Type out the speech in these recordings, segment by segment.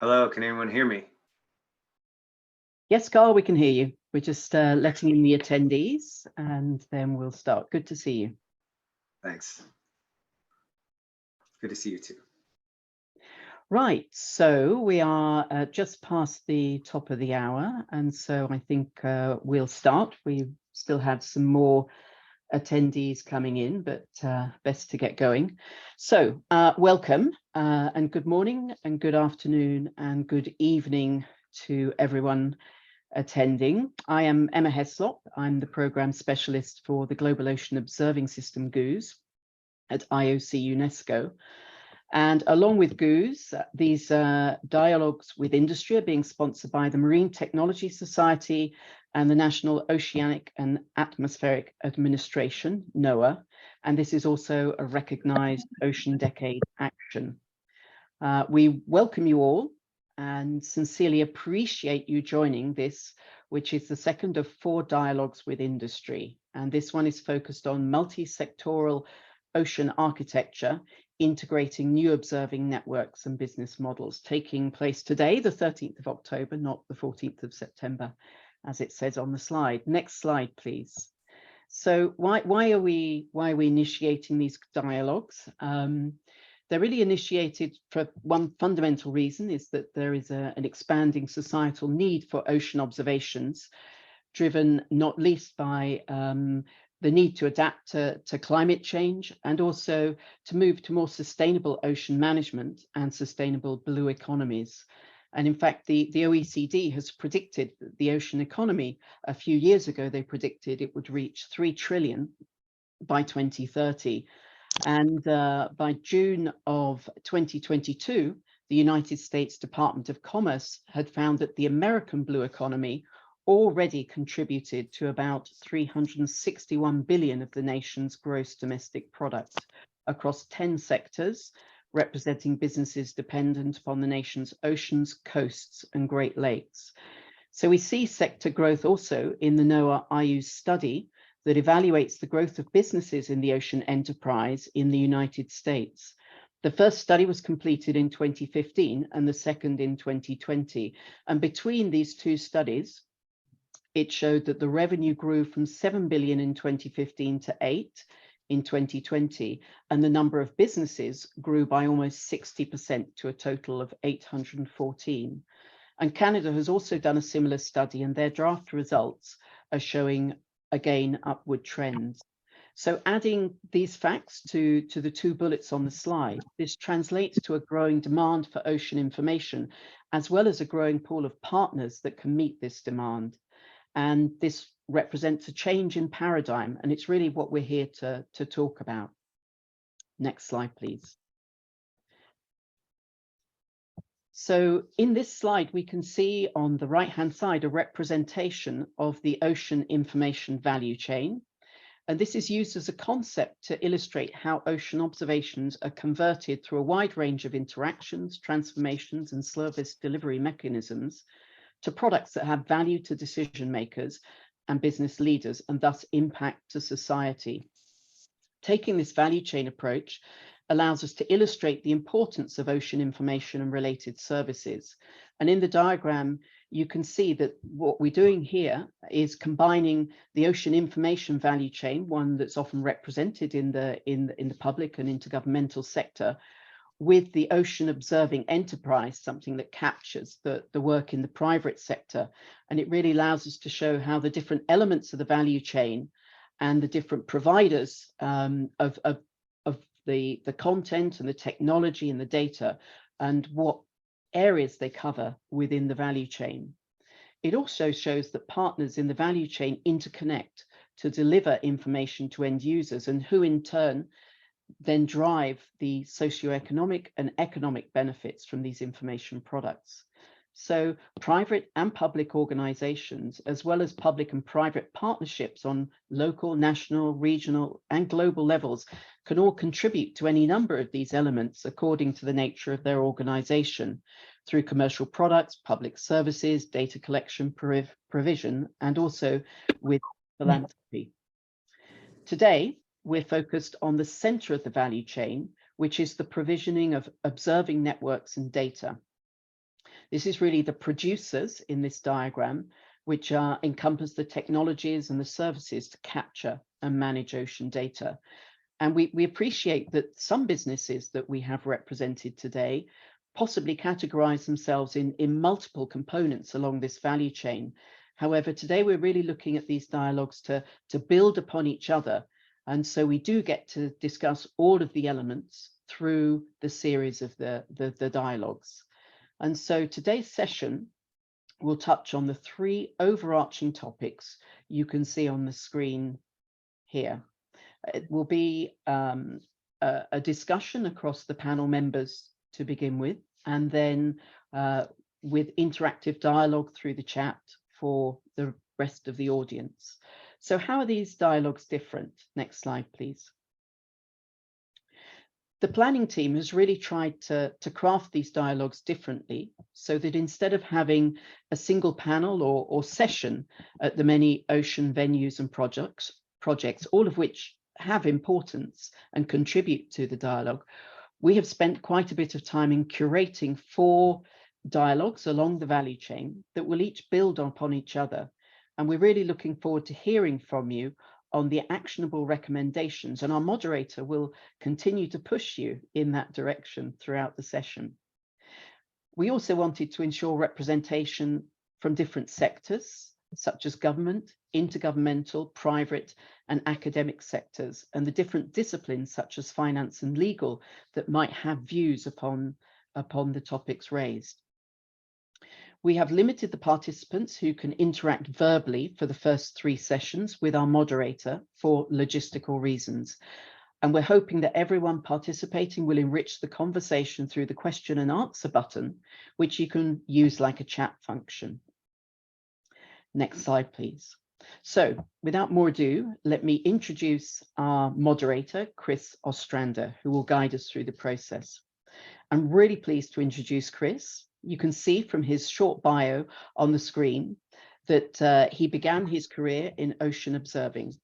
Hello, can anyone hear me? Yes, Carl, we can hear you. We're just letting in the attendees and then we'll start. Good to see you. Thanks. Good to see you too. Right, so we are just past the top of the hour, and so I think we'll start. We still have some more attendees coming in, but best to get going. So welcome and good morning and good afternoon and good evening to everyone attending. I am Emma Heslop. I'm the Programme Specialist for the Global Ocean Observing System, GOOS, at IOC UNESCO. And along with GOOS, these dialogues with industry are being sponsored by the Marine Technology Society and the National Oceanic and Atmospheric Administration, NOAA. And this is also a recognized Ocean Decade action. We welcome you all and sincerely appreciate you joining this, which is the second of 4 dialogues with industry. And this one is focused on multi-sectoral ocean architecture, integrating new observing networks and business models, taking place today, the 13th of October, not the 14th of September, as it says on the slide. Next slide, please. So why are we initiating these dialogues? They're really initiated for one fundamental reason, is that there is an expanding societal need for ocean observations, driven not least by the need to adapt to climate change and also to move to more sustainable ocean management and sustainable blue economies. And in fact, the OECD has predicted that the ocean economy, a few years ago, they predicted it would reach 3 trillion by 2030. And by June of 2022, the United States Department of Commerce had found that the American blue economy already contributed to about 361 billion of the nation's gross domestic product across 10 sectors, representing businesses dependent upon the nation's oceans, coasts, and Great Lakes. So we see sector growth also in the NOAA IU's study that evaluates the growth of businesses in the ocean enterprise in the United States. The first study was completed in 2015 and the second in 2020. And between these two studies, it showed that the revenue grew from 7 billion in 2015 to 8 in 2020, and the number of businesses grew by almost 60% to a total of 814. And Canada has also done a similar study, and their draft results are showing, again, upward trends. So adding these facts to the 2 bullets on the slide, this translates to a growing demand for ocean information, as well as a growing pool of partners that can meet this demand. And this represents a change in paradigm, and it's really what we're here to talk about. Next slide, please. So in this slide, we can see on the right-hand side a representation of the ocean information value chain. And this is used as a concept to illustrate how ocean observations are converted through a wide range of interactions, transformations, and service delivery mechanisms to products that have value to decision makers and business leaders, and thus impact to society. Taking this value chain approach allows us to illustrate the importance of ocean information and related services. And in the diagram, you can see that what we're doing here is combining the ocean information value chain, one that's often represented in the public and intergovernmental sector, with the ocean observing enterprise, something that captures the work in the private sector. And it really allows us to show how the different elements of the value chain and the different providers of the content and the technology and the data and what areas they cover within the value chain. It also shows that partners in the value chain interconnect to deliver information to end users, and who in turn then drive the socioeconomic and economic benefits from these information products. So private and public organizations, as well as public and private partnerships on local, national, regional, and global levels, can all contribute to any number of these elements according to the nature of their organization, through commercial products, public services, data collection, provision, and also with philanthropy. Today, we're focused on the center of the value chain, which is the provisioning of observing networks and data. This is really the producers in this diagram, which encompass the technologies and the services to capture and manage ocean data. And we appreciate that some businesses that we have represented today possibly categorize themselves in multiple components along this value chain. However, today we're really looking at these dialogues to build upon each other. And so we do get to discuss all of the elements through the series of the dialogues. And so today's session will touch on the 3 overarching topics you can see on the screen here. It will be a discussion across the panel members to begin with, and then with interactive dialogue through the chat for the rest of the audience. So how are these dialogues different? Next slide, please. The planning team has really tried to craft these dialogues differently so that instead of having a single panel or session at the many ocean venues and projects, all of which have importance and contribute to the dialogue, we have spent quite a bit of time in curating 4 dialogues along the value chain that will each build upon each other. And we're really looking forward to hearing from you on the actionable recommendations, and our moderator will continue to push you in that direction throughout the session. We also wanted to ensure representation from different sectors, such as government, intergovernmental, private, and academic sectors, and the different disciplines such as finance and legal that might have views upon the topics raised. We have limited the participants who can interact verbally for the first 3 sessions with our moderator for logistical reasons. And we're hoping that everyone participating will enrich the conversation through the question and answer button, which you can use like a chat function. Next slide, please. So without more ado, let me introduce our moderator, Chris Ostrander, who will guide us through the process. I'm really pleased to introduce Chris. You can see from his short bio on the screen that he began his career in ocean observing.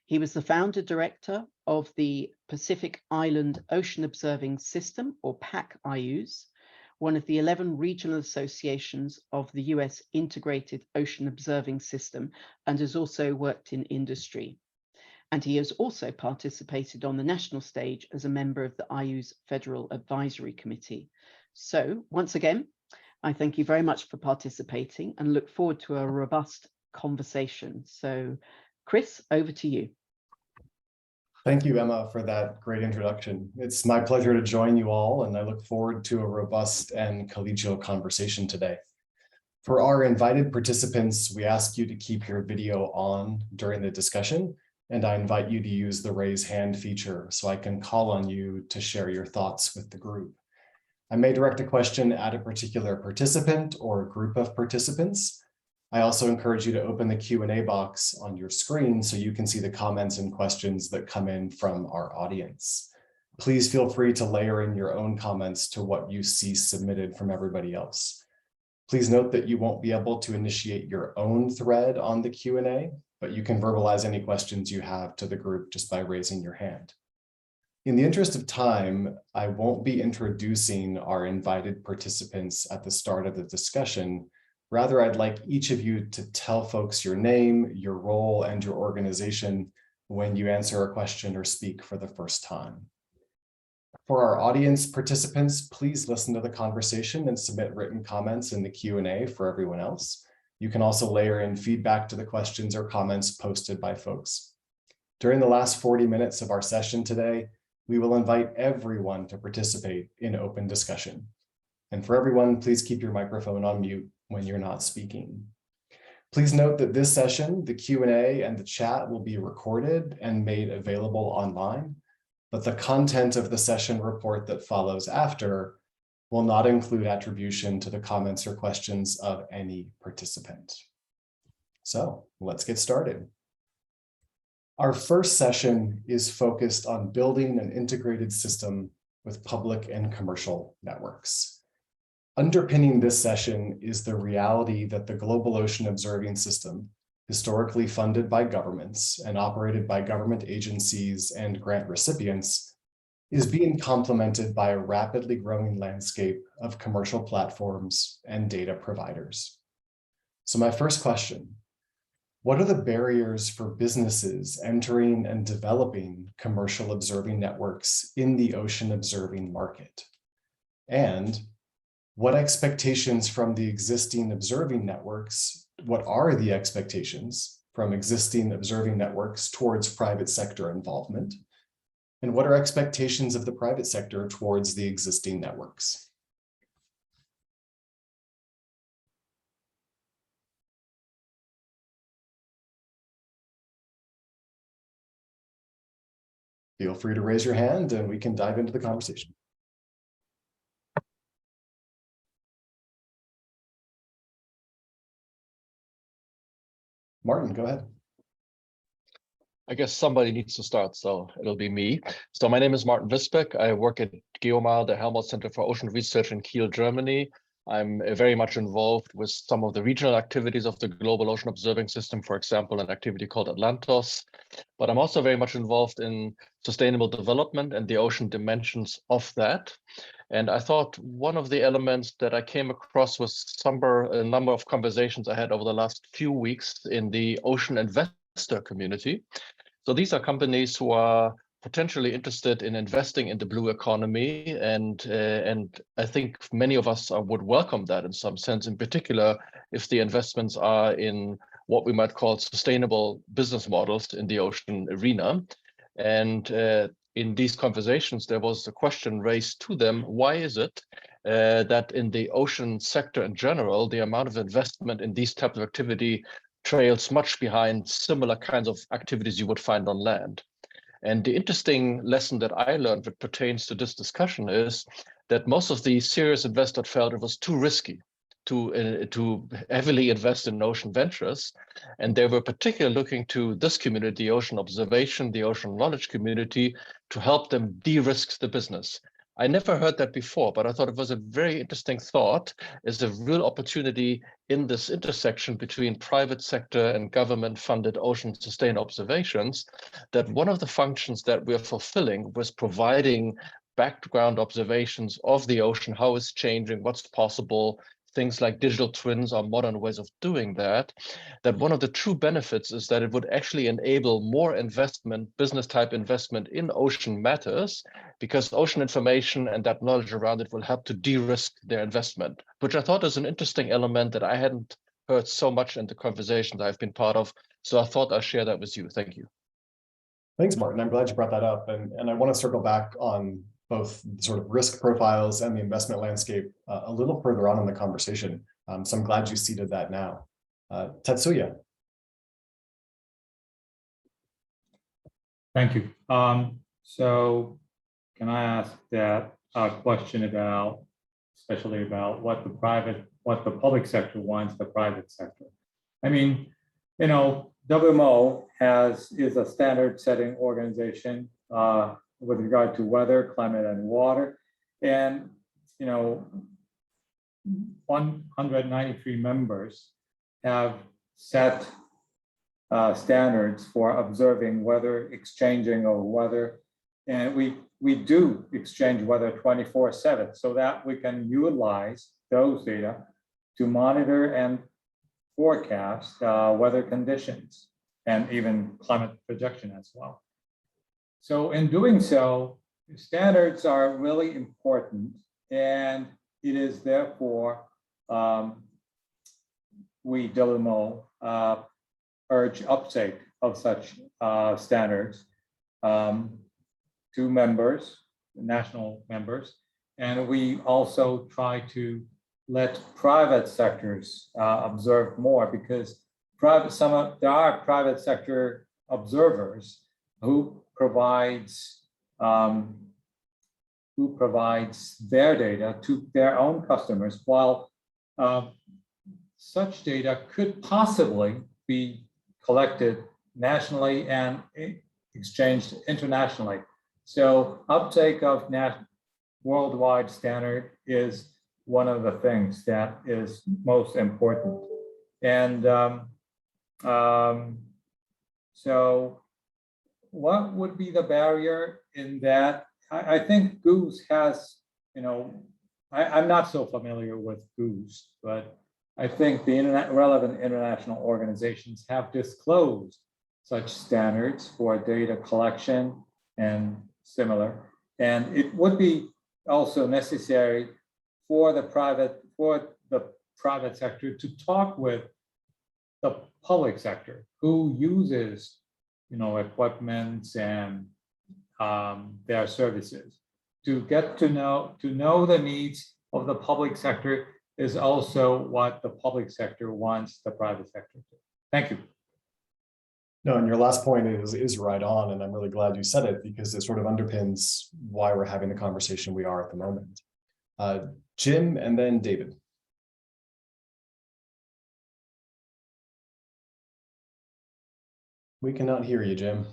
He was the founder director of the Pacific Island Ocean Observing System, or PAC-IUS, one of the 11 regional associations of the US Integrated Ocean Observing System, and has also worked in industry. And he has also participated on the national stage as a member of the IU's Federal Advisory Committee. So once again, I thank you very much for participating and look forward to a robust conversation. So Chris, over to you. Thank you, Emma, for that great introduction. It's my pleasure to join you all, and I look forward to a robust and collegial conversation today. For our invited participants, we ask you to keep your video on during the discussion, and I invite you to use the raise hand feature so I can call on you to share your thoughts with the group. I may direct a question at a particular participant or a group of participants. I also encourage you to open the Q&A box on your screen so you can see the comments and questions that come in from our audience. Please feel free to layer in your own comments to what you see submitted from everybody else. Please note that you won't be able to initiate your own thread on the Q&A, but you can verbalize any questions you have to the group just by raising your hand. In the interest of time, I won't be introducing our invited participants at the start of the discussion. Rather, I'd like each of you to tell folks your name, your role, and your organization when you answer a question or speak for the first time. For our audience participants, please listen to the conversation and submit written comments in the Q&A for everyone else. You can also layer in feedback to the questions or comments posted by folks. During the last 40 minutes of our session today, we will invite everyone to participate in open discussion. And for everyone, please keep your microphone on mute when you're not speaking. Please note that this session, the Q&A and the chat will be recorded and made available online, but the content of the session report that follows after will not include attribution to the comments or questions of any participant. So let's get started. Our first session is focused on building an integrated system with public and commercial networks. Underpinning this session is the reality that the global ocean observing system, historically funded by governments and operated by government agencies and grant recipients, is being complemented by a rapidly growing landscape of commercial platforms and data providers. So my first question, what are the barriers for businesses entering and developing commercial observing networks in the ocean observing market? And what expectations from the existing observing networks, what are the expectations from existing observing networks towards private sector involvement? And what are expectations of the private sector towards the existing networks? Feel free to raise your hand and we can dive into the conversation. Martin, go ahead. I guess somebody needs to start, so it'll be me. So my name is Martin Wisbeck. I work at GeoMar, the Helmholtz Center for Ocean Research in Kiel, Germany. I'm very much involved with some of the regional activities of the Global Ocean Observing System, for example, an activity called Atlantos. But I'm also very much involved in sustainable development and the ocean dimensions of that. And I thought one of the elements that I came across was a number of conversations I had over the last few weeks in the ocean investor community. So these are companies who are potentially interested in investing in the blue economy, and I think many of us would welcome that in some sense, in particular if the investments are in what we might call sustainable business models in the ocean arena. And in these conversations, there was a question raised to them: why is it that in the ocean sector in general, the amount of investment in these types of activity trails much behind similar kinds of activities you would find on land? And the interesting lesson that I learned that pertains to this discussion is that most of the serious investors felt it was too risky to heavily invest in ocean ventures. And they were particularly looking to this community, the ocean observation, the ocean knowledge community, to help them de-risk the business. I never heard that before, but I thought it was a very interesting thought. Is a real opportunity in this intersection between private sector and government-funded ocean sustained observations, that one of the functions that we're fulfilling was providing background observations of the ocean, how it's changing, what's possible, things like digital twins or modern ways of doing that, that one of the true benefits is that it would actually enable more investment, business type investment in ocean matters, because ocean information and that knowledge around it will help to de-risk their investment, which I thought is an interesting element that I hadn't heard so much in the conversations I've been part of. So I thought I'd share that with you. Thank you. Thanks, Martin. I'm glad you brought that up. And I want to circle back on both sort of risk profiles and the investment landscape a little further on in the conversation. So I'm glad you seeded that now. Tatsuya. Thank you. So can I ask that question about, especially about what the public sector wants the private sector? I mean, you know, WMO is a standard setting organization with regard to weather, climate, and water. And, you know, 193 members have set standards for observing weather, exchanging of weather. And we do exchange weather 24/7 so that we can utilize those data to monitor and forecast weather conditions and even climate projection as well. So in doing so, standards are really important, and it is therefore we WMO urge uptake of such standards to members, national members, and we also try to let private sectors observe more, because there are private sector observers who provides their data to their own customers, while such data could possibly be collected nationally and exchanged internationally. So uptake of worldwide standard is one of the things that is most important. And so what would be the barrier in that? I think Goose has, I'm not so familiar with Goose, but I think the relevant international organizations have disclosed such standards for data collection and similar. And it would be also necessary for the private sector to talk with the public sector who uses, equipment and their services. To get to know the needs of the public sector is also what the public sector wants the private sector to. Thank you. No, and your last point is right on, and I'm really glad you said it because it sort of underpins why we're having the conversation we are at the moment. Jim and then David. We cannot hear you, Jim.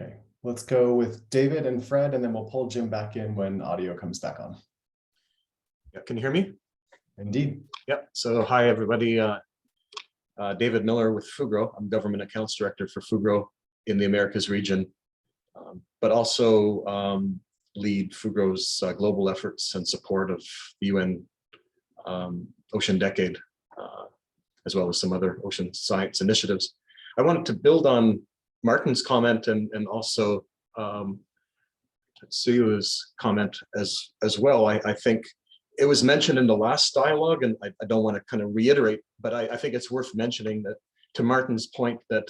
Okay, let's go with David and Fred, and then we'll pull Jim back in when audio comes back on. Yeah, can you hear me? Indeed. Yep. So hi, everybody. David Miller with Fugro. I'm Government Accounts Director for Fugro in the Americas region, but also lead Fugro's global efforts and support of the UN Ocean Decade, as well as some other ocean science initiatives. I wanted to build on Martin's comment and also Suya's comment as well. I think it was mentioned in the last dialogue, and I don't want to kind of reiterate, but I think it's worth mentioning that, to Martin's point, that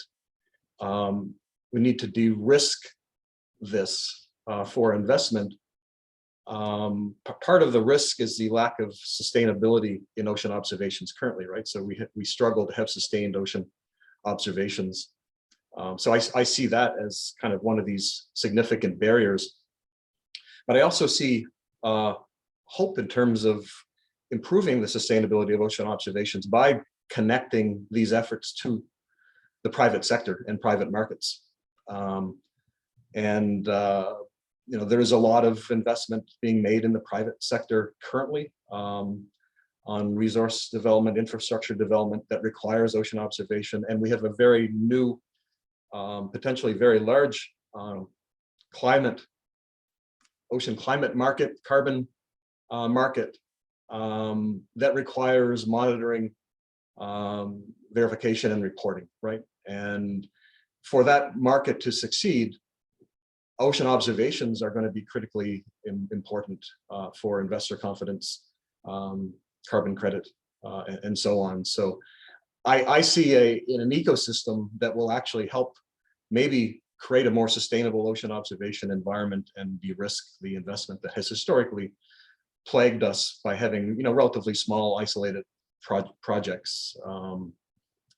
we need to de-risk this for investment. Part of the risk is the lack of sustainability in ocean observations currently, right? So we struggle to have sustained ocean observations. So I see that as kind of one of these significant barriers. But I also see hope in terms of improving the sustainability of ocean observations by connecting these efforts to the private sector and private markets. There is a lot of investment being made in the private sector currently on resource development, infrastructure development that requires ocean observation. And we have a very new, potentially very large ocean climate market, carbon market that requires monitoring, verification, and reporting, right? And for that market to succeed, ocean observations are going to be critically important for investor confidence, carbon credit, and so on. So I see in an ecosystem that will actually help maybe create a more sustainable ocean observation environment and de-risk the investment that has historically plagued us by having relatively small isolated projects.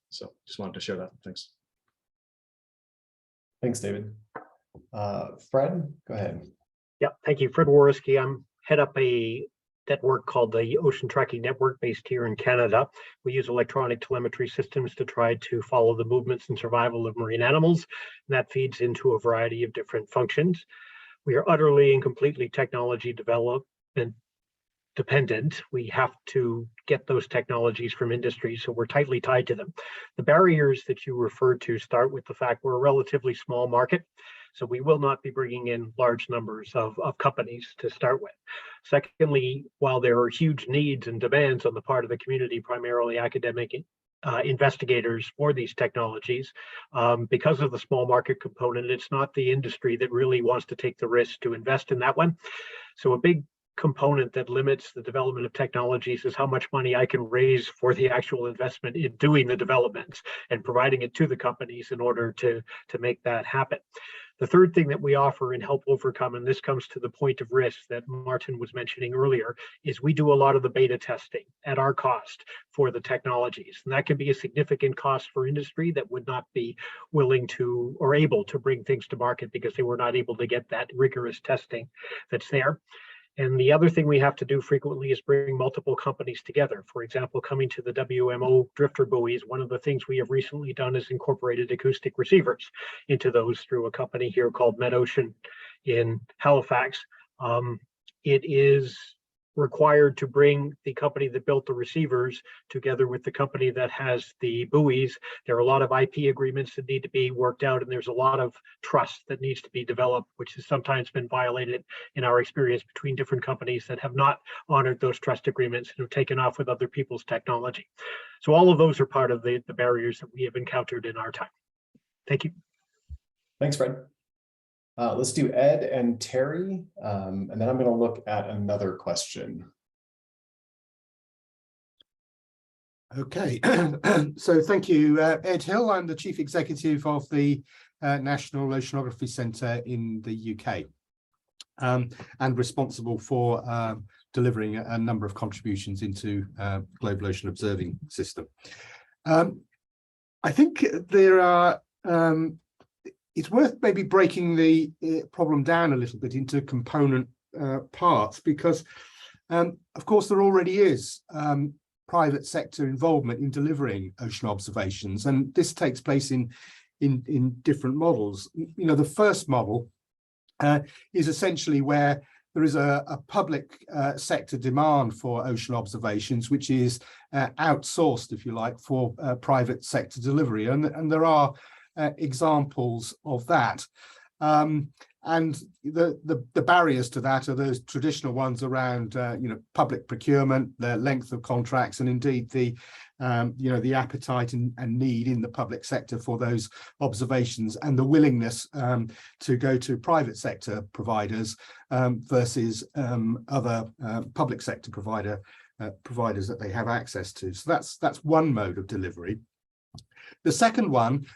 So just wanted to share that. Thanks. Thanks, David. Fred, go ahead. Yeah, thank you. Fred Worski. I'm head up a network called the Ocean Tracking Network based here in Canada. We use electronic telemetry systems to try to follow the movements and survival of marine animals, and that feeds into a variety of different functions. We are utterly and completely technology development dependent. We have to get those technologies from industry, so we're tightly tied to them. The barriers that you referred to start with the fact we're a relatively small market, so we will not be bringing in large numbers of companies to start with. Secondly, while there are huge needs and demands on the part of the community, primarily academic investigators for these technologies, because of the small market component, it's not the industry that really wants to take the risk to invest in that one. So a big component that limits the development of technologies is how much money I can raise for the actual investment in doing the developments and providing it to the companies in order to make that happen. The third thing that we offer and help overcome, and this comes to the point of risk that Martin was mentioning earlier, is we do a lot of the beta testing at our cost for the technologies. And that can be a significant cost for industry that would not be willing to or able to bring things to market because they were not able to get that rigorous testing that's there. And the other thing we have to do frequently is bring multiple companies together. For example, coming to the WMO drifter buoys, one of the things we have recently done is incorporated acoustic receivers into those through a company here called MedOcean in Halifax. It is required to bring the company that built the receivers together with the company that has the buoys. There are a lot of IP agreements that need to be worked out, and there's a lot of trust that needs to be developed, which has sometimes been violated in our experience between different companies that have not honored those trust agreements and have taken off with other people's technology. So all of those are part of the barriers that we have encountered in our time. Thank you. Thanks, Fred. Let's do Ed and Terry, and then I'm going to look at another question. Okay, so thank you, Ed Hill. I'm the Chief Executive of the National Oceanography Centre in the UK, and responsible for delivering a number of contributions into Global Ocean Observing System. I think there are it's worth maybe breaking the problem down a little bit into component parts, because of course there already is private sector involvement in delivering ocean observations, and this takes place in different models. You know, the first model is essentially where there is a public sector demand for ocean observations, which is outsourced, if you like, for private sector delivery, and there are examples of that, and the barriers to that are those traditional ones around public procurement, the length of contracts, and indeed the the appetite and need in the public sector for those observations, and the willingness to go to private sector providers versus other public sector providers that they have access to. So that's one mode of delivery. The second one,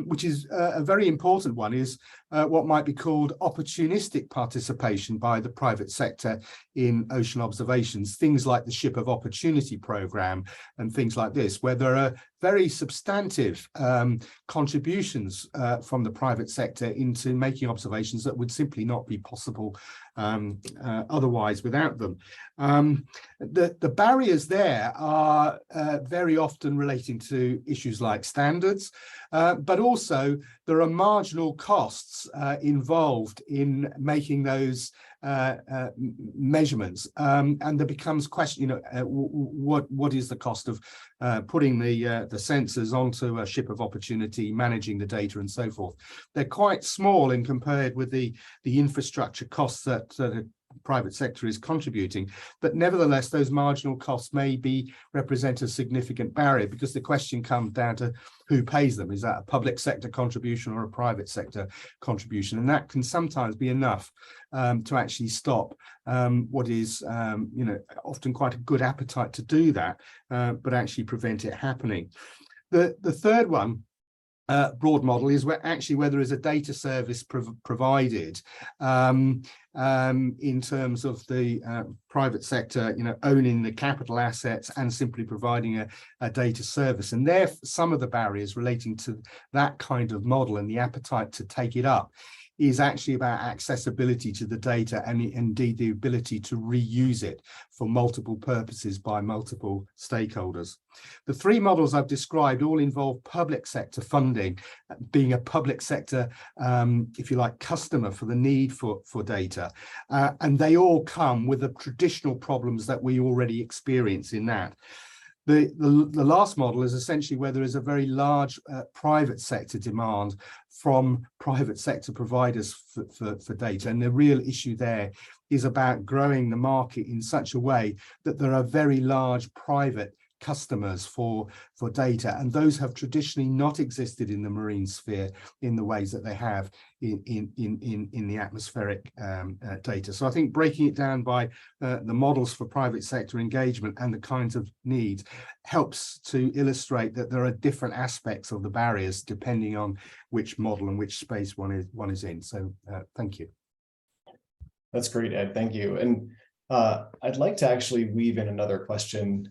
which is a very important one, is what might be called opportunistic participation by the private sector in ocean observations, things like the Ship of Opportunity program and things like this, where there are very substantive contributions from the private sector into making observations that would simply not be possible otherwise without them. The barriers there are very often relating to issues like standards, but also there are marginal costs involved in making those measurements, and there becomes question, what is the cost of putting the sensors onto a Ship of Opportunity, managing the data, and so forth. They're quite small in compared with the infrastructure costs that the private sector is contributing, but nevertheless those marginal costs may represent a significant barrier, because the question comes down to who pays them. Is that a public sector contribution or a private sector contribution? And that can sometimes be enough to actually stop what is often quite a good appetite to do that, but actually prevent it happening. The third one, broad model, is where there is a data service provided in terms of the private sector, owning the capital assets and simply providing a data service. And there, some of the barriers relating to that kind of model and the appetite to take it up is actually about accessibility to the data, and indeed the ability to reuse it for multiple purposes by multiple stakeholders. The three models I've described all involve public sector funding, being a public sector, if you like, customer for the need for data. And they all come with the traditional problems that we already experience in that. The last model is essentially where there is a very large private sector demand from private sector providers for data. And the real issue there is about growing the market in such a way that there are very large private customers for data, and those have traditionally not existed in the marine sphere in the ways that they have in the atmospheric data. So I think breaking it down by the models for private sector engagement and the kinds of needs helps to illustrate that there are different aspects of the barriers depending on which model and which space one is in. So thank you. That's great, Ed. Thank you. And I'd like to actually weave in another question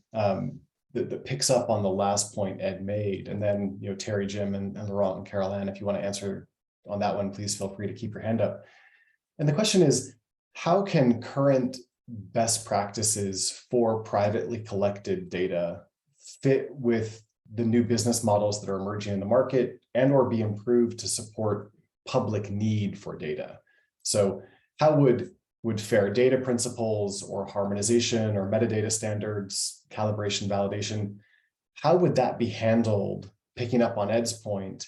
that picks up on the last point Ed made, and then Terry, Jim, and Laurent and Carol Ann, if you want to answer on that one, please feel free to keep your hand up. And the question is, how can current best practices for privately collected data fit with the new business models that are emerging in the market, and or be improved to support public need for data? So how would Would fair data principles or harmonization or metadata standards, calibration, validation, how would that be handled, picking up on Ed's point,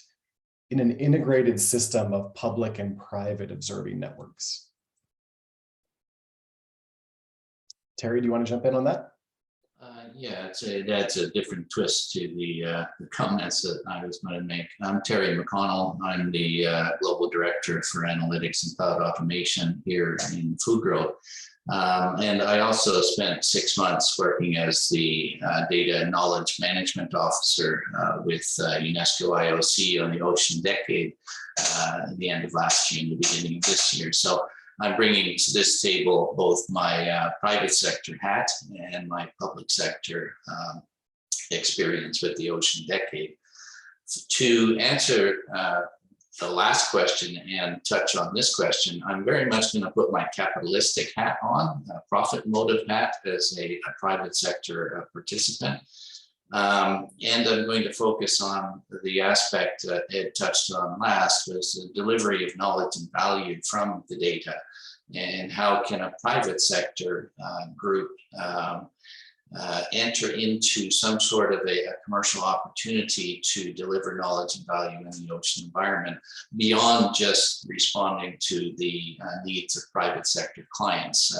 in an integrated system of public and private observing networks? Terry, do you want to jump in on that? Yeah, that's a different twist to the comments that I was going to make. I'm Terry McConnell. I'm the Global Director for Analytics and Cloud Automation here in Food Growth. And I also spent 6 months working as the Data and Knowledge Management Officer with UNESCO IOC on the Ocean Decade at the end of last year and the beginning of this year. So I'm bringing to this table both my private sector hat and my public sector experience with the Ocean Decade. To answer the last question and touch on this question, I'm very much going to put my capitalistic hat on, a profit motive hat as a private sector participant. And I'm going to focus on the aspect that Ed touched on last, was the delivery of knowledge and value from the data, and how can a private sector group enter into some sort of a commercial opportunity to deliver knowledge and value in the ocean environment beyond just responding to the needs of private sector clients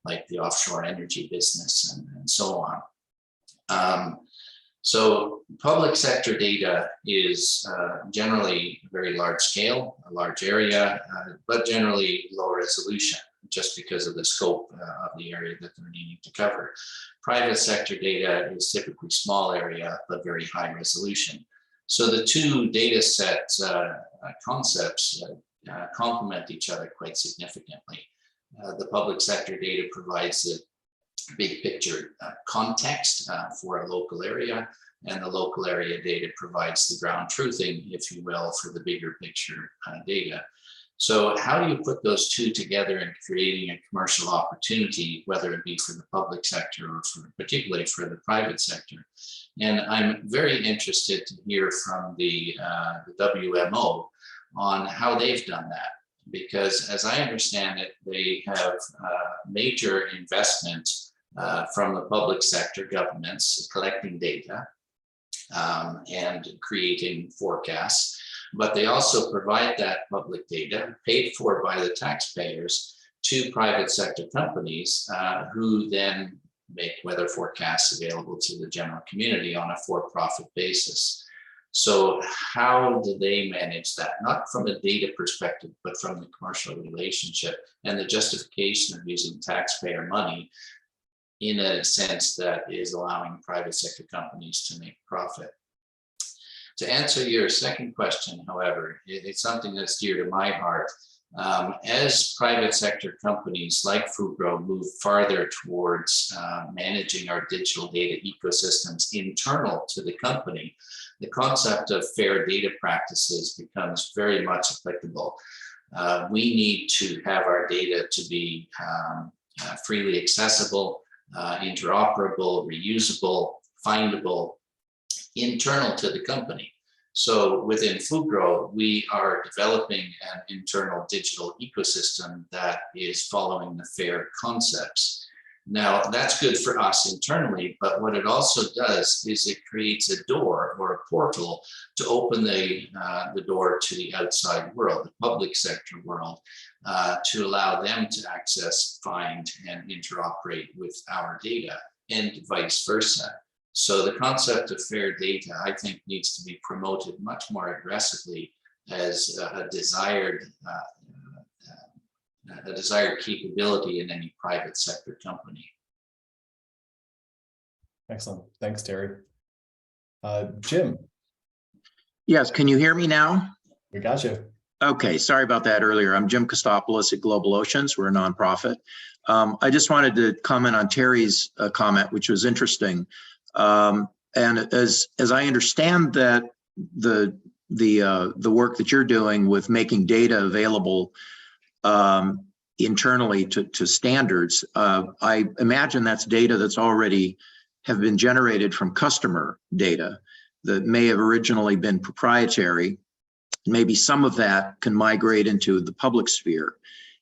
like the offshore energy business and so on. So public sector data is generally very large scale, a large area, but generally low resolution, just because of the scope of the area that they're needing to cover. Private sector data is typically small area, but very high resolution. So the two data set concepts complement each other quite significantly. The public sector data provides the big picture context for a local area, and the local area data provides the ground truthing, if you will, for the bigger picture data. So how do you put those two together in creating a commercial opportunity, whether it be for the public sector or particularly for the private sector? And I'm very interested to hear from the WMO on how they've done that, because as I understand it, they have major investment from the public sector governments collecting data and creating forecasts, but they also provide that public data paid for by the taxpayers to private sector companies who then make weather forecasts available to the general community on a for-profit basis. So how do they manage that? Not from a data perspective, but from the commercial relationship and the justification of using taxpayer money in a sense that is allowing private sector companies to make profit. To answer your second question, however, it's something that's dear to my heart. As private sector companies like FoodGrow move farther towards managing our digital data ecosystems internal to the company, the concept of fair data practices becomes very much applicable. We need to have our data to be freely accessible, interoperable, reusable, findable, internal to the company. So within FoodGrow, we are developing an internal digital ecosystem that is following the FAIR concepts. Now, that's good for us internally, but what it also does is it creates a door or a portal to open the door to the outside world, the public sector world, to allow them to access, find, and interoperate with our data, and vice versa. So the concept of fair data, I think, needs to be promoted much more aggressively as a desired capability in any private sector company. Excellent. Thanks, Terry. Jim. Yes, can you hear me now? We got you. Okay, sorry about that earlier. I'm Jim Kostopoulos at Global Oceans. We're a nonprofit. I just wanted to comment on Terry's comment, which was interesting. And as I understand that the work that you're doing with making data available internally to standards, I imagine that's data that's already have been generated from customer data that may have originally been proprietary. Maybe some of that can migrate into the public sphere.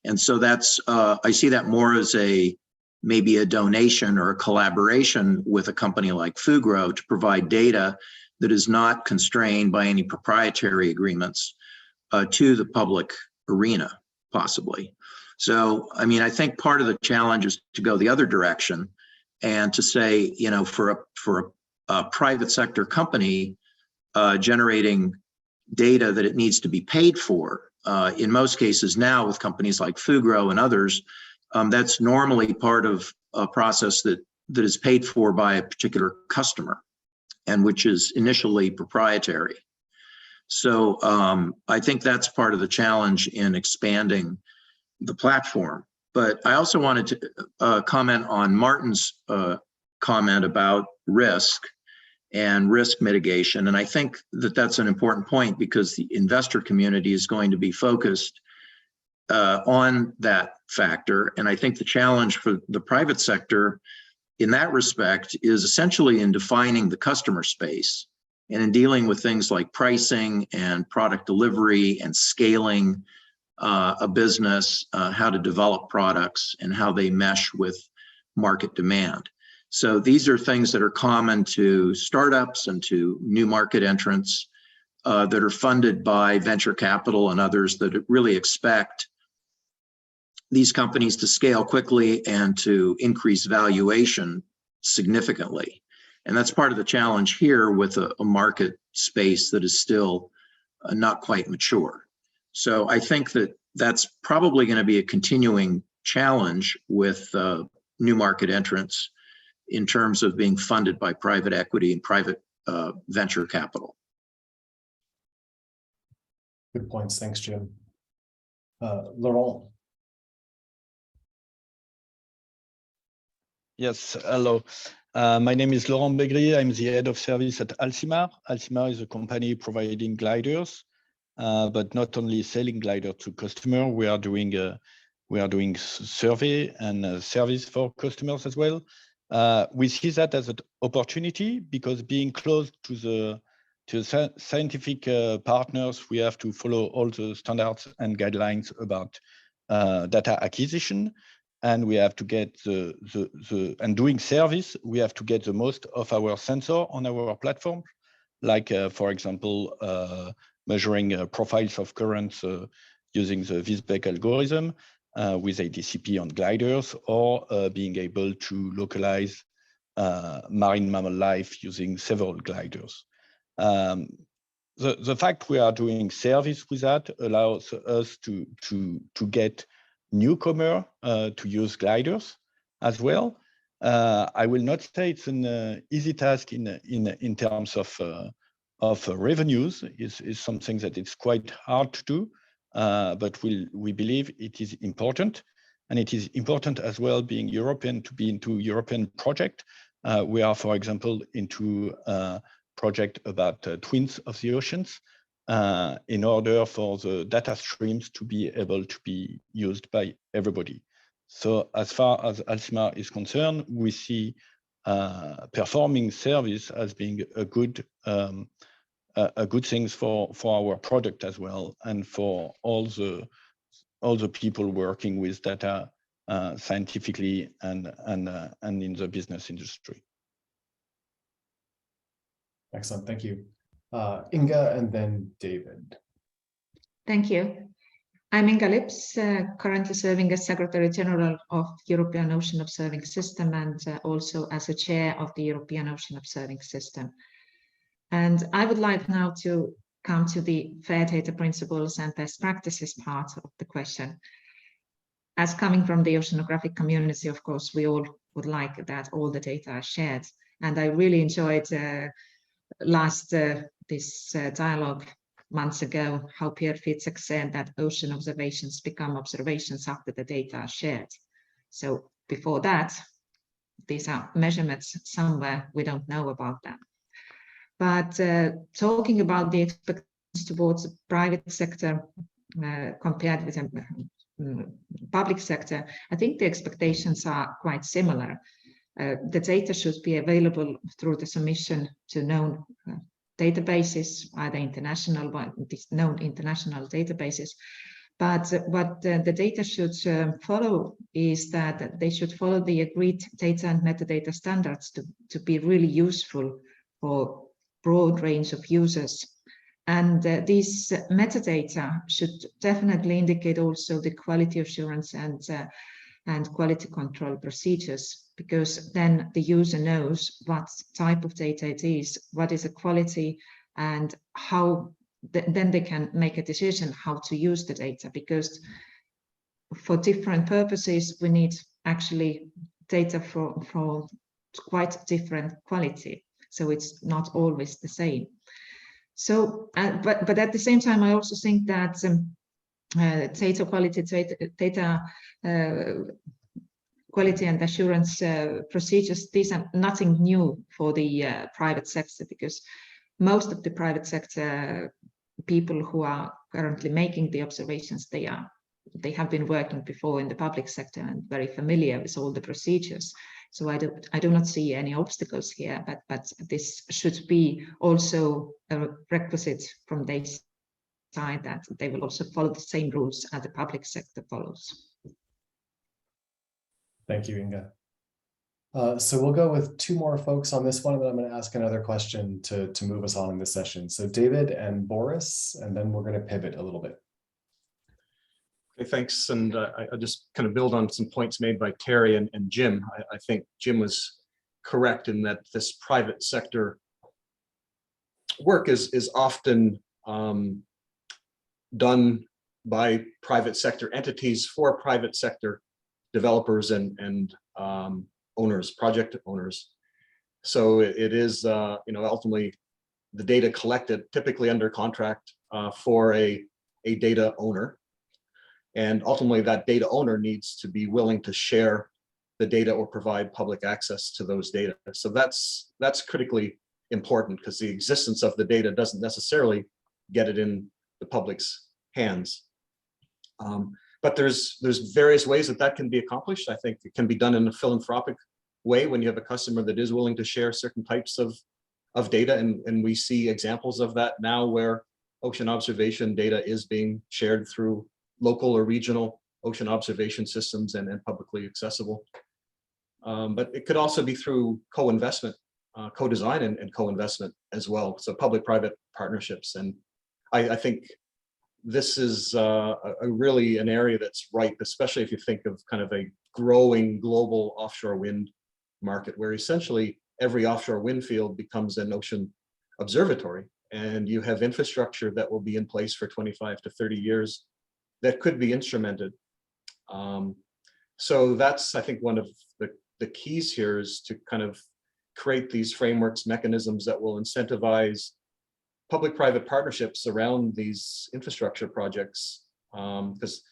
And so that's, I see that more as maybe a donation or a collaboration with a company like Fugro to provide data that is not constrained by any proprietary agreements to the public arena, possibly. So, I mean, I think part of the challenge is to go the other direction and to say, you know, for a private sector company generating data that it needs to be paid for, in most cases now with companies like Fugro and others, that's normally part of a process that is paid for by a particular customer and which is initially proprietary. So I think that's part of the challenge in expanding the platform. But I also wanted to comment on Martin's comment about risk and risk mitigation. And I think that that's an important point because the investor community is going to be focused on that factor. And I think the challenge for the private sector in that respect is essentially in defining the customer space and in dealing with things like pricing and product delivery and scaling a business, how to develop products and how they mesh with market demand. So these are things that are common to startups and to new market entrants that are funded by venture capital and others that really expect these companies to scale quickly and to increase valuation significantly. And that's part of the challenge here with a market space that is still not quite mature. So I think that that's probably going to be a continuing challenge with new market entrants in terms of being funded by private equity and private venture capital. Good points. Thanks, Jim. Laurent. Yes, hello. My name is Laurent Begri. I'm the head of service at Alcimar. Alcimar is a company providing gliders, but not only selling gliders to customers. We are doing survey and service for customers as well. We see that as an opportunity because being close to the scientific partners, we have to follow all the standards and guidelines about data acquisition. And we have to get and doing service, we have to get the most of our sensor on our platform, like, for example, measuring profiles of currents using the VisBeck algorithm with ADCP on gliders, or being able to localize marine mammal life using several gliders. The fact we are doing service with that allows us to get newcomer to use gliders as well. I will not say it's an easy task in terms of revenues. Is something that it's quite hard to do, but we believe it is important, and it is important as well being European to be into European project. We are, for example, into a project about twins of the oceans. In order for the data streams to be able to be used by everybody. So as far as Alcimar is concerned, we see performing service as being a good thing for our product as well, and for all the people working with data scientifically and in the business industry. Excellent, thank you. Inga and then David. Thank you. I'm Inga Lips, currently serving as Secretary General of European Ocean Observing System and also as a chair of the European Ocean Observing System. And I would like now to come to the fair data principles and best practices part of the question. As coming from the oceanographic community, of course, we all would like that all the data are shared. And I really enjoyed this dialogue months ago, how Pierre Fitzek said that ocean observations become observations after the data are shared. So before that, these are measurements somewhere, we don't know about them. But talking about the expectations towards the private sector compared with the public sector, I think the expectations are quite similar. The data should be available through the submission to known databases, either international, but known international databases. But what the data should follow is that they should follow the agreed data and metadata standards to be really useful for broad range of users. And these metadata should definitely indicate also the quality assurance and quality control procedures, because then the user knows what type of data it is, what is the quality, and how then they can make a decision how to use the data, because for different purposes we need actually data for quite different quality, so it's not always the same. So but at the same time I also think that data quality, data quality and assurance procedures, these are nothing new for the private sector, because most of the private sector people who are currently making the observations, they have been working before in the public sector and very familiar with all the procedures. So I do not see any obstacles here, but this should be also a requisite from their side that they will also follow the same rules as the public sector follows. Thank you, Inga. So we'll go with two more folks on this one, and then I'm going to ask another question to move us on in this session. So David and Boris, and then we're going to pivot a little bit. Okay, thanks. And I just kind of build on some points made by Terry and Jim. I think Jim was correct in that this private sector work is often done by private sector entities for private sector developers and owners, project owners. So it is, ultimately the data collected typically under contract for a data owner. And ultimately that data owner needs to be willing to share the data or provide public access to those data. So that's critically important, because the existence of the data doesn't necessarily get it in the public's hands. But there's various ways that can be accomplished. I think it can be done in a philanthropic way when you have a customer that is willing to share certain types of data. And we see examples of that now, where ocean observation data is being shared through local or regional ocean observation systems and publicly accessible. But it could also be through co-investment, co-design and co-investment as well. So public-private partnerships. And I think this is really an area that's ripe, especially if you think of kind of a growing global offshore wind market, where essentially every offshore wind field becomes an ocean observatory, and you have infrastructure that will be in place for 25 to 30 years that could be instrumented. So that's, I think, one of the keys here, is to kind of create these frameworks, mechanisms that will incentivize public-private partnerships around these infrastructure projects, because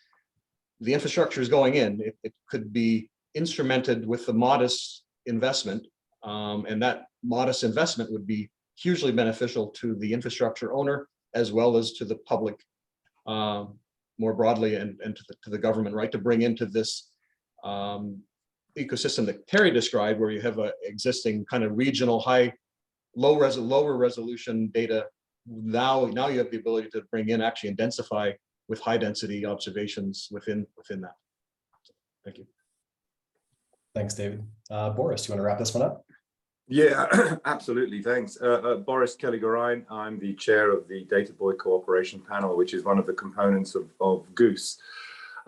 the infrastructure is going in. It could be instrumented with a modest investment, and that modest investment would be hugely beneficial to the infrastructure owner as well as to the public more broadly, and to the government, right, to bring into this ecosystem that Terry described, where you have a existing kind of regional lower resolution data. Now you have the ability to bring in actually and densify with high density observations within that. Thank you. Thanks, David. Boris, do you want to wrap this one up? Yeah, absolutely. Thanks. Boris Kelly-Gorain. I'm the chair of the Data Buoy Cooperation Panel, which is one of the components of Goose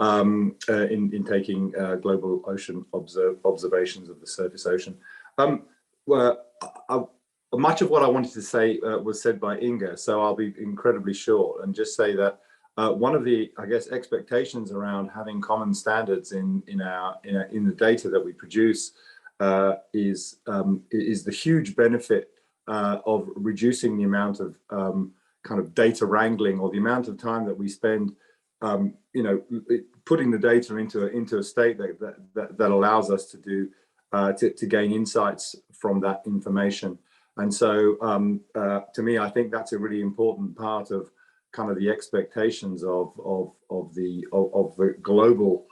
in taking global ocean observations of the surface ocean. Much of what I wanted to say was said by Inga, so I'll be incredibly short and just say that one of the, I guess, expectations around having common standards in the data that we produce is the huge benefit of reducing the amount of kind of data wrangling, or the amount of time that we spend, putting the data into a state that allows us to gain insights from that information. And so, to me, I think that's a really important part of kind of the expectations of the global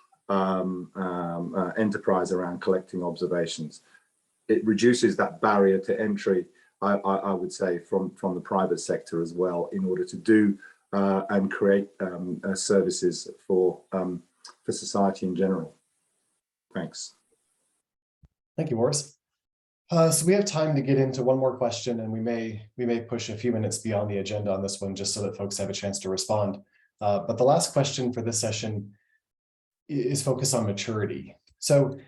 enterprise around collecting observations. It reduces that barrier to entry, I would say, from the private sector as well, in order to do and create services for society in general. Thanks. Thank you, Boris. So we have time to get into one more question, and we may push a few minutes beyond the agenda on this one, just so that folks have a chance to respond. But the last question for this session is focused on maturity. So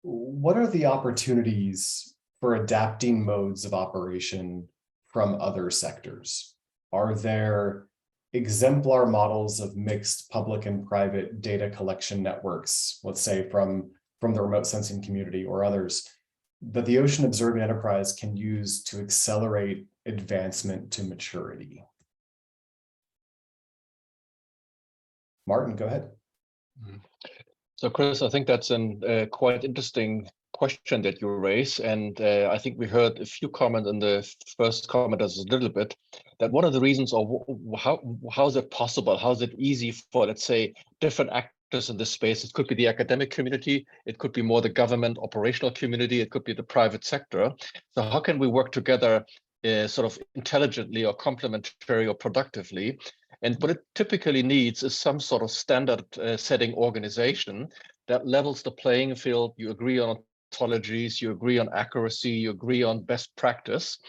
what are the opportunities for adapting modes of operation from other sectors? Are there exemplar models of mixed public and private data collection networks, let's say from the remote sensing community or others, that the ocean observing enterprise can use to accelerate advancement to maturity? Martin, go ahead. So Chris, I think that's a quite interesting question that you raise. And I think we heard a few comments in the first comment as a little bit, that one of the reasons, or how is it possible? How is it easy for, let's say, different actors in this space? It could be the academic community, it could be more the government operational community, it could be the private sector. So how can we work together sort of intelligently or complementary or productively? And what it typically needs is some sort of standard setting organization that levels the playing field. You agree on ontologies, you agree on accuracy, you agree on best practice.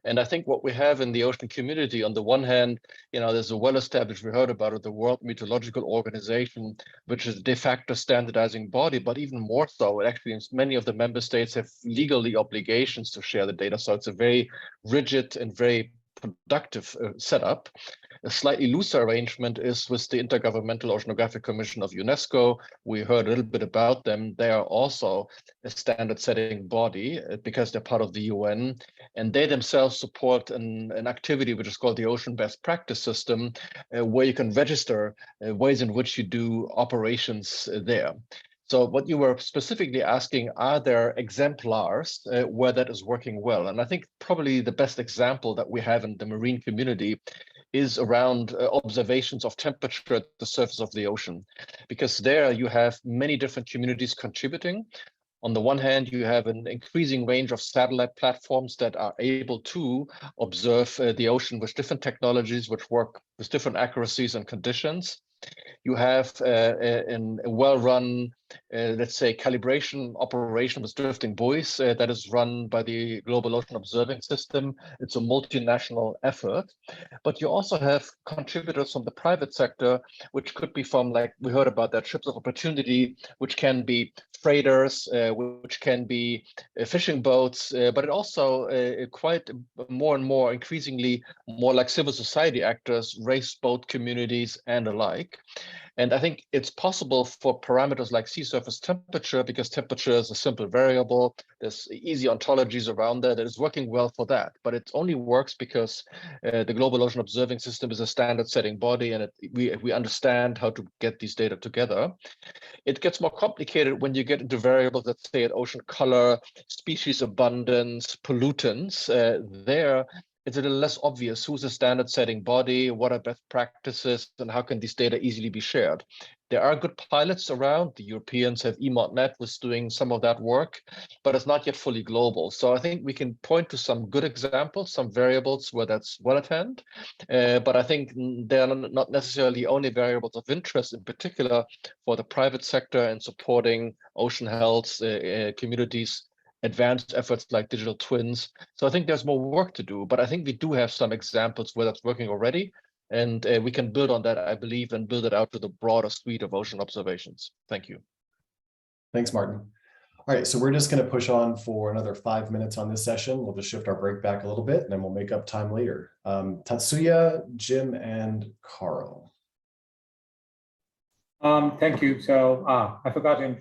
And I think what we have in the ocean community, on the one hand, there's a well-established, we heard about it, the World Meteorological Organization, which is a de facto standardizing body, but even more so, actually, many of the member states have legally obligations to share the data. So it's a very rigid and very productive setup. A slightly looser arrangement is with the Intergovernmental Oceanographic Commission of UNESCO. We heard a little bit about them. They are also a standard setting body because they're part of the UN, and they themselves support an activity which is called the Ocean Best Practice System, where you can register ways in which you do operations there. So what you were specifically asking, are there exemplars where that is working well? And I think probably the best example that we have in the marine community is around observations of temperature at the surface of the ocean, because there you have many different communities contributing. On the one hand, you have an increasing range of satellite platforms that are able to observe the ocean with different technologies, which work with different accuracies and conditions. You have a well-run, let's say, calibration operation with drifting buoys that is run by the Global Ocean Observing System. It's a multinational effort. But you also have contributors from the private sector, which could be from, like we heard about that, ships of opportunity, which can be freighters, which can be fishing boats, but it also quite more and more increasingly more like civil society actors, race boat communities and alike. And I think it's possible for parameters like sea surface temperature, because temperature is a simple variable. There's easy ontologies around that is working well for that. But it only works because the Global Ocean Observing System is a standard setting body, and we understand how to get these data together. It gets more complicated when you get into variables that say at ocean color, species abundance, pollutants. There, it's a little less obvious who's a standard setting body, what are best practices, and how can these data easily be shared. There are good pilots around. The Europeans have EMODNet was doing some of that work, but it's not yet fully global. So I think we can point to some good examples, some variables where that's well at hand. But I think they're not necessarily only variables of interest, in particular for the private sector and supporting ocean health communities, advanced efforts like digital twins. So I think there's more work to do, but I think we do have some examples where that's working already. And we can build on that, I believe, and build it out to the broader suite of ocean observations. Thank you. Thanks, Martin. All right, so we're just going to push on for another 5 minutes on this session. We'll just shift our break back a little bit, and then we'll make up time later. Tatsuya, Jim, and Carl. Thank you. So I forgot to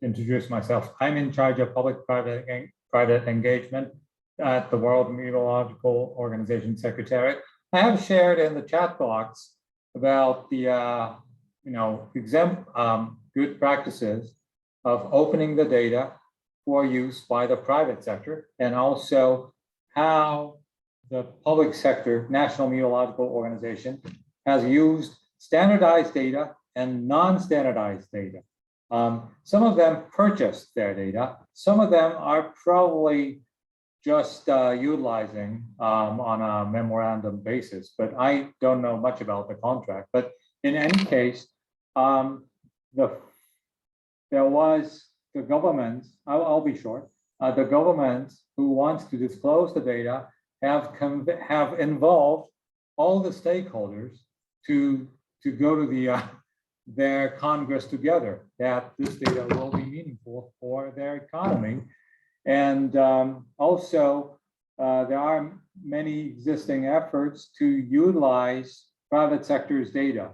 introduce myself. I'm in charge of public-private engagement at the World Meteorological Organization Secretariat. I have shared in the chat box about the good practices of opening the data for use by the private sector, and also how the public sector, National Meteorological Organization, has used standardized data and non-standardized data. Some of them purchased their data. Some of them are probably just utilizing on a memorandum basis, but I don't know much about the contract. But in any case, there was the government, I'll be short, the government who wants to disclose the data have involved all the stakeholders to go to their Congress together, that this data will be meaningful for their economy. And also, there are many existing efforts to utilize private sector's data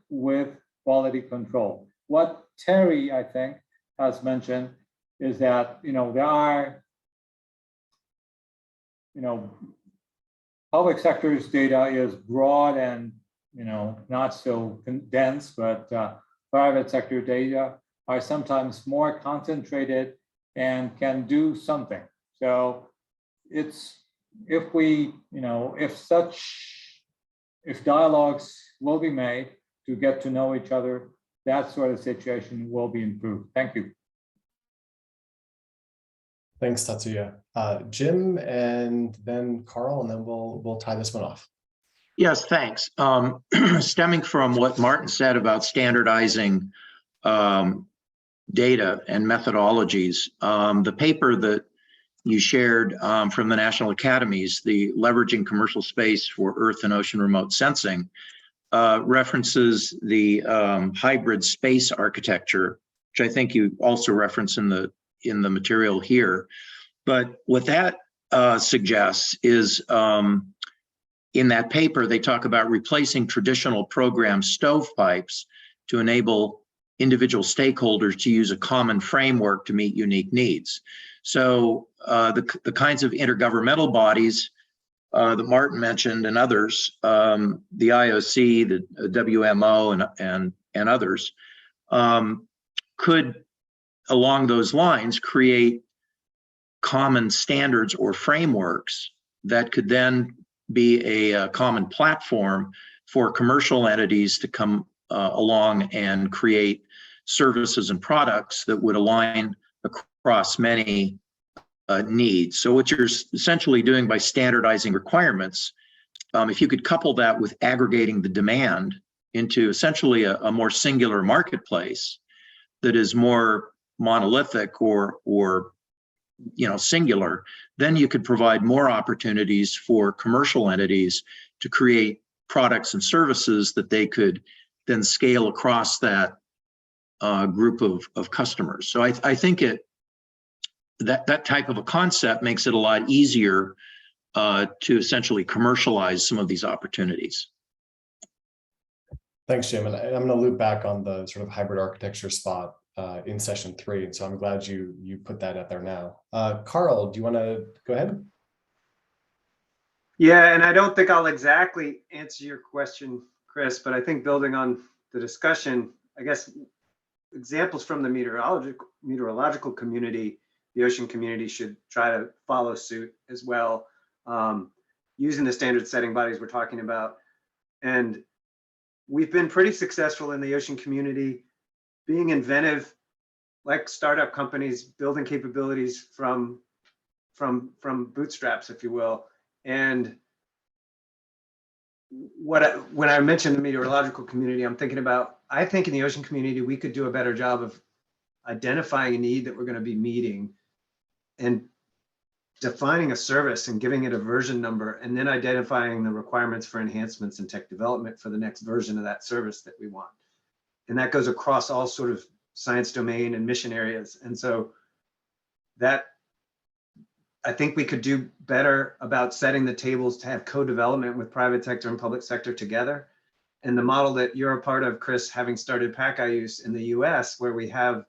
with quality control. What Terry, I think, has mentioned is that, there are, public sector's data is broad and, not so dense, but private sector data are sometimes more concentrated and can do something. So it's, if dialogues will be made to get to know each other, that sort of situation will be improved. Thank you. Thanks, Tatsuya. Jim, and then Carl, and then we'll tie this one off. Yes, thanks. Stemming from what Martin said about standardizing data and methodologies, the paper that you shared from the National Academies, the Leveraging Commercial Space for Earth and Ocean Remote Sensing, references the hybrid space architecture, which I think you also reference in the material here. But what that suggests is, in that paper, they talk about replacing traditional program stovepipes to enable individual stakeholders to use a common framework to meet unique needs. So the kinds of intergovernmental bodies that Martin mentioned and others, the IOC, the WMO, and others, could, along those lines, create common standards or frameworks that could then be a common platform for commercial entities to come along and create services and products that would align across many needs. So what you're essentially doing by standardizing requirements, if you could couple that with aggregating the demand into essentially a more singular marketplace that is more monolithic or singular, then you could provide more opportunities for commercial entities to create products and services that they could then scale across that group of customers. So I think that type of a concept makes it a lot easier to essentially commercialize some of these opportunities. Thanks, Jim. And I'm going to loop back on the sort of hybrid architecture spot in session 3. And so I'm glad you put that out there now. Carl, do you want to go ahead? Yeah, and I don't think I'll exactly answer your question, Chris, but I think building on the discussion, I guess examples from the meteorological community, the ocean community should try to follow suit as well, using the standard setting bodies we're talking about. And we've been pretty successful in the ocean community being inventive, like startup companies, building capabilities from bootstraps, if you will. And when I mentioned the meteorological community, I'm thinking about, I think in the ocean community, we could do a better job of identifying a need that we're going to be meeting and defining a service and giving it a version number, and then identifying the requirements for enhancements and tech development for the next version of that service that we want. And that goes across all sort of science domain and mission areas. And so that, I think we could do better about setting the tables to have co-development with private sector and public sector together. And the model that you're a part of, Chris, having started PAC-IUS in the US, where we have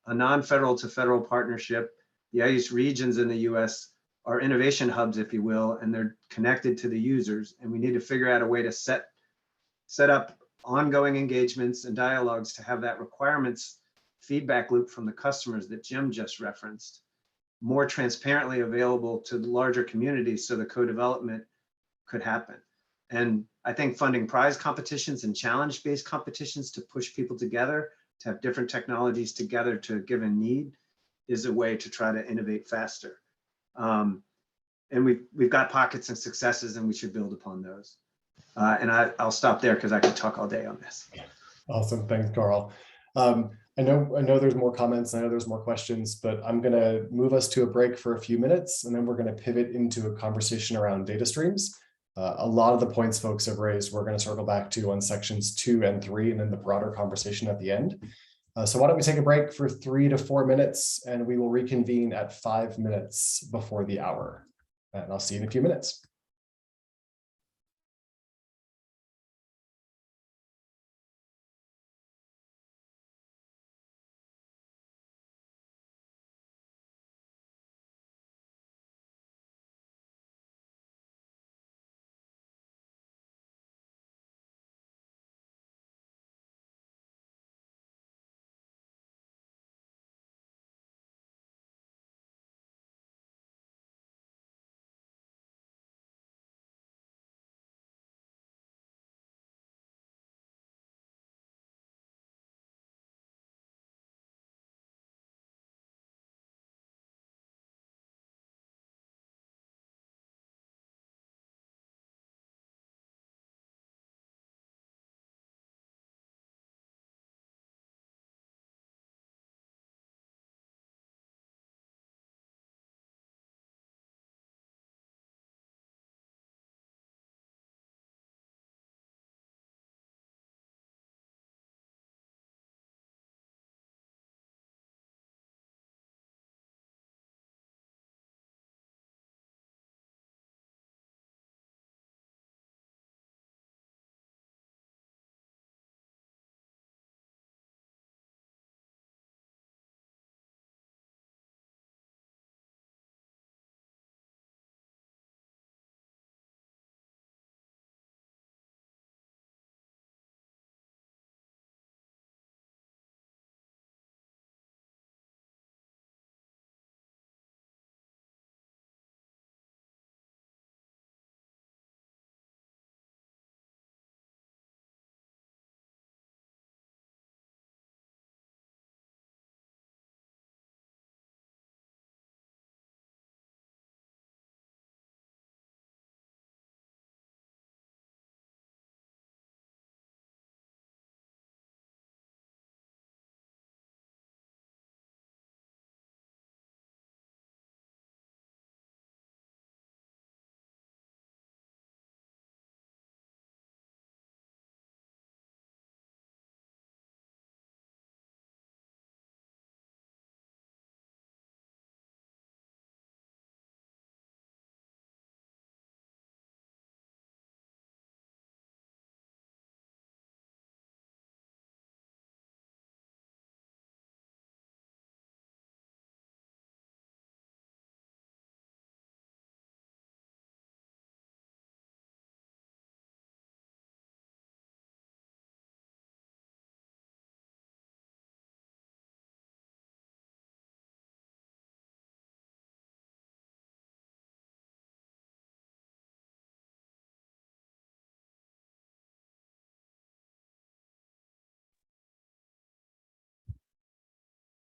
a non-federal to federal partnership, the IUS regions in the US are innovation hubs, if you will, and they're connected to the users. And we need to figure out a way to set up ongoing engagements and dialogues to have that requirements feedback loop from the customers that Jim just referenced more transparently available to the larger communities, so the co-development could happen. And I think funding prize competitions and challenge-based competitions to push people together, to have different technologies together to a given need, is a way to try to innovate faster. And we've got pockets of successes, and we should build upon those. And I'll stop there because I could talk all day on this. Awesome, thanks, Carl. I know there's more comments, I know there's more questions, but I'm going to move us to a break for a few minutes, and then we're going to pivot into a conversation around data streams. A lot of the points folks have raised, we're going to circle back to on sections 2 and 3, and then the broader conversation at the end. So why don't we take a break for 3 to 4 minutes, and we will reconvene at 5 minutes before the hour. And I'll see you in a few minutes.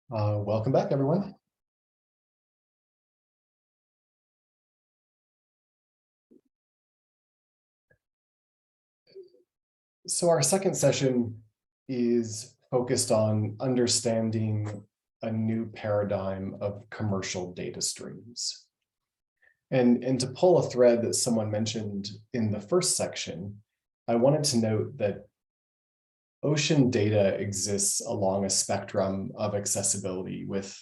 Welcome back, everyone. So our second session is focused on understanding a new paradigm of commercial data streams. And to pull a thread that someone mentioned in the first section, I wanted to note that ocean data exists along a spectrum of accessibility with,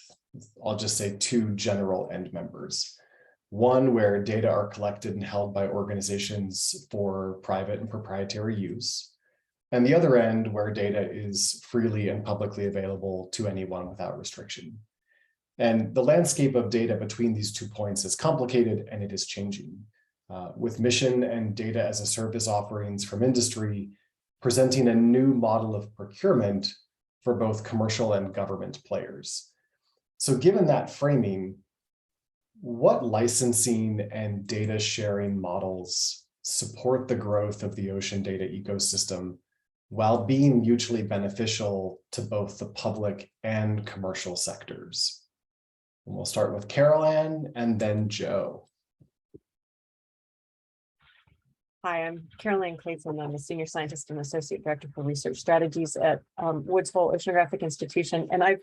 I'll just say, 2 general end members. One where data are collected and held by organizations for private and proprietary use, and the other end where data is freely and publicly available to anyone without restriction. And the landscape of data between these 2 points is complicated, and it is changing, with mission and data as a service offerings from industry presenting a new model of procurement for both commercial and government players. So given that framing, what licensing and data sharing models support the growth of the ocean data ecosystem while being mutually beneficial to both the public and commercial sectors? And we'll start with Carol Ann and then Joe. Hi, I'm Caroline Clayton. I'm a senior scientist and associate director for research strategies at Woods Hole Oceanographic Institution. And I've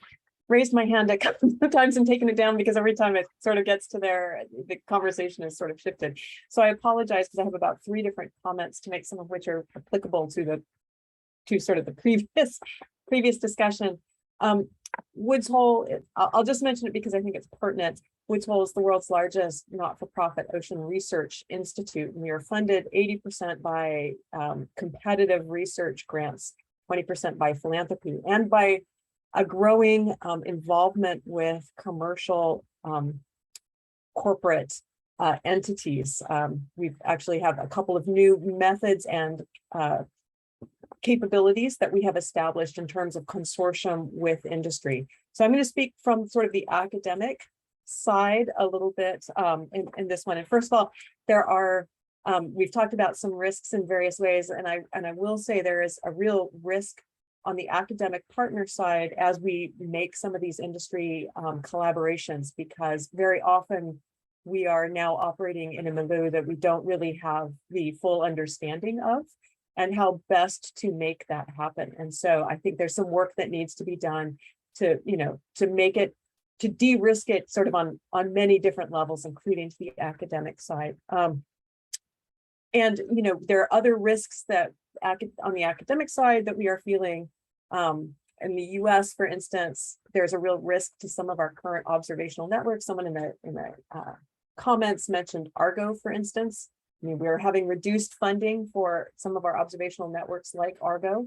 raised my hand a couple of times and taken it down because every time it sort of gets to there, the conversation is sort of shifted. So I apologize because I have about 3 different comments to make, some of which are applicable to sort of the previous discussion. Woods Hole, I'll just mention it because I think it's pertinent. Woods Hole is the world's largest not-for-profit ocean research institute. We are funded 80% by competitive research grants, 20% by philanthropy, and by a growing involvement with commercial corporate entities. We've actually have a couple of new methods and capabilities that we have established in terms of consortium with industry. So I'm going to speak from sort of the academic side a little bit in this one. And first of all, there are we've talked about some risks in various ways, and I will say there is a real risk on the academic partner side as we make some of these industry collaborations, because very often we are now operating in a milieu that we don't really have the full understanding of, and how best to make that happen. And so I think there's some work that needs to be done to, to make it, to de-risk it sort of on many different levels, including to the academic side. And, there are other risks that on the academic side that we are feeling. In the US, for instance, there's a real risk to some of our current observational networks. Someone in the comments mentioned Argo, for instance. I mean, we're having reduced funding for some of our observational networks like Argo.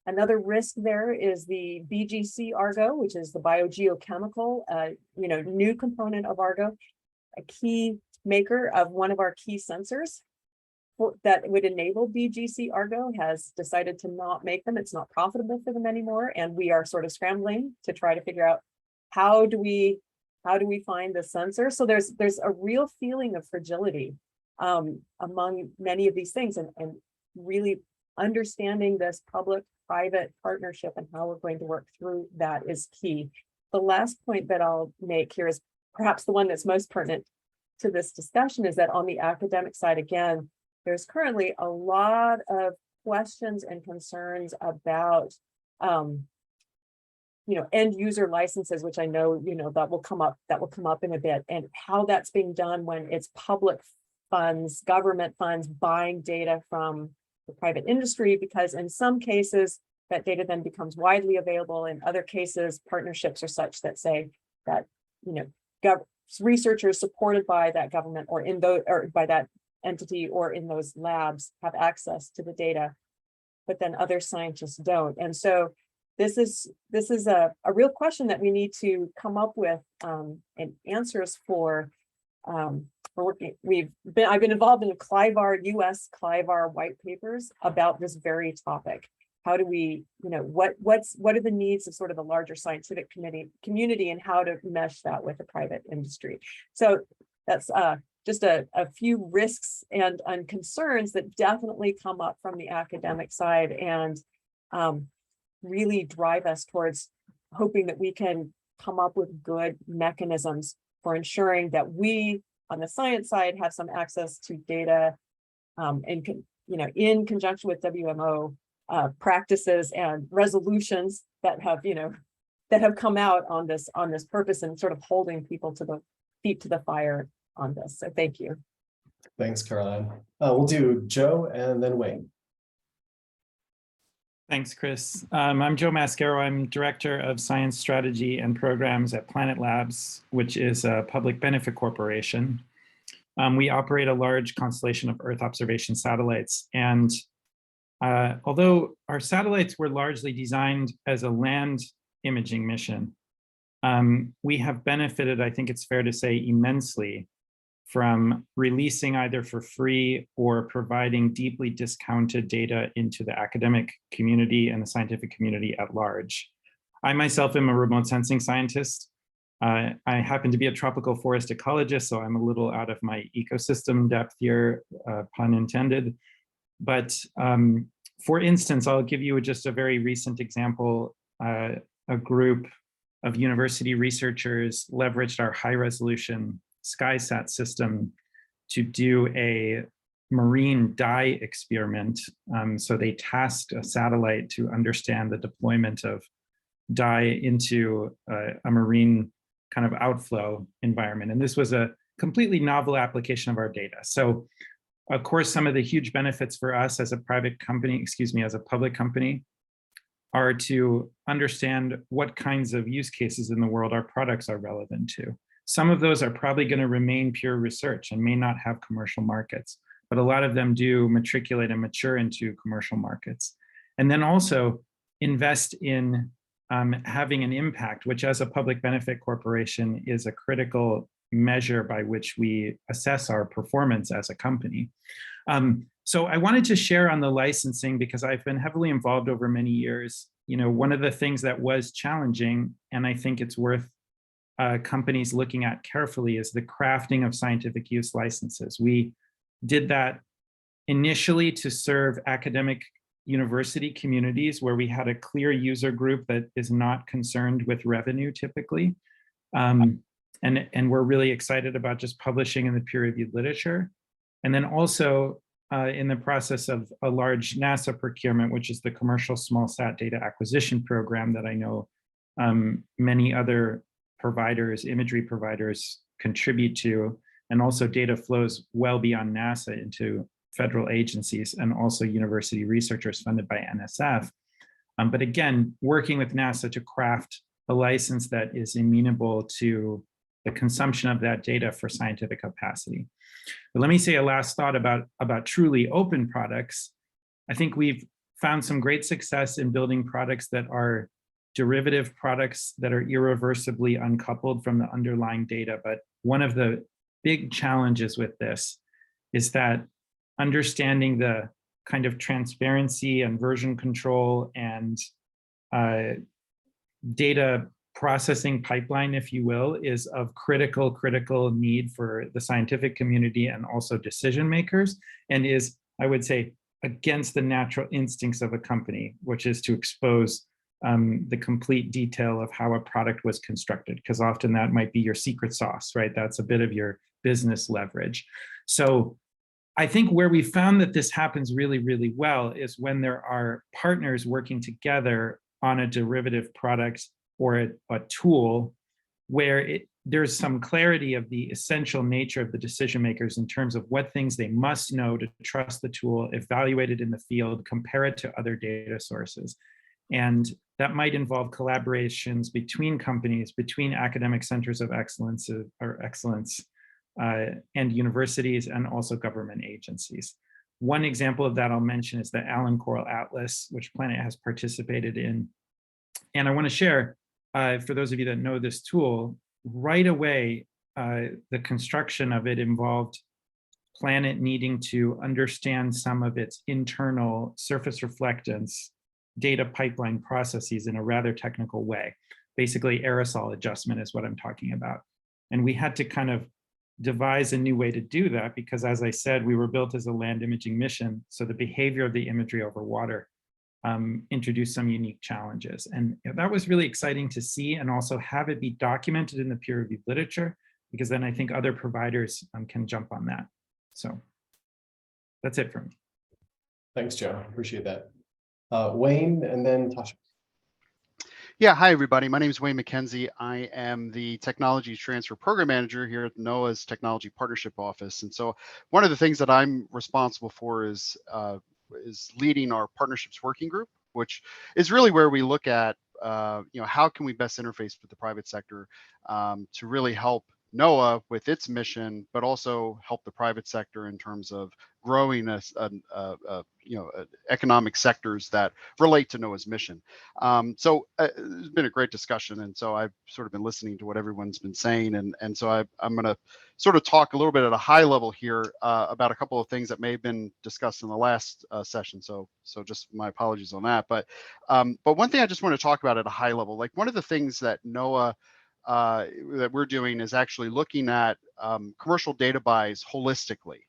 Another risk there is the BGC Argo, which is the biogeochemical, new component of Argo, a key maker of one of our key sensors that would enable BGC Argo has decided to not make them. It's not profitable for them anymore. And we are sort of scrambling to try to figure out how do we find the sensor? So there's a real feeling of fragility among many of these things, and really understanding this public-private partnership and how we're going to work through that is key. The last point that I'll make here is perhaps the one that's most pertinent to this discussion, is that on the academic side, again, there's currently a lot of questions and concerns about end user licenses, which I know, that will come up in a bit, and how that's being done when it's public funds, government funds buying data from the private industry, because in some cases that data then becomes widely available. In other cases, partnerships are such that say that, researchers supported by that government or by that entity or in those labs have access to the data, but then other scientists don't. And so this is a real question that we need to come up with and answers for. I've been involved in US CLIVAR white papers about this very topic. How do we, what are the needs of sort of the larger scientific community, and how to mesh that with the private industry? So that's just a few risks and concerns that definitely come up from the academic side, and really drive us towards hoping that we can come up with good mechanisms for ensuring that we, on the science side, have some access to data in conjunction with WMO practices and resolutions that have come out on this purpose, and sort of holding people to the feet to the fire on this. So thank you. Thanks, Caroline. We'll do Joe and then Wayne. Thanks, Chris. I'm Joe Mascaro. I'm Director of Science Strategy and Programs at Planet Labs, which is a public benefit corporation. We operate a large constellation of Earth observation satellites. And although our satellites were largely designed as a land imaging mission, we have benefited, I think it's fair to say, immensely from releasing either for free or providing deeply discounted data into the academic community and the scientific community at large. I myself am a remote sensing scientist. I happen to be a tropical forest ecologist, so I'm a little out of my ecosystem depth here, pun intended. But for instance, I'll give you just a very recent example. A group of university researchers leveraged our high-resolution SkySat system to do a marine dye experiment. So they tasked a satellite to understand the deployment of dye into a marine kind of outflow environment. And this was a completely novel application of our data. So of course, some of the huge benefits for us as a private company, as a public company, are to understand what kinds of use cases in the world our products are relevant to. Some of those are probably going to remain pure research and may not have commercial markets, but a lot of them do matriculate and mature into commercial markets. And then also invest in having an impact, which as a public benefit corporation is a critical measure by which we assess our performance as a company. So I wanted to share on the licensing because I've been heavily involved over many years. You know, one of the things that was challenging, and I think it's worth companies looking at carefully, is the crafting of scientific use licenses. We did that initially to serve academic university communities where we had a clear user group that is not concerned with revenue typically. And we're really excited about just publishing in the peer-reviewed literature. And then also in the process of a large NASA procurement, which is the Commercial Small Sat Data Acquisition Program that I know many other providers, imagery providers contribute to, and also data flows well beyond NASA into federal agencies and also university researchers funded by NSF. But again, working with NASA to craft a license that is amenable to the consumption of that data for scientific capacity. But let me say a last thought about truly open products. I think we've found some great success in building products that are derivative products that are irreversibly uncoupled from the underlying data. But one of the big challenges with this is that understanding the kind of transparency and version control and data processing pipeline, if you will, is of critical need for the scientific community and also decision makers, and is, I would say, against the natural instincts of a company, which is to expose the complete detail of how a product was constructed, because often that might be your secret sauce, right? That's a bit of your business leverage. So I think where we found that this happens really well is when there are partners working together on a derivative product or a tool where there's some clarity of the essential nature of the decision makers in terms of what things they must know to trust the tool, evaluate it in the field, compare it to other data sources. And that might involve collaborations between companies, between academic centers of excellence and universities, and also government agencies. One example of that I'll mention is the Allen Coral Atlas, which Planet has participated in. And I want to share, for those of you that know this tool, right away, the construction of it involved Planet needing to understand some of its internal surface reflectance data pipeline processes in a rather technical way. Basically, aerosol adjustment is what I'm talking about. And we had to kind of devise a new way to do that because, as I said, we were built as a land imaging mission. So the behavior of the imagery over water introduced some unique challenges. And that was really exciting to see and also have it be documented in the peer-reviewed literature, because then I think other providers can jump on that. So that's it for me. Thanks, Joe. Appreciate that. Wayne and then Tasha. Yeah, hi, everybody. My name is Wayne Mckenzie. I am the Technology Transfer Program Manager here at NOAA's Technology Partnership Office. And so one of the things that I'm responsible for is leading our partnerships working group, which is really where we look at, how can we best interface with the private sector to really help NOAA with its mission, but also help the private sector in terms of growing economic sectors that relate to NOAA's mission. So it's been a great discussion, and so I've sort of been listening to what everyone's been saying, and so I'm going to sort of talk a little bit at a high level here about a couple of things that may have been discussed in the last session. So just my apologies on that. But one thing I just want to talk about at a high level, like one of the things that NOAA that we're doing is actually looking at commercial data buys holistically.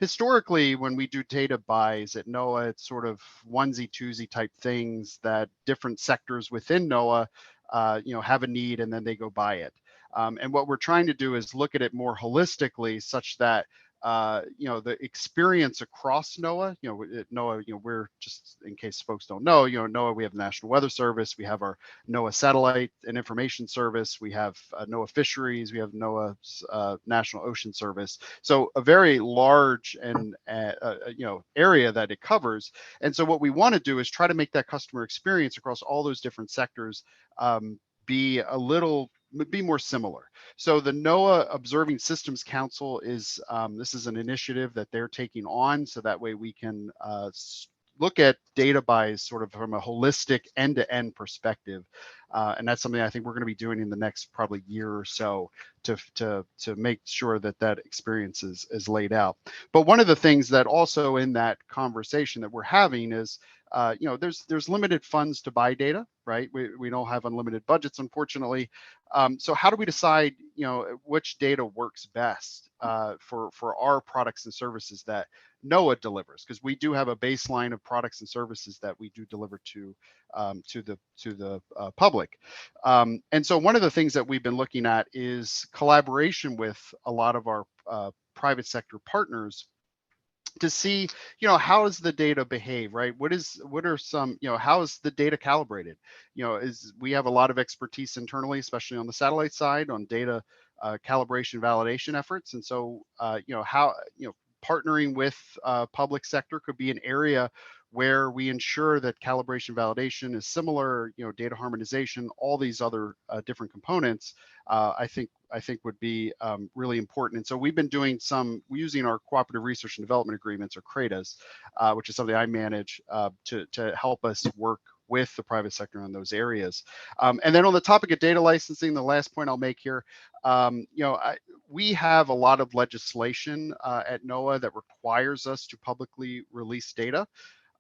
Historically, when we do data buys at NOAA, it's sort of onesie twosie type things that different sectors within NOAA have a need and then they go buy it. And what we're trying to do is look at it more holistically, such that the experience across NOAA, NOAA, we're just, in case folks don't know, NOAA, we have the National Weather Service, we have our NOAA Satellite and Information Service, we have NOAA Fisheries, we have NOAA's National Ocean Service. So a very large and area that it covers. And so what we want to do is try to make that customer experience across all those different sectors be more similar. So the NOAA Observing Systems Council is, this is an initiative that they're taking on, so that way we can look at data by sort of from a holistic end-to-end perspective. And that's something I think we're going to be doing in the next probably year or so to make sure that that experience is laid out. But one of the things that also in that conversation that we're having is, there's limited funds to buy data, right? We don't have unlimited budgets, unfortunately. So how do we decide, which data works best for our products and services that NOAA delivers? Because we do have a baseline of products and services that we do deliver to the public. And so one of the things that we've been looking at is collaboration with a lot of our private sector partners to see, how does the data behave, right? What are some, how is the data calibrated? We have a lot of expertise internally, especially on the satellite side, on data calibration validation efforts. And so, partnering with public sector could be an area where we ensure that calibration validation is similar, data harmonization, all these other different components, I think would be really important. And so we've been doing using our cooperative research and development agreements, or CRADAs, which is something I manage to help us work with the private sector on those areas. And then on the topic of data licensing, the last point I'll make here, we have a lot of legislation at NOAA that requires us to publicly release data.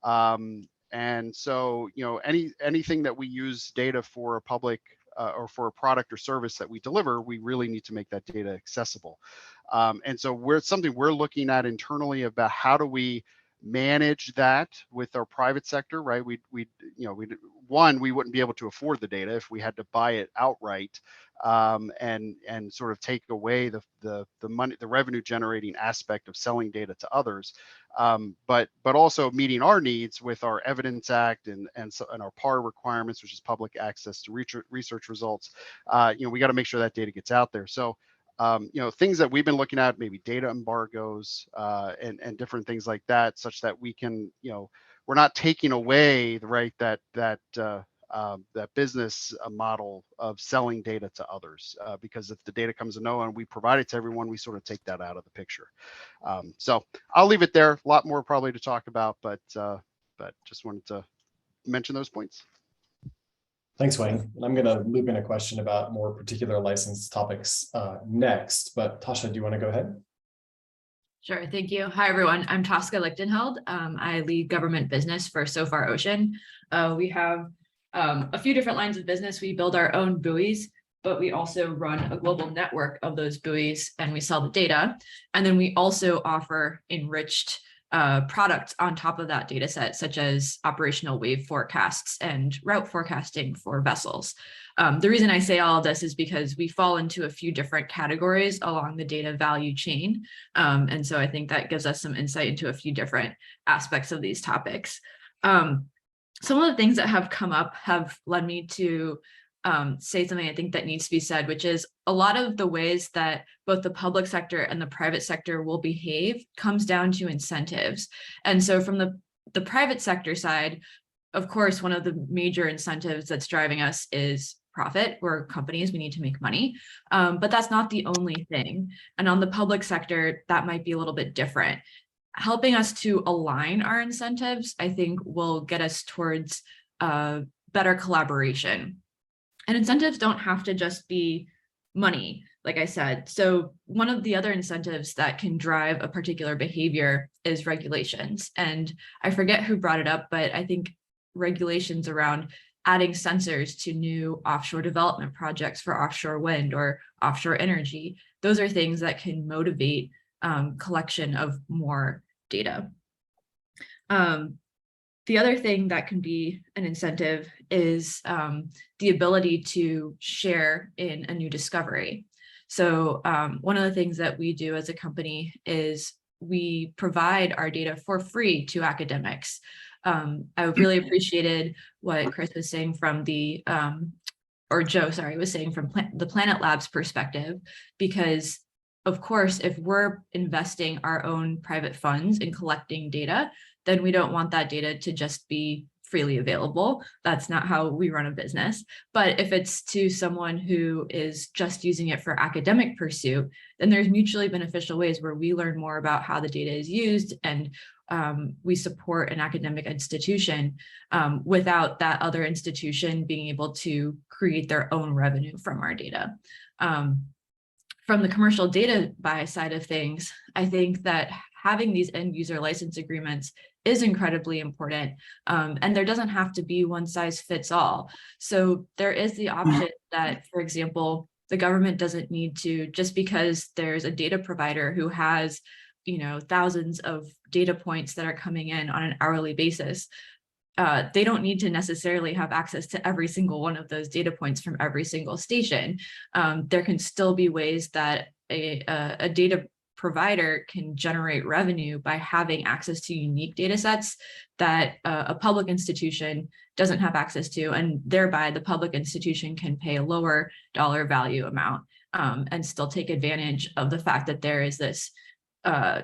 And so, anything that we use data for a public or for a product or service that we deliver, we really need to make that data accessible. And so something we're looking at internally about how do we manage that with our private sector, right? We wouldn't be able to afford the data if we had to buy it outright, and sort of take away the money, the revenue generating aspect of selling data to others, but also meeting our needs with our Evidence Act and our PAR requirements, which is public access to research results. We got to make sure that data gets out there. So things that we've been looking at, maybe data embargoes and different things like that, such that we can, we're not taking away the right that business model of selling data to others, because if the data comes to NOAA and we provide it to everyone, we sort of take that out of the picture. So I'll leave it there. A lot more probably to talk about, but just wanted to mention those points. Thanks, Wayne. And I'm going to loop in a question about more particular license topics next, but Tasha, do you want to go ahead? Sure, thank you. Hi, everyone. I'm Tosca Lichtenheld. I lead government business for So Far Ocean. We have a few different lines of business. We build our own buoys, but we also run a global network of those buoys and we sell the data. And then we also offer enriched products on top of that data set, such as operational wave forecasts and route forecasting for vessels. The reason I say all of this is because we fall into a few different categories along the data value chain. And so I think that gives us some insight into a few different aspects of these topics. Some of the things that have come up have led me to say something I think that needs to be said, which is a lot of the ways that both the public sector and the private sector will behave comes down to incentives. And so from the private sector side, of course, one of the major incentives that's driving us is profit. We're companies, we need to make money, but that's not the only thing. And on the public sector, that might be a little bit different. Helping us to align our incentives, I think, will get us towards better collaboration. And incentives don't have to just be money, like I said. So one of the other incentives that can drive a particular behavior is regulations. And I forget who brought it up, but I think regulations around adding sensors to new offshore development projects for offshore wind or offshore energy, those are things that can motivate collection of more data. The other thing that can be an incentive is the ability to share in a new discovery. So one of the things that we do as a company is we provide our data for free to academics. I really appreciated what Chris was saying from the, or Joe, sorry, was saying from the Planet Labs perspective, because of course, if we're investing our own private funds in collecting data, then we don't want that data to just be freely available. That's not how we run a business. But if it's to someone who is just using it for academic pursuit, then there's mutually beneficial ways where we learn more about how the data is used, and we support an academic institution without that other institution being able to create their own revenue from our data. From the commercial data buy side of things, I think that having these end user license agreements is incredibly important. And there doesn't have to be one size fits all. So there is the option that, for example, the government doesn't need to, just because there's a data provider who has, you know, thousands of data points that are coming in on an hourly basis, they don't need to necessarily have access to every single one of those data points from every single station. There can still be ways that a data provider can generate revenue by having access to unique data sets that a public institution doesn't have access to, and thereby the public institution can pay a lower dollar value amount and still take advantage of the fact that there is this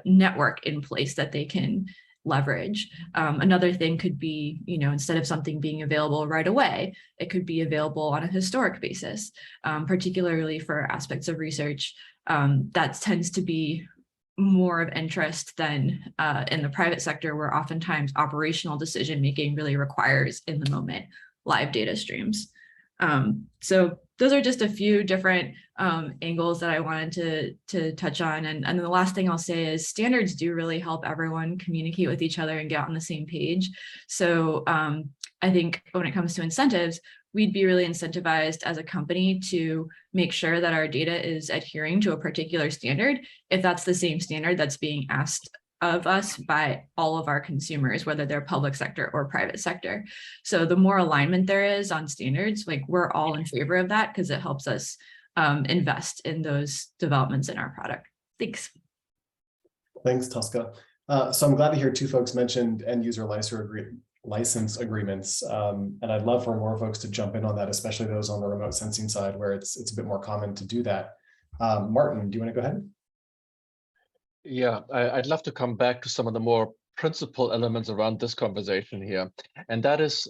network in place that they can leverage. Another thing could be, you know, instead of something being available right away, it could be available on a historic basis, particularly for aspects of research that tends to be more of interest than in the private sector, where oftentimes operational decision making really requires in the moment live data streams. So those are just a few different angles that I wanted to touch on. And then the last thing I'll say is standards do really help everyone communicate with each other and get on the same page. So I think when it comes to incentives, we'd be really incentivized as a company to make sure that our data is adhering to a particular standard, if that's the same standard that's being asked of us by all of our consumers, whether they're public sector or private sector. So the more alignment there is on standards, like we're all in favor of that because it helps us invest in those developments in our product. Thanks. Thanks, Tosca. So I'm glad to hear two folks mentioned end user license agreements. And I'd love for more folks to jump in on that, especially those on the remote sensing side where it's a bit more common to do that. Martin, do you want to go ahead? Yeah, I'd love to come back to some of the more principal elements around this conversation here. And that is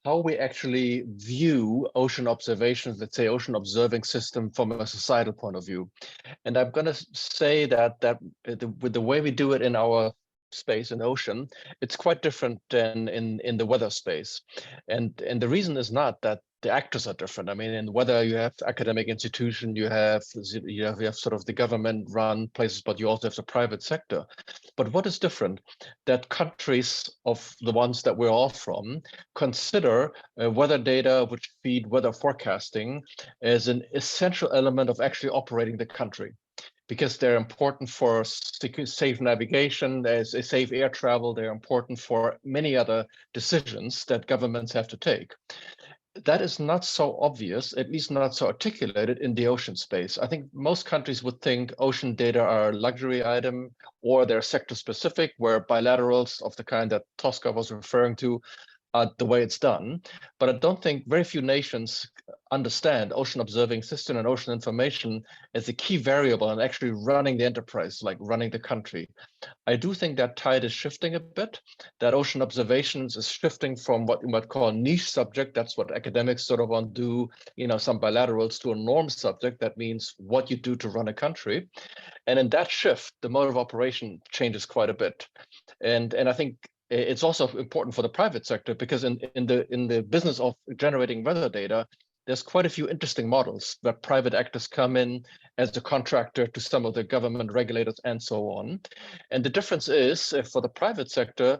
how we actually view ocean observations, let's say ocean observing system from a societal point of view. And I'm going to say that with the way we do it in our space in ocean, it's quite different than in the weather space. And the reason is not that the actors are different. I mean, in weather, you have academic institution, you have sort of the government run places, but you also have the private sector. But what is different? That countries of the ones that we're all from consider weather data which feed weather forecasting as an essential element of actually operating the country, because they're important for safe navigation, there's a safe air travel, they're important for many other decisions that governments have to take. That is not so obvious, at least not so articulated in the ocean space. I think most countries would think ocean data are a luxury item or they're sector specific, where bilaterals of the kind that Tosca was referring to are the way it's done. But I don't think very few nations understand ocean observing system and ocean information as a key variable in actually running the enterprise, like running the country. I do think that tide is shifting a bit, that ocean observations is shifting from what you might call a niche subject. That's what academics sort of want to do, you know, some bilaterals, to a norm subject. That means what you do to run a country. And in that shift, the mode of operation changes quite a bit. And I think it's also important for the private sector, because in the business of generating weather data, there's quite a few interesting models where private actors come in as a contractor to some of the government regulators and so on. And the difference is, for the private sector,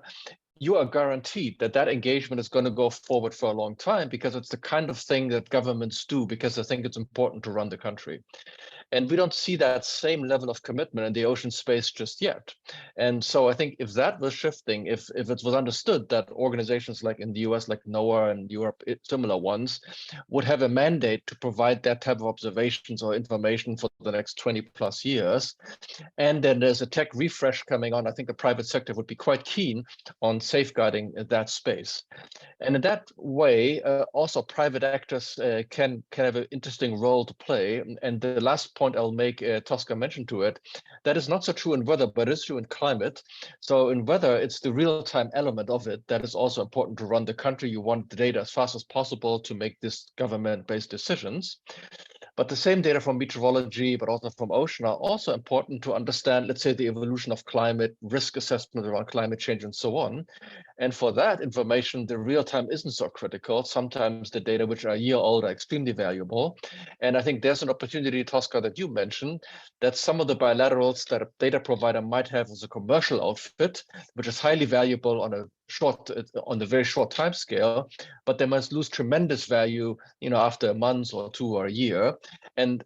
you are guaranteed that that engagement is going to go forward for a long time, because it's the kind of thing that governments do because they think it's important to run the country. And we don't see that same level of commitment in the ocean space just yet. And so I think if that was shifting, if it was understood that organizations like in the US, like NOAA and Europe, similar ones, would have a mandate to provide that type of observations or information for the next 20 plus years, and then there's a tech refresh coming on, I think the private sector would be quite keen on safeguarding that space. And in that way, also private actors can have an interesting role to play. And the last point I'll make, Tosca mentioned to it, that is not so true in weather, but it's true in climate. So in weather, it's the real-time element of it that is also important to run the country. You want the data as fast as possible to make this government-based decisions. But the same data from meteorology, but also from ocean, are also important to understand, let's say, the evolution of climate, risk assessment around climate change, and so on. And for that information, the real time isn't so critical. Sometimes the data which are a year old are extremely valuable. And I think there's an opportunity, Tosca, that you mentioned, that some of the bilaterals that a data provider might have as a commercial outfit, which is highly valuable on a very short time scale, but they must lose tremendous value, after a month or 2 or a year. And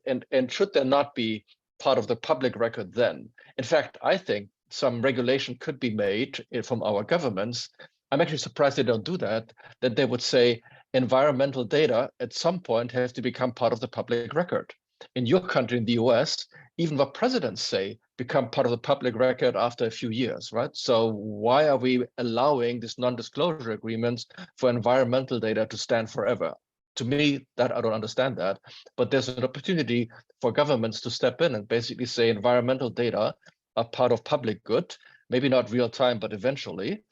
should there not be part of the public record then? In fact, I think some regulation could be made from our governments. I'm actually surprised they don't do that they would say environmental data at some point has to become part of the public record. In your country, in the US, even what presidents say become part of the public record after a few years, right? So why are we allowing these non-disclosure agreements for environmental data to stand forever? To me, that I don't understand that, but there's an opportunity for governments to step in and basically say environmental data are part of public good, maybe not real time, but eventually.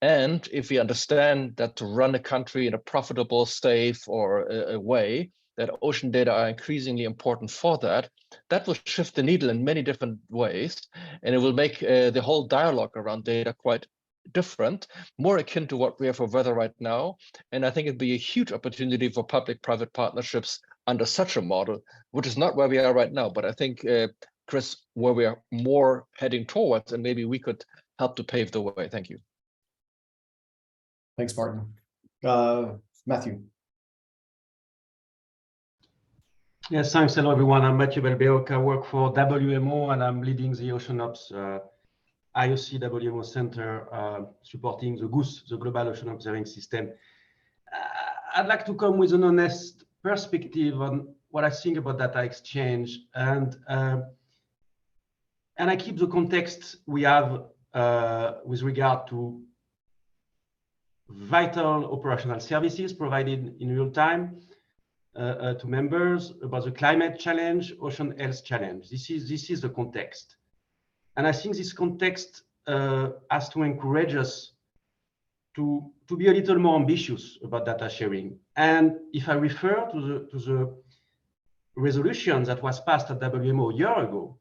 And if we understand that to run a country in a profitable, safe, or a way, that ocean data are increasingly important for that, that will shift the needle in many different ways. And it will make the whole dialogue around data quite different, more akin to what we have for weather right now. And I think it'd be a huge opportunity for public-private partnerships under such a model, which is not where we are right now. But I think, Chris, where we are more heading towards, and maybe we could help to pave the way. Thank you. Thanks, Martin. Matthew. Yes, thanks. Hello, everyone. I'm Matthew Belbeok. I work for WMO, and I'm leading the Ocean Ops IOC WMO Center, supporting the GOOS, the Global Ocean Observing System. I'd like to come with an honest perspective on what I think about data exchange, and I keep the context we have with regard to vital operational services provided in real time to members, about the climate challenge, ocean health challenge. This is the context. And I think this context has to encourage us to be a little more ambitious about data sharing. And if I refer to the resolution that was passed at WMO a year ago,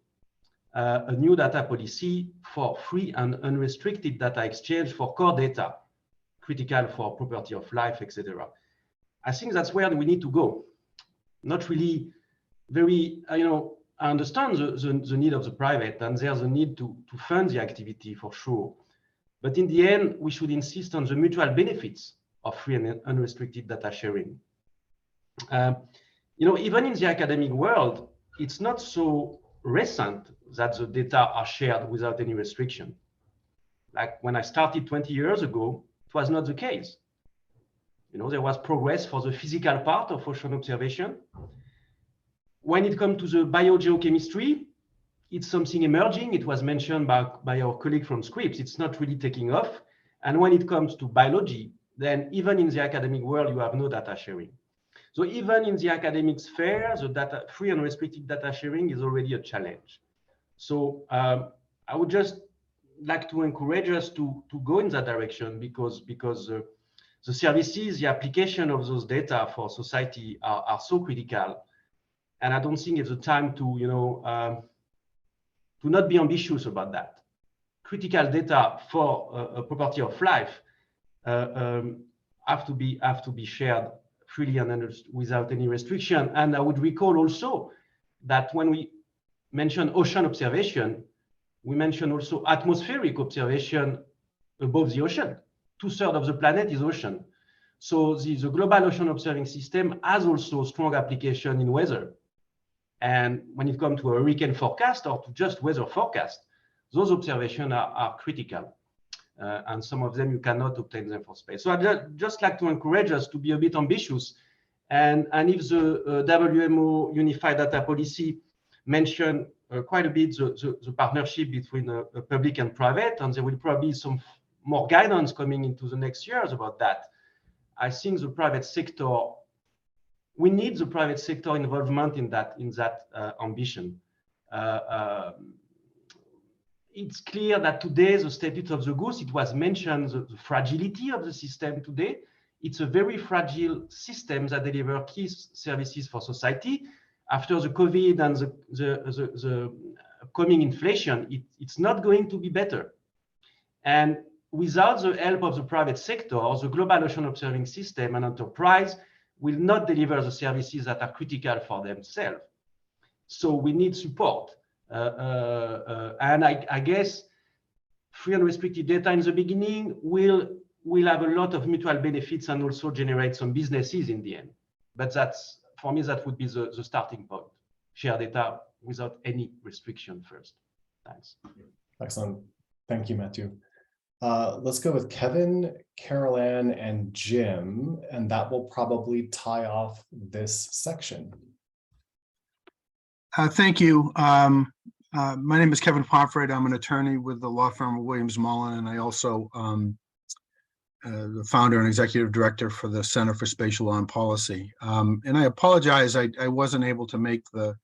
a new data policy for free and unrestricted data exchange for core data, critical for property of life, etc. I think that's where we need to go. Not really very, I understand the need of the private, and there's a need to fund the activity for sure. But in the end, we should insist on the mutual benefits of free and unrestricted data sharing. Even in the academic world, it's not so recent that the data are shared without any restriction. Like when I started 20 years ago, it was not the case. There was progress for the physical part of ocean observation. When it comes to the biogeochemistry, it's something emerging. It was mentioned by our colleague from Scripps. It's not really taking off. And when it comes to biology, then even in the academic world, you have no data sharing. So even in the academic sphere, the data, free and restricted data sharing is already a challenge. So I would just like to encourage us to go in that direction, because the services, the application of those data for society are so critical. And I don't think it's the time to not be ambitious about that. Critical data for a property of life have to be shared freely and without any restriction. And I would recall also that when we mention ocean observation, we mention also atmospheric observation above the ocean. 2/3 of the planet is ocean. So the Global Ocean Observing System has also strong application in weather. And when it comes to a hurricane forecast or to just weather forecast, those observations are critical. And some of them you cannot obtain them for space. So I'd just like to encourage us to be a bit ambitious. And if the WMO Unified Data Policy mentioned quite a bit the partnership between public and private, and there will probably be some more guidance coming into the next years about that. I think the private sector, we need the private sector involvement in that ambition. It's clear that today the status of the goose, it was mentioned, the fragility of the system today. It's a very fragile system that delivers key services for society. After the COVID and the coming inflation, it's not going to be better. And without the help of the private sector, the global ocean observing system and enterprise will not deliver the services that are critical for themselves. So we need support. And I guess free and restricted data in the beginning will have a lot of mutual benefits and also generate some businesses in the end. But that's, for me, that would be the starting point. Share data without any restriction first. Thanks. Excellent. Thank you, Matthew. Let's go with Kevin, Carol Ann, and Jim, and that will probably tie off this section. Thank you. My name is Kevin Pomfret. I'm an attorney with the law firm of Williams Mullen, and I also the founder and executive director for the Center for Spatial Law and Policy. And I apologize, I wasn't able to make the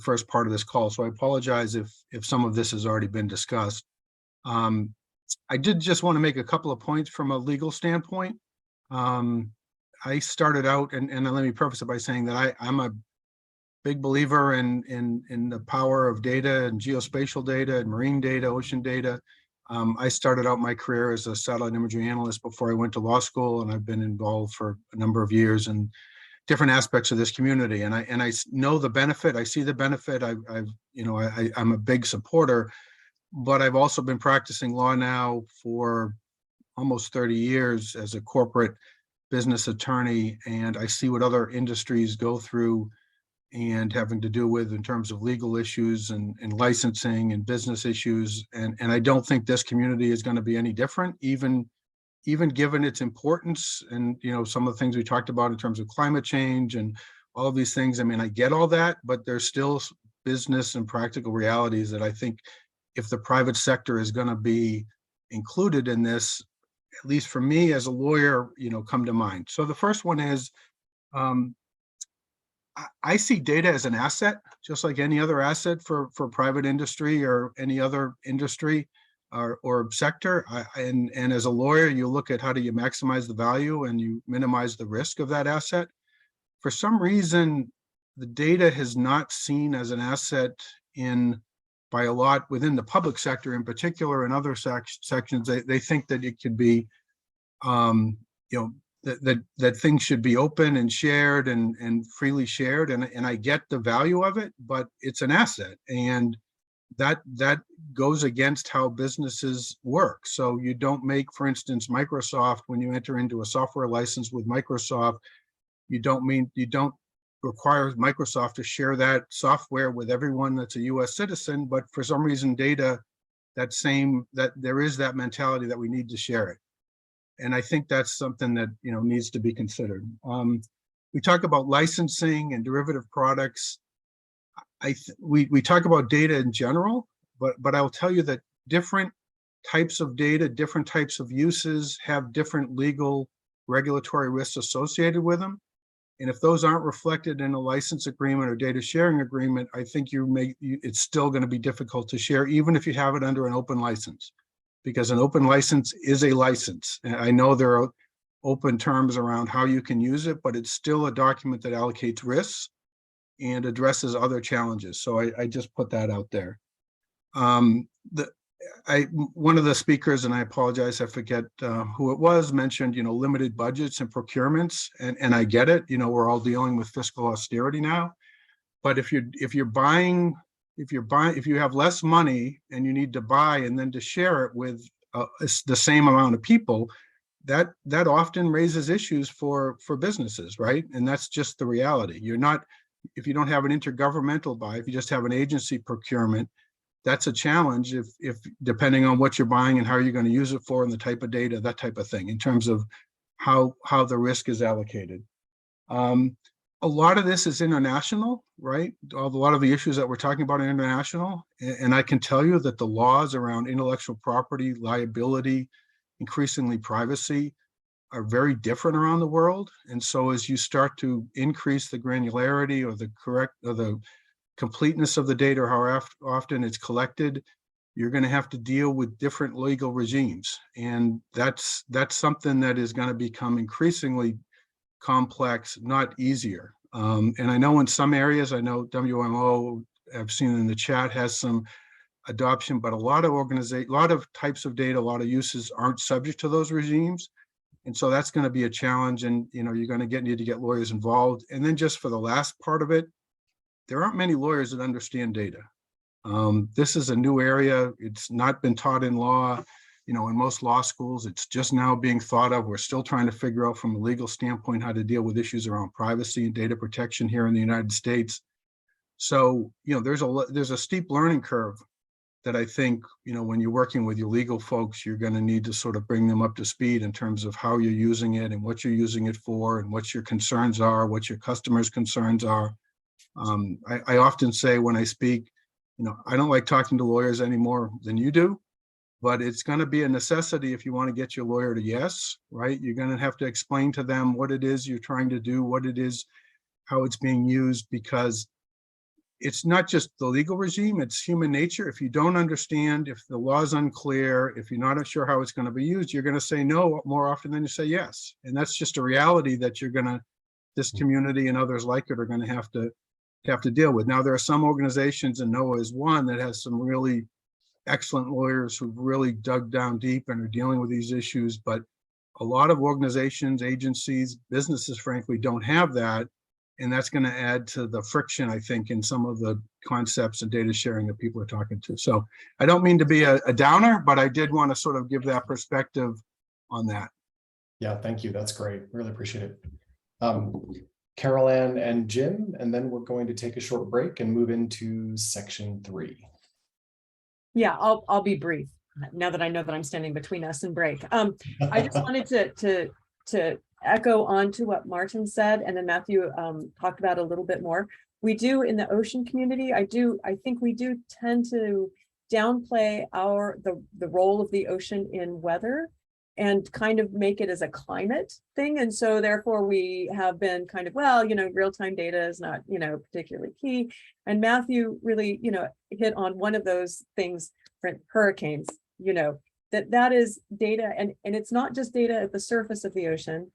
first part of this call, so I apologize if some of this has already been discussed. I did just want to make a couple of points from a legal standpoint. I started out, and let me preface it by saying that I'm a big believer in the power of data and geospatial data and marine data, ocean data. I started out my career as a satellite imagery analyst before I went to law school, and I've been involved for a number of years in different aspects of this community. And I know the benefit. I see the benefit. I'm a big supporter, but I've also been practicing law now for almost 30 years as a corporate business attorney, and I see what other industries go through and having to do with in terms of legal issues and licensing and business issues. And I don't think this community is going to be any different, even given its importance and, some of the things we talked about in terms of climate change and all of these things. I mean, I get all that, but there's still business and practical realities that I think if the private sector is going to be included in this, at least for me as a lawyer, come to mind. So the first one is, I see data as an asset, just like any other asset for private industry or any other industry or sector. And as a lawyer, you look at how do you maximize the value and you minimize the risk of that asset. For some reason, the data is not seen as an asset by a lot within the public sector in particular, and other sections. They think that it could be, that things should be open and shared and freely shared. And I get the value of it, but it's an asset. And that goes against how businesses work. So you don't make, for instance, Microsoft, when you enter into a software license with Microsoft, you don't require Microsoft to share that software with everyone that's a US citizen, but for some reason data, that there is that mentality that we need to share it. And I think that's something that needs to be considered. We talk about licensing and derivative products. We talk about data in general, but I'll tell you that different types of data, different types of uses have different legal regulatory risks associated with them. And if those aren't reflected in a license agreement or data sharing agreement, I think it's still going to be difficult to share, even if you have it under an open license. Because an open license is a license. And I know there are open terms around how you can use it, but it's still a document that allocates risks and addresses other challenges. So I just put that out there. One of the speakers, and I apologize, I forget who it was, mentioned limited budgets and procurements, and I get it. We're all dealing with fiscal austerity now. But if you have less money and you need to buy and then to share it with the same amount of people, that often raises issues for businesses, right? And that's just the reality. You're not if you don't have an intergovernmental buy, if you just have an agency procurement, that's a challenge if depending on what you're buying and how you're going to use it for and the type of data, that type of thing, in terms of how the risk is allocated. A lot of this is international, right? A lot of the issues that we're talking about are international. And I can tell you that the laws around intellectual property, liability, increasingly privacy, are very different around the world. And so as you start to increase the granularity or the completeness of the data, or how often it's collected, you're going to have to deal with different legal regimes. And that's something that is going to become increasingly complex, not easier. And I know in some areas, I know WMO, I've seen in the chat, has some adoption, but a lot of types of data, a lot of uses aren't subject to those regimes. And so that's going to be a challenge, and you're going to need to get lawyers involved. And then just for the last part of it, there aren't many lawyers that understand data. This is a new area. It's not been taught in law. In most law schools, it's just now being thought of. We're still trying to figure out from a legal standpoint how to deal with issues around privacy and data protection here in the United States. So, there's a steep learning curve that I think, when you're working with your legal folks, you're going to need to sort of bring them up to speed in terms of how you're using it and what you're using it for and what your concerns are, what your customers' concerns are. I often say when I speak, I don't like talking to lawyers any more than you do, but it's going to be a necessity if you want to get your lawyer to yes, right? You're going to have to explain to them what it is you're trying to do, what it is, how it's being used, because it's not just the legal regime, it's human nature. If you don't understand, if the law is unclear, if you're not sure how it's going to be used, you're going to say no more often than you say yes. And that's just a reality that this community and others like it are going to have to deal with. Now, there are some organizations, and NOAA is one, that has some really excellent lawyers who've really dug down deep and are dealing with these issues. But a lot of organizations, agencies, businesses, frankly, don't have that. And that's going to add to the friction, I think, in some of the concepts and data sharing that people are talking to. So I don't mean to be a downer, but I did want to sort of give that perspective on that. Yeah, thank you. That's great. Really appreciate it. Carol Ann and Jim, and then we're going to take a short break and move into section 3. Yeah, I'll be brief now that I know that I'm standing between us and break. I just wanted to echo on to what Martin said, and then Matthew talked about a little bit more. We do in the ocean community, I think we do tend to downplay the role of the ocean in weather and kind of make it as a climate thing. And so therefore we have been kind of, real-time data is not, particularly key. And Matthew really, hit on one of those things for hurricanes, that is data, and it's not just data at the surface of the ocean,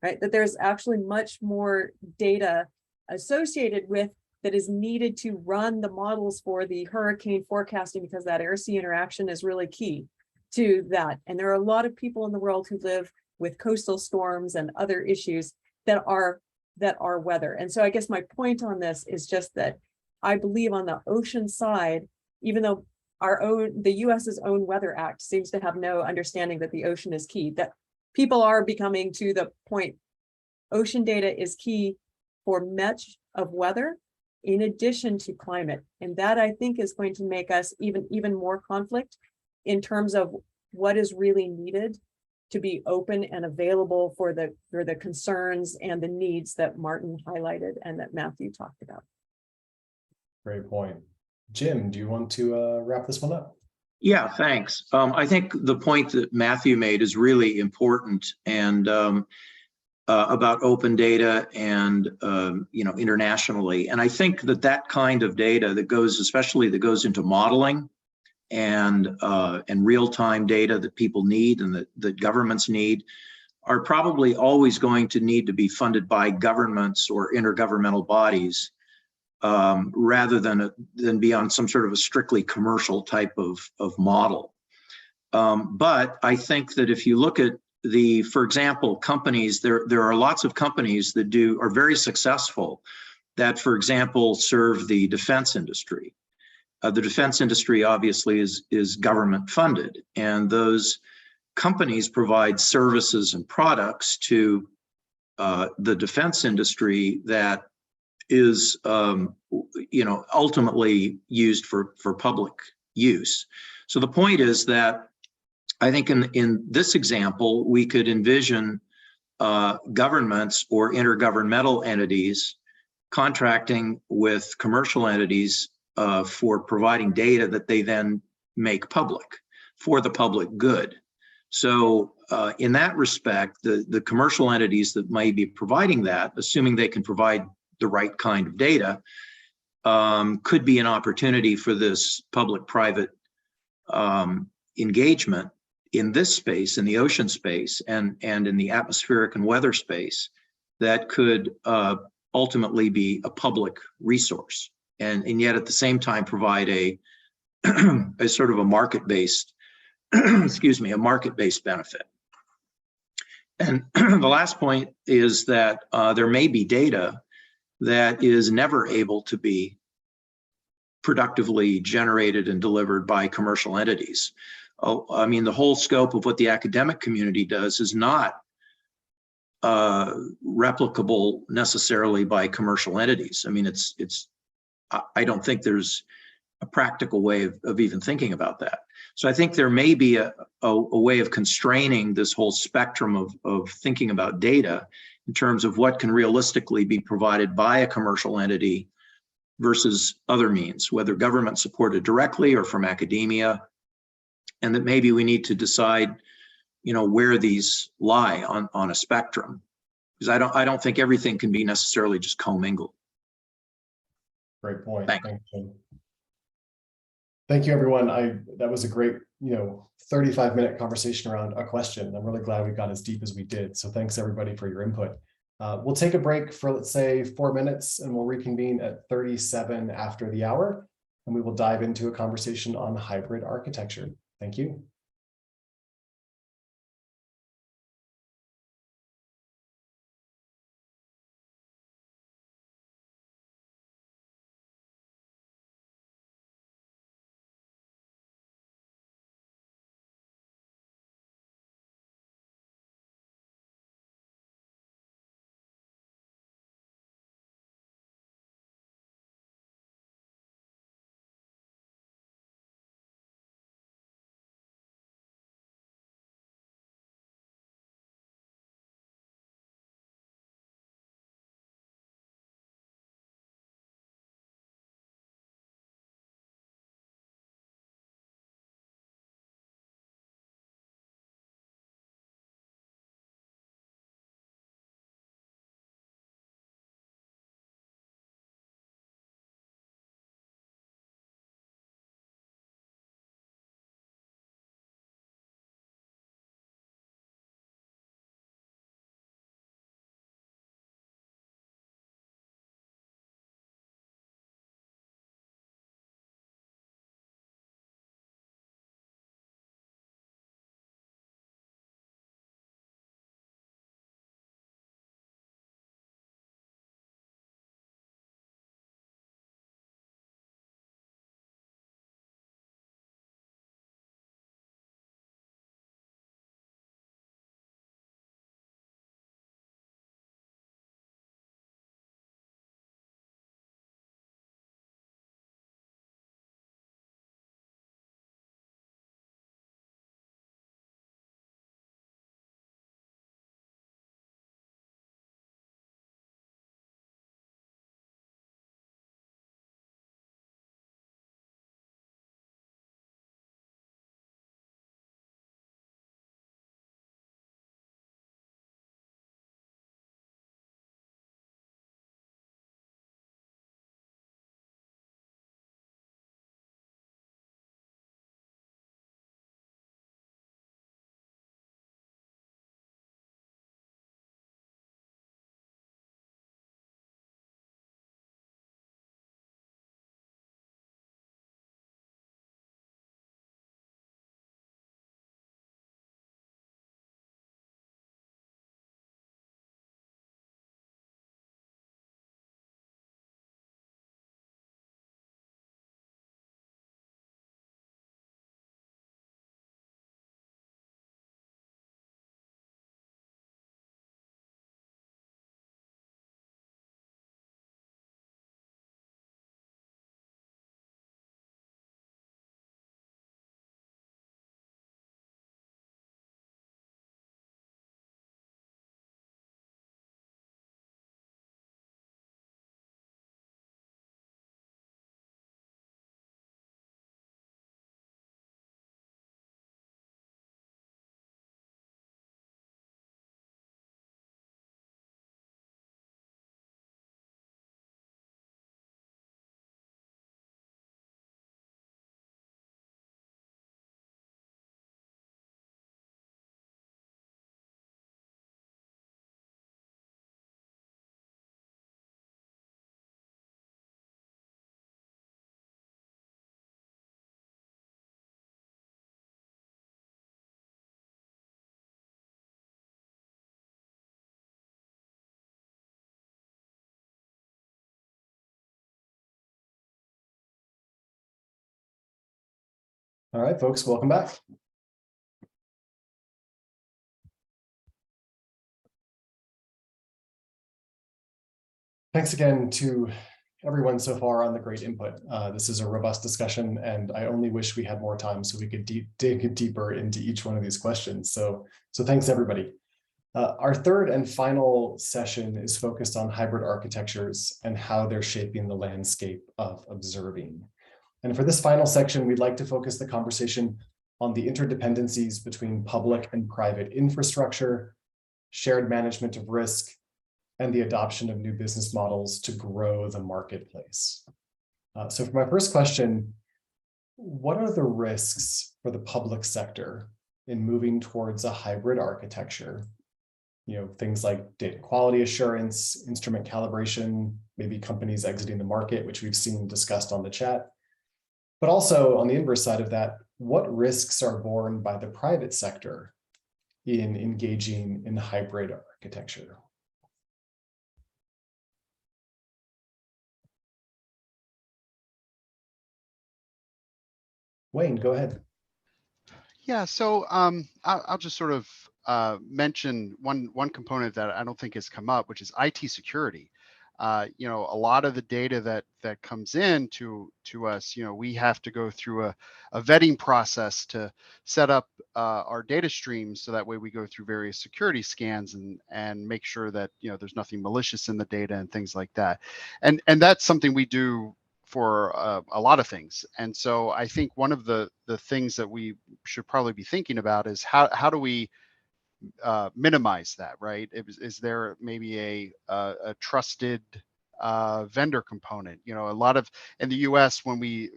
right? That there's actually much more data associated with that is needed to run the models for the hurricane forecasting, because that air-sea interaction is really key to that. And there are a lot of people in the world who live with coastal storms and other issues that are weather. And so I guess my point on this is just that I believe on the ocean side, even though the US's own Weather Act seems to have no understanding that the ocean is key, that people are becoming to the point, ocean data is key for much of weather in addition to climate. And that I think is going to make us even more conflict in terms of what is really needed to be open and available for the concerns and the needs that Martin highlighted and that Matthew talked about. Great point. Jim, do you want to wrap this one up? Yeah, thanks. I think the point that Matthew made is really important, and about open data and internationally. And I think that kind of data that goes into modeling and real-time data that people need and that governments need are probably always going to need to be funded by governments or intergovernmental bodies, rather than be on some sort of a strictly commercial type of model. But I think that if you look at for example, companies, there are lots of companies that are very successful that, for example, serve the defense industry. The defense industry obviously is government funded, and those companies provide services and products to the defense industry that is ultimately used for public use. So the point is that I think in this example, we could envision governments or intergovernmental entities contracting with commercial entities for providing data that they then make public for the public good. So in that respect, the commercial entities that may be providing that, assuming they can provide the right kind of data, could be an opportunity for this public-private engagement in this space, in the ocean space, and in the atmospheric and weather space that could ultimately be a public resource, and yet at the same time provide a sort of a market-based, excuse me, a market-based benefit. And the last point is that there may be data that is never able to be productively generated and delivered by commercial entities. I mean, the whole scope of what the academic community does is not replicable necessarily by commercial entities. I mean, I don't think there's a practical way of even thinking about that. So I think there may be a way of constraining this whole spectrum of thinking about data in terms of what can realistically be provided by a commercial entity versus other means, whether government supported directly or from academia, and that maybe we need to decide, where these lie on a spectrum, because I don't think everything can be necessarily just commingled. Great point. Thanks. Thank you. Thank you, everyone. That was a great, 35-minute conversation around a question. I'm really glad we got as deep as we did. So thanks everybody for your input. We'll take a break for, let's say, 4 minutes, and we'll reconvene at 37 after the hour, and we will dive into a conversation on hybrid architecture. Thank you. All right, folks, welcome back. Thanks again to everyone so far on the great input. This is a robust discussion, and I only wish we had more time so we could dig deeper into each one of these questions. So thanks, everybody. Our third and final session is focused on hybrid architectures and how they're shaping the landscape of observing. And for this final section, we'd like to focus the conversation on the interdependencies between public and private infrastructure, shared management of risk, and the adoption of new business models to grow the marketplace. So for my first question, what are the risks for the public sector in moving towards a hybrid architecture? You know, things like data quality assurance, instrument calibration, maybe companies exiting the market, which we've seen discussed on the chat. But also on the inverse side of that, what risks are borne by the private sector in engaging in hybrid architecture? Wayne, go ahead. Yeah, so I'll just sort of mention one component that I don't think has come up, which is IT security. You know, a lot of the data that comes in to us, you know, we have to go through a vetting process to set up our data streams, so that way we go through various security scans and make sure that, you know, there's nothing malicious in the data and things like that. And that's something we do for a lot of things. And so I think one of the things that we should probably be thinking about is how do we minimize that, right? Is there maybe a trusted vendor component? You know, a lot of in the US, when we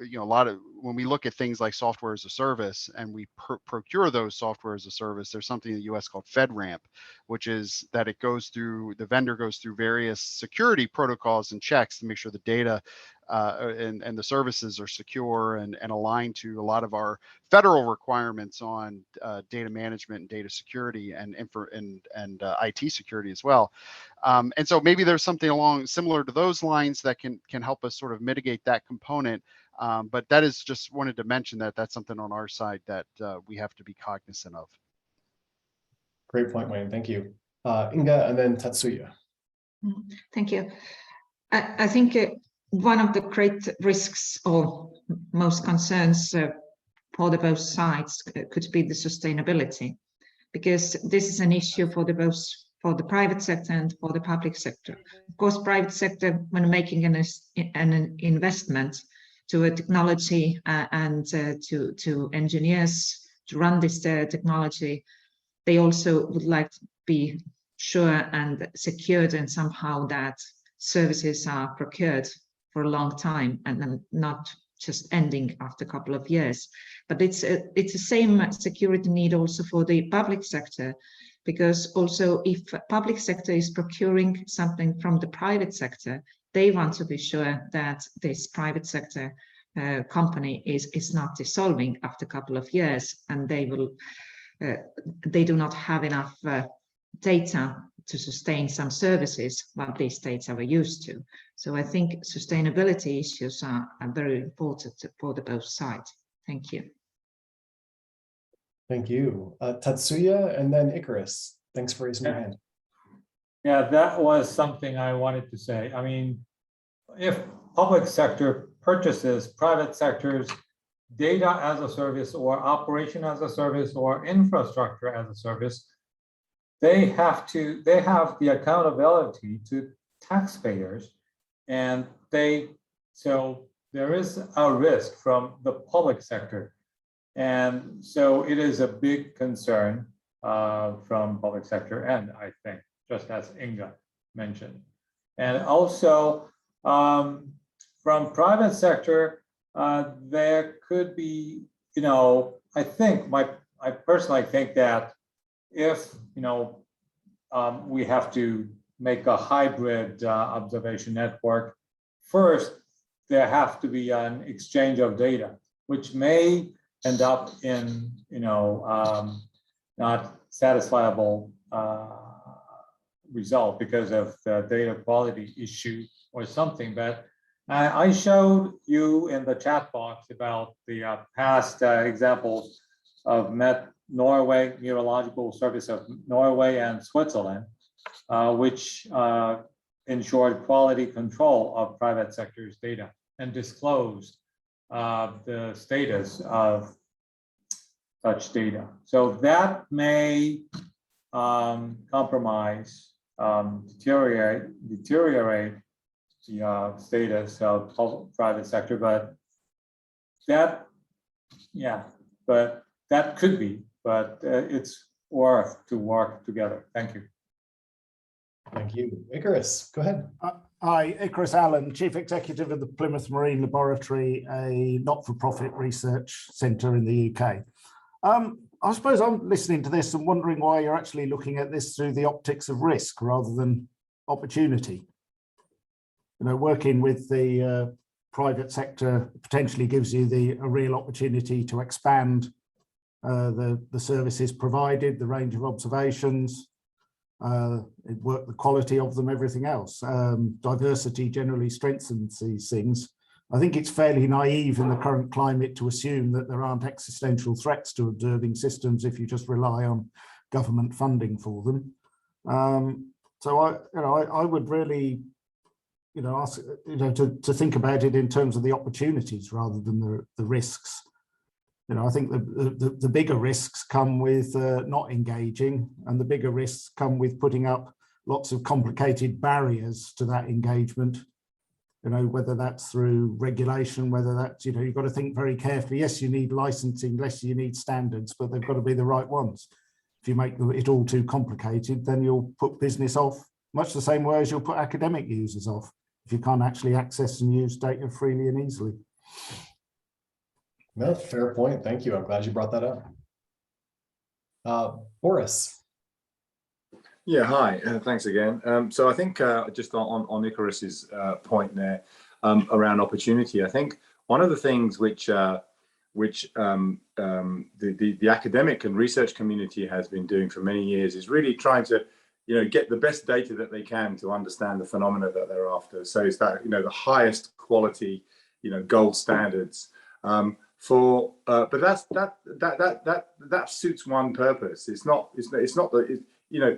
look at things like software as a service and we procure those software as a service, there's something in the US called FedRAMP, which is that the vendor goes through various security protocols and checks to make sure the data and the services are secure and aligned to a lot of our federal requirements on data management and data security and IT security as well. And so maybe there's something along similar to those lines that can help us sort of mitigate that component. But that is just wanted to mention that's something on our side that we have to be cognizant of. Great point, Wayne. Thank you. Inga and then Tatsuya. Thank you. I think one of the great risks or most concerns for the both sides could be the sustainability, because this is an issue for the private sector and for the public sector. Of course, private sector, when making an investment to a technology and to engineers to run this technology, they also would like to be sure and secured and somehow that services are procured for a long time and not just ending after a couple of years. But it's the same security need also for the public sector, because also if public sector is procuring something from the private sector, they want to be sure that this private sector company is not dissolving after a couple of years, and they do not have enough data to sustain some services what these data were used to. So I think sustainability issues are very important for the both sides. Thank you. Thank you. Tatsuya and then Icarus. Thanks for raising your hand. Yeah, that was something I wanted to say. I mean, if public sector purchases private sector's data as a service or operation as a service or infrastructure as a service, they have the accountability to taxpayers, and so there is a risk from the public sector. And so it is a big concern from public sector, and I think just as Inga mentioned. And also from private sector, there could be, you know, I personally think that if, you know, we have to make a hybrid observation network, first, there have to be an exchange of data, which may end up in, you know, not satisfiable result because of the data quality issue or something. But I showed you in the chat box about the past examples of Norway, Meteorological Service of Norway and Switzerland, which ensured quality control of private sector's data and disclosed the status of such data. So that may compromise, deteriorate the status of private sector, but that, yeah, but that could be, but it's worth to work together. Thank you. Thank you. Icarus, go ahead. Hi, Icarus Allen, Chief Executive of the Plymouth Marine Laboratory, a not-for-profit research centre in the UK. I suppose I'm listening to this and wondering why you're actually looking at this through the optics of risk rather than opportunity. You know, working with the private sector potentially gives you a real opportunity to expand the services provided, the range of observations, the quality of them, everything else. Diversity generally strengthens these things. I think it's fairly naive in the current climate to assume that there aren't existential threats to observing systems if you just rely on government funding for them. So I would really, ask, to think about it in terms of the opportunities rather than the risks. I think the bigger risks come with not engaging, and the bigger risks come with putting up lots of complicated barriers to that engagement. Whether that's through regulation, whether that's, you've got to think very carefully. Yes, you need licensing, yes, you need standards, but they've got to be the right ones. If you make it all too complicated, then you'll put business off, much the same way as you'll put academic users off, if you can't actually access and use data freely and easily. No, fair point. Thank you. I'm glad you brought that up. Boris. Yeah, hi. Thanks again. So I think just on Icarus's point there around opportunity, I think one of the things which the academic and research community has been doing for many years is really trying to, get the best data that they can to understand the phenomena that they're after. So it's that, the highest quality, gold standards. But that suits one purpose. It's not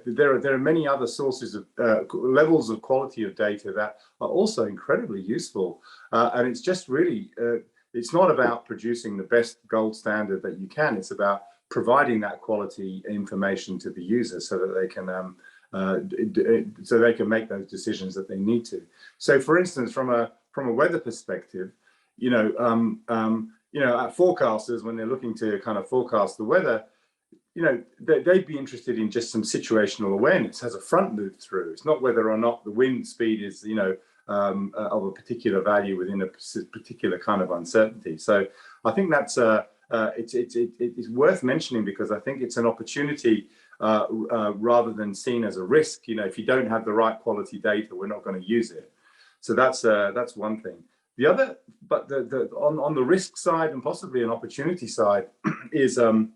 there are many other sources of levels of quality of data that are also incredibly useful, and it's just really it's not about producing the best gold standard that you can. It's about providing that quality information to the user so that they can make those decisions that they need to. So, for instance, from a weather perspective, forecasters, when they're looking to kind of forecast the weather, they'd be interested in just some situational awareness as a front loop through. It's not whether or not the wind speed is, of a particular value within a particular kind of uncertainty. So I think that's it's worth mentioning because I think it's an opportunity rather than seen as a risk. If you don't have the right quality data, we're not going to use it. So that's one thing. The other, but on the risk side and possibly an opportunity side is the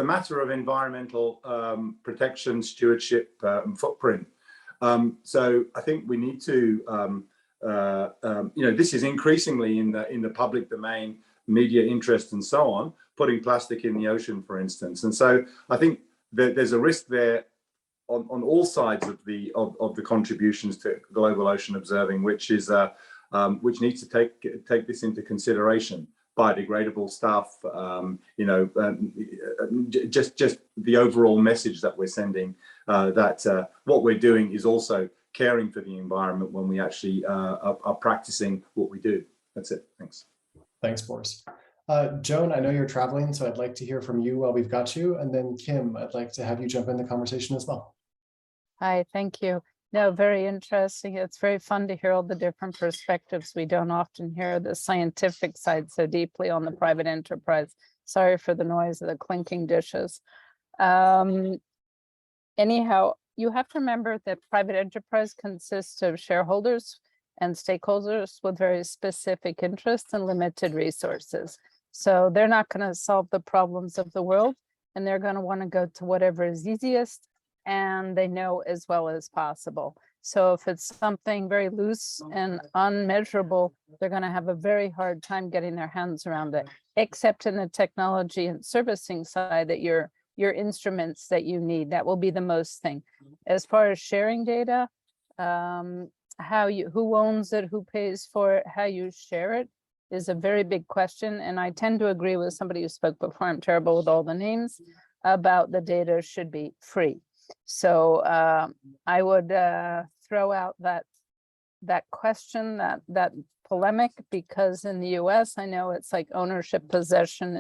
matter of environmental protection, stewardship, and footprint. So I think we need to, this is increasingly in the public domain, media interest, and so on, putting plastic in the ocean, for instance. And so I think that there's a risk there on all sides of the contributions to global ocean observing, which is which needs to take this into consideration. Biodegradable stuff, just the overall message that we're sending that what we're doing is also caring for the environment when we actually are practicing what we do. That's it. Thanks. Thanks, Boris. Joan, I know you're traveling, so I'd like to hear from you while we've got you. And then Kim, I'd like to have you jump in the conversation as well. Hi, thank you. No, very interesting. It's very fun to hear all the different perspectives. We don't often hear the scientific side so deeply on the private enterprise. Sorry for the noise of the clinking dishes. Anyhow, you have to remember that private enterprise consists of shareholders and stakeholders with very specific interests and limited resources. So they're not going to solve the problems of the world, and they're going to want to go to whatever is easiest and they know as well as possible. So if it's something very loose and unmeasurable, they're going to have a very hard time getting their hands around it, except in the technology and servicing side that your instruments that you need. That will be the most thing. As far as sharing data, who owns it, who pays for it, how you share it is a very big question. And I tend to agree with somebody who spoke before, I'm terrible with all the names, about the data should be free. So I would throw out that question, that polemic, because in the US, I know it's like ownership possession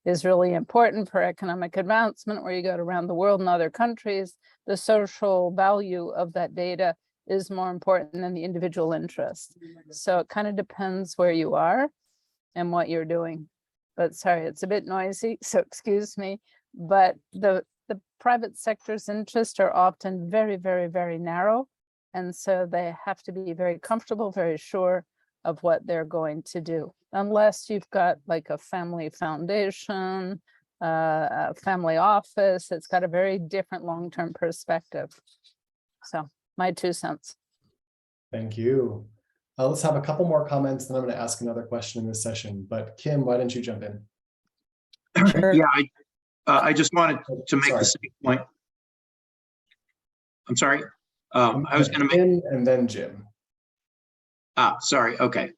is really important for economic advancement, where you go around the world in other countries, the social value of that data is more important than the individual interest. So it kind of depends where you are and what you're doing. But sorry, it's a bit noisy, so excuse me. But the private sector's interests are often very, very, very narrow. And so they have to be very comfortable, very sure of what they're going to do. Unless you've got like a family foundation, a family office, it's got a very different long-term perspective. So my 2 cents. Thank you. Let's have a couple more comments, then I'm going to ask another question in this session. But Kim, why don't you jump in? Sure. Yeah, I just wanted to make the same point. I'm sorry. I was going to make. And then Jim. Sorry. Okay.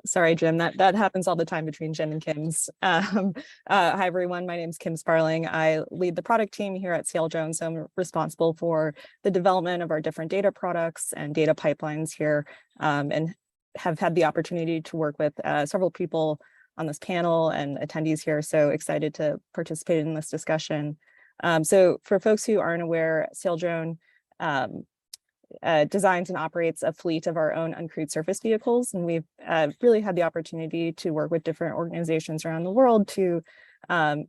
Sorry, Jim, that happens all the time between Jim and Kim's. Hi, everyone. My name is Kim Sparling. I lead the product team here at Sale Jones. I'm responsible for the development of our different data products and data pipelines here, and have had the opportunity to work with several people on this panel and attendees here. So excited to participate in this discussion. So for folks who aren't aware, Sale Jones designs and operates a fleet of our own uncrewed surface vehicles. And we've really had the opportunity to work with different organizations around the world to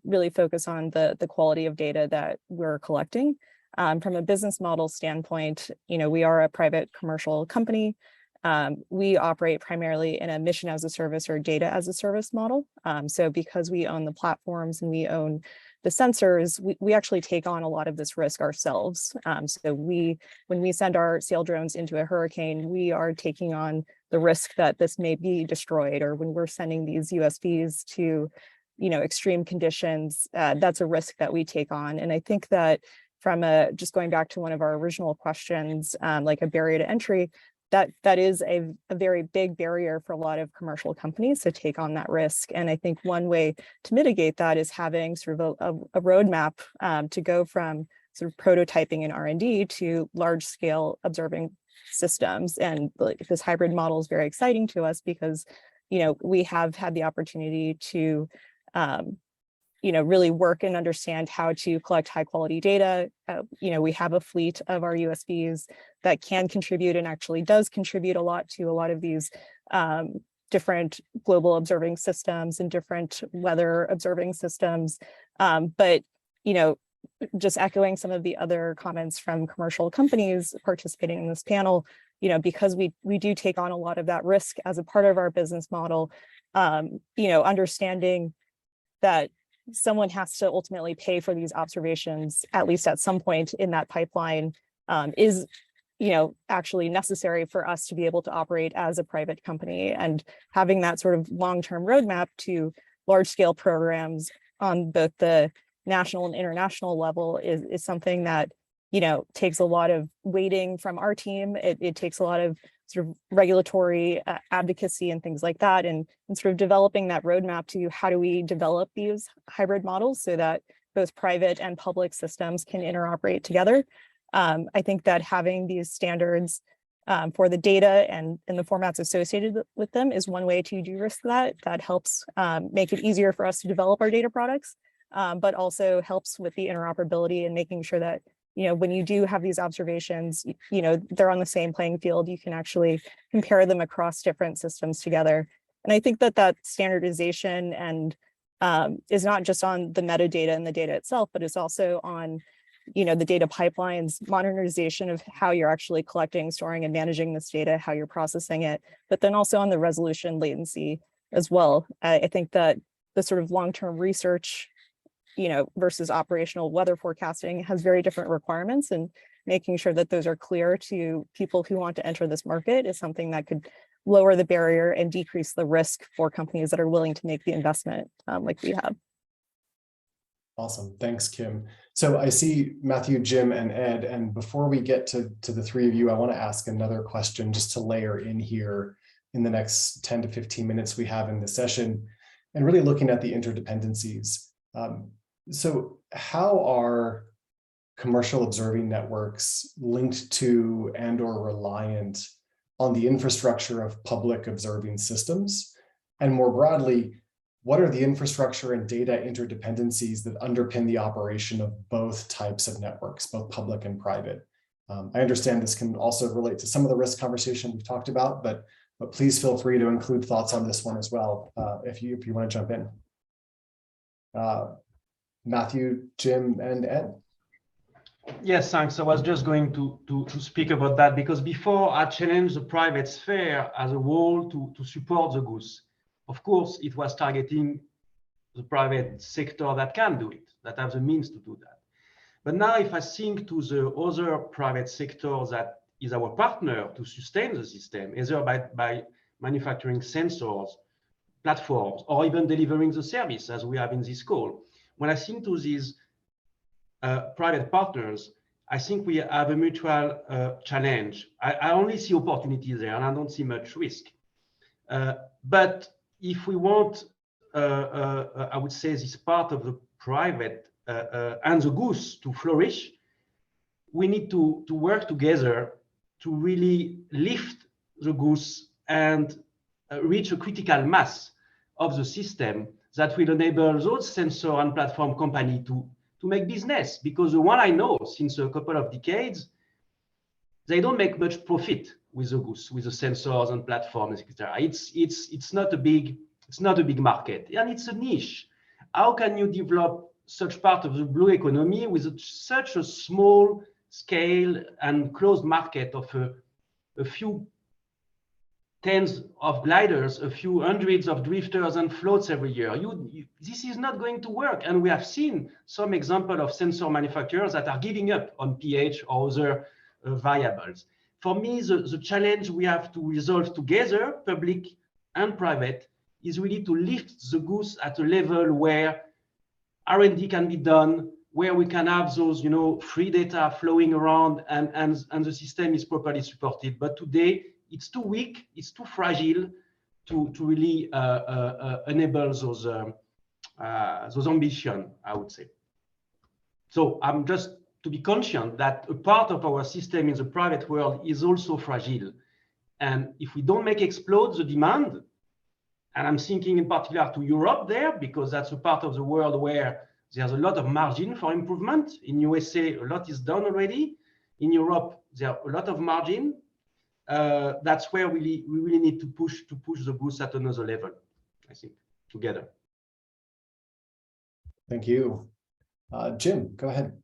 really focus on the quality of data that we're collecting. From a business model standpoint, we are a private commercial company. We operate primarily in a mission as a service or data as a service model. So because we own the platforms and we own the sensors, we actually take on a lot of this risk ourselves. So when we send our Sale drones into a hurricane, we are taking on the risk that this may be destroyed, or when we're sending these USVs to, extreme conditions, that's a risk that we take on. And I think that from just going back to one of our original questions, like a barrier to entry, that is a very big barrier for a lot of commercial companies to take on that risk. And I think one way to mitigate that is having sort of a roadmap to go from sort of prototyping and R&D to large scale observing systems. And this hybrid model is very exciting to us because, we have had the opportunity to really work and understand how to collect high quality data. We have a fleet of our USVs that can contribute and actually does contribute a lot to a lot of these different global observing systems and different weather observing systems. But, just echoing some of the other comments from commercial companies participating in this panel, because we do take on a lot of that risk as a part of our business model, understanding that someone has to ultimately pay for these observations, at least at some point in that pipeline, is, actually necessary for us to be able to operate as a private company. And having that sort of long-term roadmap to large-scale programs on both the national and international level is something that, takes a lot of weighting from our team. It takes a lot of sort of regulatory advocacy and things like that, and sort of developing that roadmap to how do we develop these hybrid models so that both private and public systems can interoperate together. I think that having these standards for the data and the formats associated with them is one way to de-risk that. That helps make it easier for us to develop our data products, but also helps with the interoperability and making sure that when you do have these observations, they're on the same playing field. You can actually compare them across different systems together. And I think that standardization and is not just on the metadata and the data itself, but it's also on, the data pipelines, modernization of how you're actually collecting, storing, and managing this data, how you're processing it, but then also on the resolution latency as well. I think that the sort of long-term research versus operational weather forecasting has very different requirements. And making sure that those are clear to people who want to enter this market is something that could lower the barrier and decrease the risk for companies that are willing to make the investment like we have. Awesome. Thanks, Kim. So I see Matthew, Jim, and Ed. And before we get to the three of you, I want to ask another question just to layer in here in the next 10 to 15 minutes we have in the session, and really looking at the interdependencies. So how are commercial observing networks linked to and/or reliant on the infrastructure of public observing systems? And more broadly, what are the infrastructure and data interdependencies that underpin the operation of both types of networks, both public and private? I understand this can also relate to some of the risk conversation we've talked about, but please feel free to include thoughts on this one as well, if you want to jump in. Matthew, Jim, and Ed. Yes, thanks. I was just going to speak about that, because before I challenged the private sphere as a whole to support the goose. Of course, it was targeting the private sector that can do it, that have the means to do that. But now if I think to the other private sector that is our partner to sustain the system, either by manufacturing sensors, platforms, or even delivering the service as we have in this call. When I think to these private partners, I think we have a mutual challenge. I only see opportunities there, and I don't see much risk. But if we want, I would say, this part of the private and the goose to flourish, we need to work together to really lift the goose and reach a critical mass of the system that will enable those sensor and platform companies to make business. Because the one I know since a couple of decades, they don't make much profit with the goose, with the sensors and platforms, etc. It's not a big market, and it's a niche. How can you develop such part of the blue economy with such a small scale and closed market of a few tens of gliders, a few hundreds of drifters and floats every year? This is not going to work. And we have seen some example of sensor manufacturers that are giving up on pH or other variables. For me, the challenge we have to resolve together, public and private, is really to lift the goose at a level where R&D can be done, where we can have those, free data flowing around, and the system is properly supported. But today, it's too weak, it's too fragile to really enable those ambitions, I would say. So I'm just to be conscious that a part of our system in the private world is also fragile. And if we don't make explode the demand, and I'm thinking in particular to Europe there, because that's a part of the world where there's a lot of margin for improvement. In USA, a lot is done already. In Europe, there are a lot of margin. That's where we really need to push the goose at another level, I think, together. Thank you. Jim, go ahead.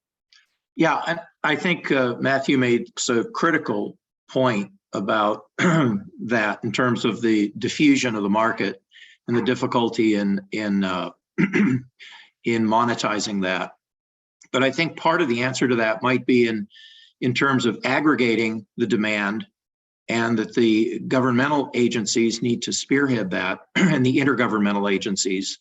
Yeah, and I think Matthew made a critical point about that in terms of the diffusion of the market and the difficulty in monetizing that. But I think part of the answer to that might be in terms of aggregating the demand, and that the governmental agencies need to spearhead that, and the intergovernmental agencies,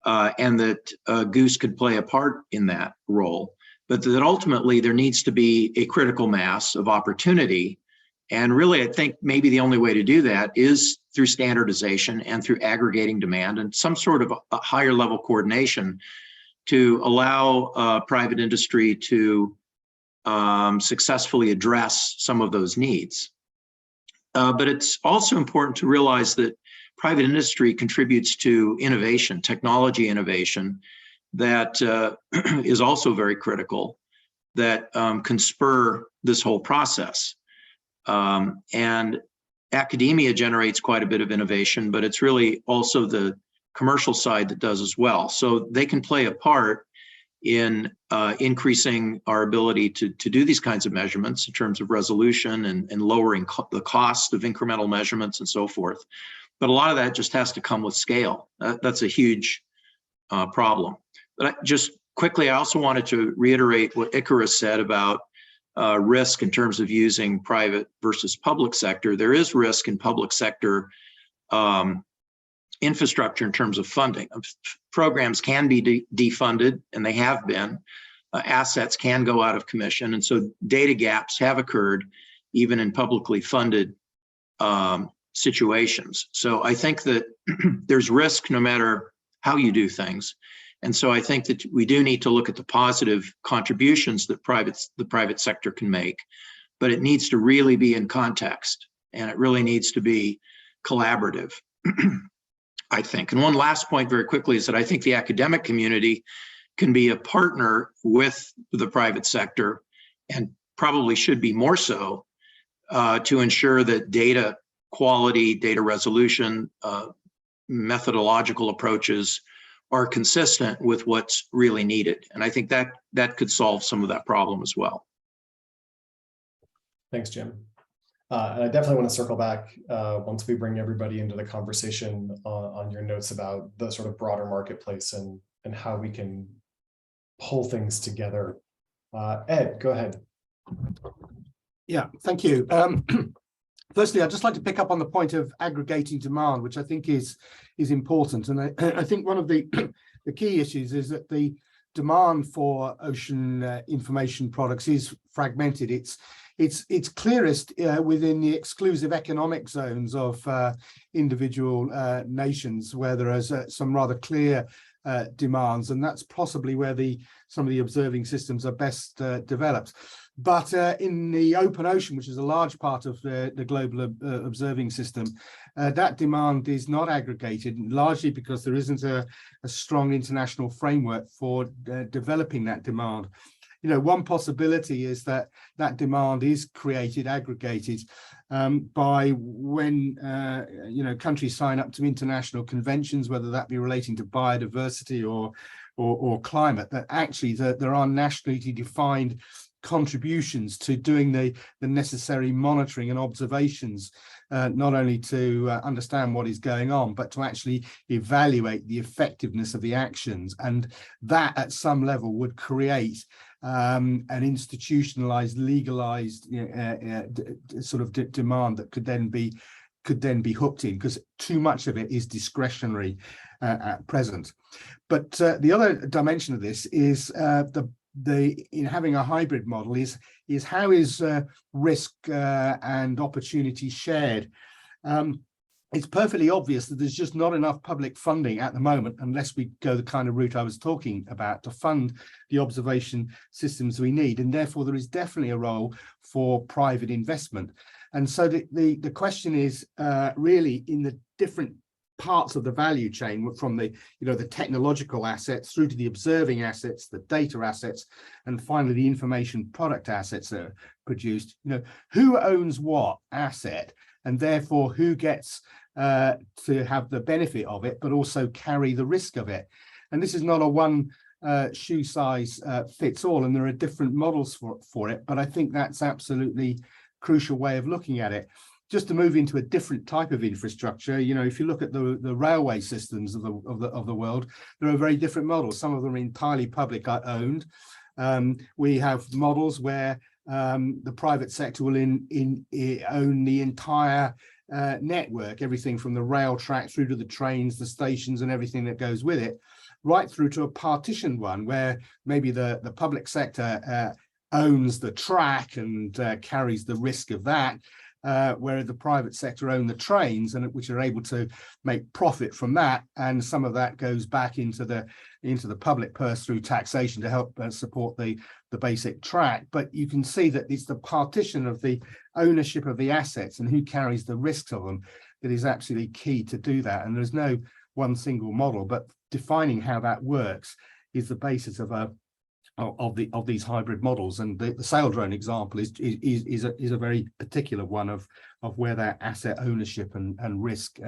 and that Goose could play a part in that role. But that ultimately there needs to be a critical mass of opportunity. And really, I think maybe the only way to do that is through standardization and through aggregating demand and some sort of a higher level coordination to allow private industry to successfully address some of those needs. But it's also important to realize that private industry contributes to innovation, technology innovation, that is also very critical, that can spur this whole process. And academia generates quite a bit of innovation, but it's really also the commercial side that does as well. So they can play a part in increasing our ability to do these kinds of measurements in terms of resolution and lowering the cost of incremental measurements and so forth. But a lot of that just has to come with scale. That's a huge problem. But just quickly, I also wanted to reiterate what Icarus said about risk in terms of using private versus public sector. There is risk in public sector infrastructure in terms of funding. Programs can be defunded, and they have been. Assets can go out of commission, and so data gaps have occurred even in publicly funded situations. So I think that there's risk no matter how you do things. And so I think that we do need to look at the positive contributions that the private sector can make, but it needs to really be in context, and it really needs to be collaborative, I think. And one last point very quickly is that I think the academic community can be a partner with the private sector, and probably should be more so, to ensure that data quality, data resolution, methodological approaches are consistent with what's really needed. And I think that could solve some of that problem as well. Thanks, Jim. And I definitely want to circle back once we bring everybody into the conversation on your notes about the sort of broader marketplace and how we can pull things together. Ed, go ahead. Yeah, thank you. Firstly, I'd just like to pick up on the point of aggregating demand, which I think is important. And I think one of the key issues is that the demand for ocean information products is fragmented. It's clearest within the exclusive economic zones of individual nations, where there is some rather clear demands, and that's possibly where some of the observing systems are best developed. But in the open ocean, which is a large part of the global observing system, that demand is not aggregated, largely because there isn't a strong international framework for developing that demand. You know, one possibility is that demand is created, aggregated by when countries sign up to international conventions, whether that be relating to biodiversity or climate, that actually there are nationally defined contributions to doing the necessary monitoring and observations, not only to understand what is going on, but to actually evaluate the effectiveness of the actions. And that at some level would create an institutionalized, legalized sort of demand that could then be hooked in, because too much of it is discretionary at present. But the other dimension of this is in having a hybrid model is how is risk and opportunity shared. It's perfectly obvious that there's just not enough public funding at the moment, unless we go the kind of route I was talking about, to fund the observation systems we need. And therefore, there is definitely a role for private investment. And so the question is really in the different parts of the value chain, from the technological assets through to the observing assets, the data assets, and finally the information product assets that are produced. Who owns what asset, and therefore who gets to have the benefit of it, but also carry the risk of it. And this is not a one shoe size fits all, and there are different models for it. But I think that's absolutely crucial way of looking at it. Just to move into a different type of infrastructure, if you look at the railway systems of the world, there are very different models. Some of them are entirely public owned. We have models where the private sector will own the entire network, everything from the rail track through to the trains, the stations, and everything that goes with it, right through to a partitioned one where maybe the public sector owns the track and carries the risk of that, whereas the private sector own the trains, and which are able to make profit from that, and some of that goes back into the public purse through taxation to help support the basic track. But you can see that it's the partition of the ownership of the assets and who carries the risks of them that is absolutely key to do that. And there's no one single model, but defining how that works is the basis of these hybrid models. And the sail drone example is a very particular one of where that asset ownership and risk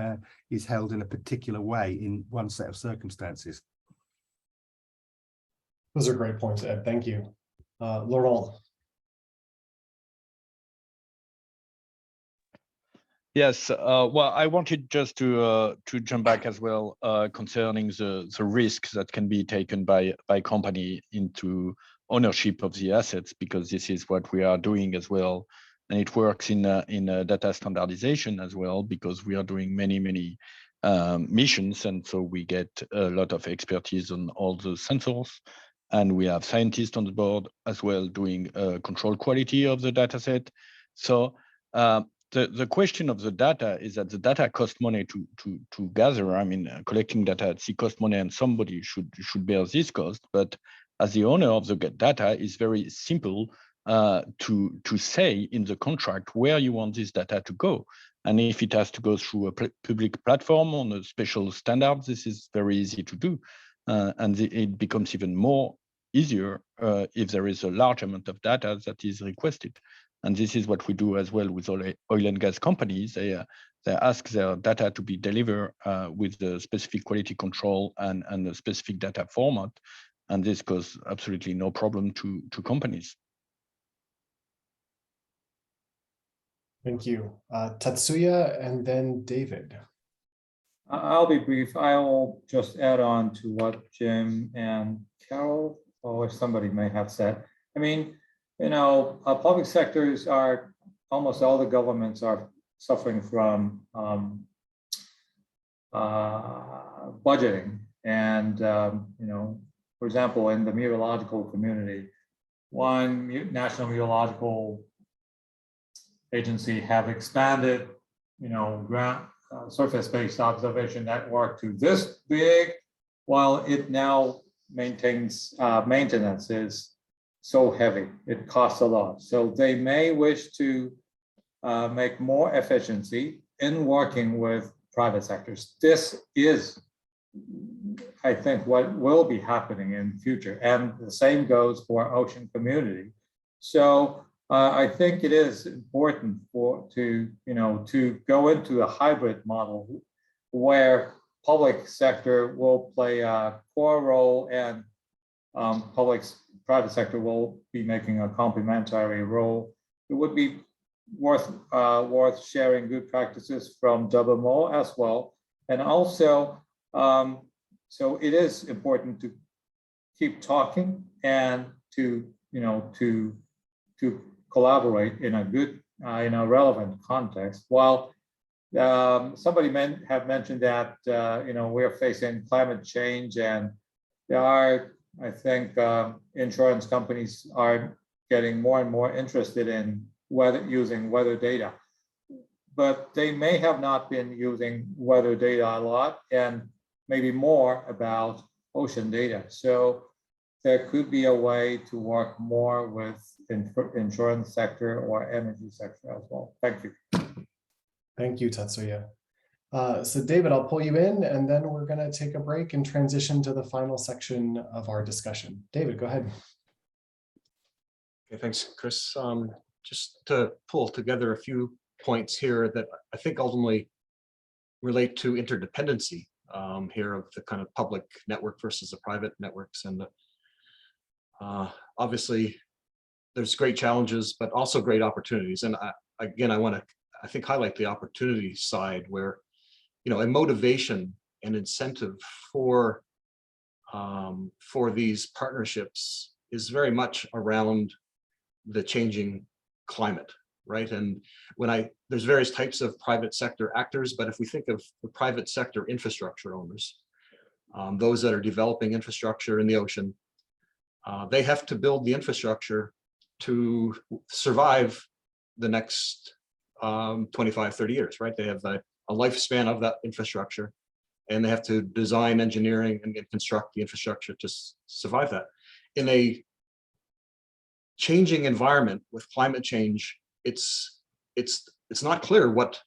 is held in a particular way in one set of circumstances. Those are great points, Ed. Thank you. Laurent. Yes, well, I wanted just to jump back as well concerning the risks that can be taken by company into ownership of the assets, because this is what we are doing as well. And it works in data standardization as well, because we are doing many missions, and so we get a lot of expertise on all the sensors, and we have scientists on the board as well doing control quality of the data set. So the question of the data is that the data costs money to gather. I mean, collecting data at sea costs money, and somebody should bear this cost. But as the owner of the data, it's very simple to say in the contract where you want this data to go. And if it has to go through a public platform on a special standard, this is very easy to do. And it becomes even more easier if there is a large amount of data that is requested. And this is what we do as well with oil and gas companies. They ask their data to be delivered with the specific quality control and a specific data format. And this causes absolutely no problem to companies. Thank you. Tatsuya and then David. I'll be brief. I'll just add on to what Jim and Carol, or somebody may have said. I mean, you know, public sectors are, almost all the governments are suffering from budgeting. And, you know, for example, in the meteorological community, one national meteorological agency have expanded, you know, ground surface-based observation network to this big, while it now maintains maintenance is so heavy. It costs a lot. So they may wish to make more efficiency in working with private sectors. This is, I think, what will be happening in future. And the same goes for ocean community. So I think it is important to go into a hybrid model where public sector will play a core role and private sector will be making a complementary role. It would be worth sharing good practices from WMO as well, and also so it is important to keep talking and to collaborate in a good, in a relevant context. While somebody have mentioned that we're facing climate change, and there are, I think, insurance companies are getting more and more interested in using weather data, but they may have not been using weather data a lot, and maybe more about ocean data. So there could be a way to work more with insurance sector or energy sector as well. Thank you. Thank you, Tatsuya. So David, I'll pull you in, and then we're going to take a break and transition to the final section of our discussion. David, go ahead. Okay, thanks, Chris. Just to pull together a few points here that I think ultimately relate to interdependency here of the kind of public network versus the private networks. And obviously, there's great challenges, but also great opportunities. And again, I want to, I think, highlight the opportunity side where, a motivation and incentive for these partnerships is very much around the changing climate, right? And there's various types of private sector actors, but if we think of the private sector infrastructure owners, those that are developing infrastructure in the ocean, they have to build the infrastructure to survive the next 25, 30 years, right? They have a lifespan of that infrastructure, and they have to design, engineering, and construct the infrastructure to survive that. In a changing environment with climate change, it's not clear what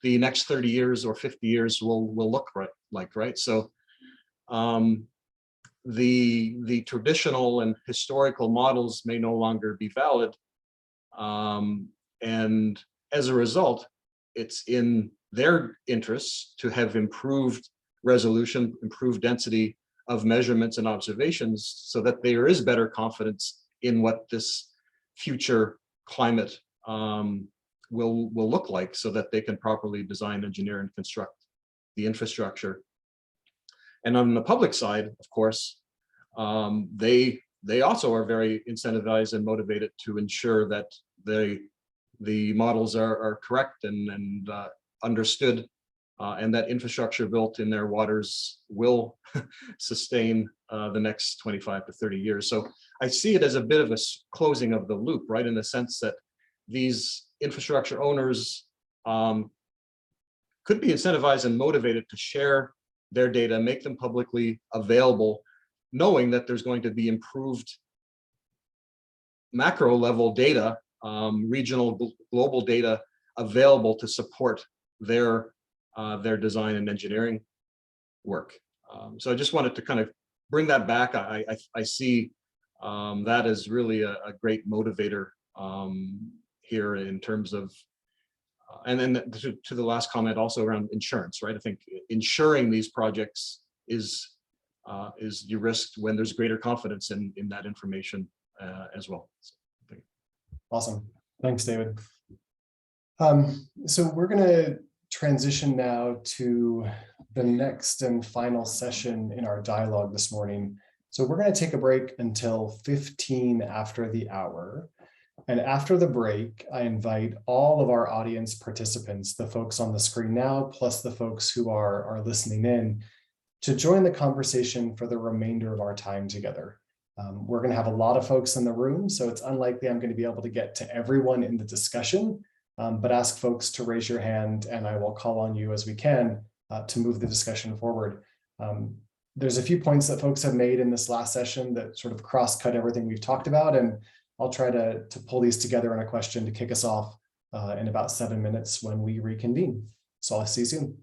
the next 30 years or 50 years will look like, right? So the traditional and historical models may no longer be valid, and as a result, it's in their interests to have improved resolution, improved density of measurements and observations, so that there is better confidence in what this future climate will look like, so that they can properly design, engineer, and construct the infrastructure. And on the public side, of course, they they also are very incentivized and motivated to ensure that the models are correct and understood, and that infrastructure built in their waters will sustain the next 25 to 30 years. So I see it as a bit of a closing of the loop, right? In the sense that these infrastructure owners could be incentivized and motivated to share their data, make them publicly available, knowing that there's going to be improved macro level data, regional, global data available to support their design and engineering work. So I just wanted to kind of bring that back. I see that as really a great motivator here in terms of, and then to the last comment also around insurance, right? I think insuring these projects is de-risked when there's greater confidence in that information as well. So, Awesome. Thanks, David. So we're going to transition now to the next and final session in our dialogue this morning. So we're going to take a break until 15 after the hour. And after the break, I invite all of our audience participants, the folks on the screen now, plus the folks who are listening in, to join the conversation for the remainder of our time together. We're going to have a lot of folks in the room, so it's unlikely I'm going to be able to get to everyone in the discussion, but ask folks to raise your hand and I will call on you as we can to move the discussion forward. There's a few points that folks have made in this last session that sort of cross-cut everything we've talked about, and I'll try to pull these together in a question to kick us off in about 7 minutes when we reconvene. So I'll see you soon.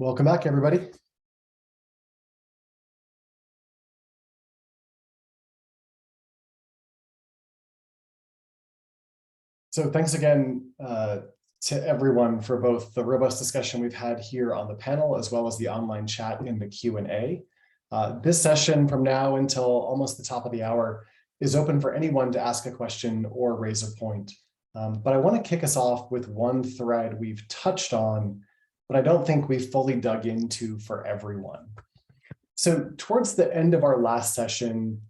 Welcome back, everybody. So thanks again to everyone for both the robust discussion we've had here on the panel, as well as the online chat in the Q&A. This session from now until almost the top of the hour is open for anyone to ask a question or raise a point. But I want to kick us off with one thread we've touched on, but I don't think we've fully dug into for everyone. So towards the end of our last session,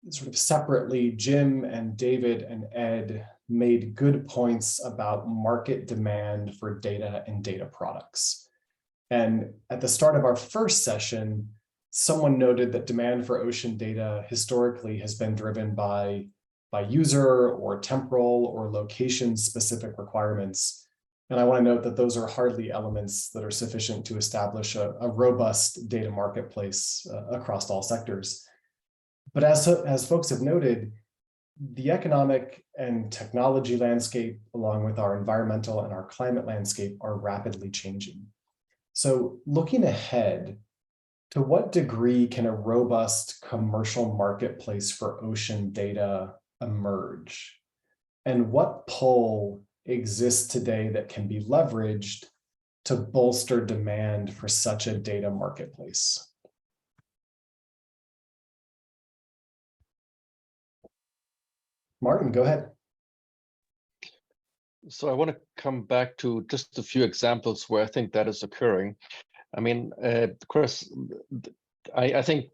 sort of separately, Jim and David and Ed made good points about market demand for data and data products. And at the start of our first session, someone noted that demand for ocean data historically has been driven by user or temporal or location-specific requirements. And I want to note that those are hardly elements that are sufficient to establish a robust data marketplace across all sectors. But as folks have noted, the economic and technology landscape, along with our environmental and our climate landscape, are rapidly changing. So looking ahead, to what degree can a robust commercial marketplace for ocean data emerge? And what pull exists today that can be leveraged to bolster demand for such a data marketplace? Martin, go ahead. So I want to come back to just a few examples where I think that is occurring. I mean, Chris, I think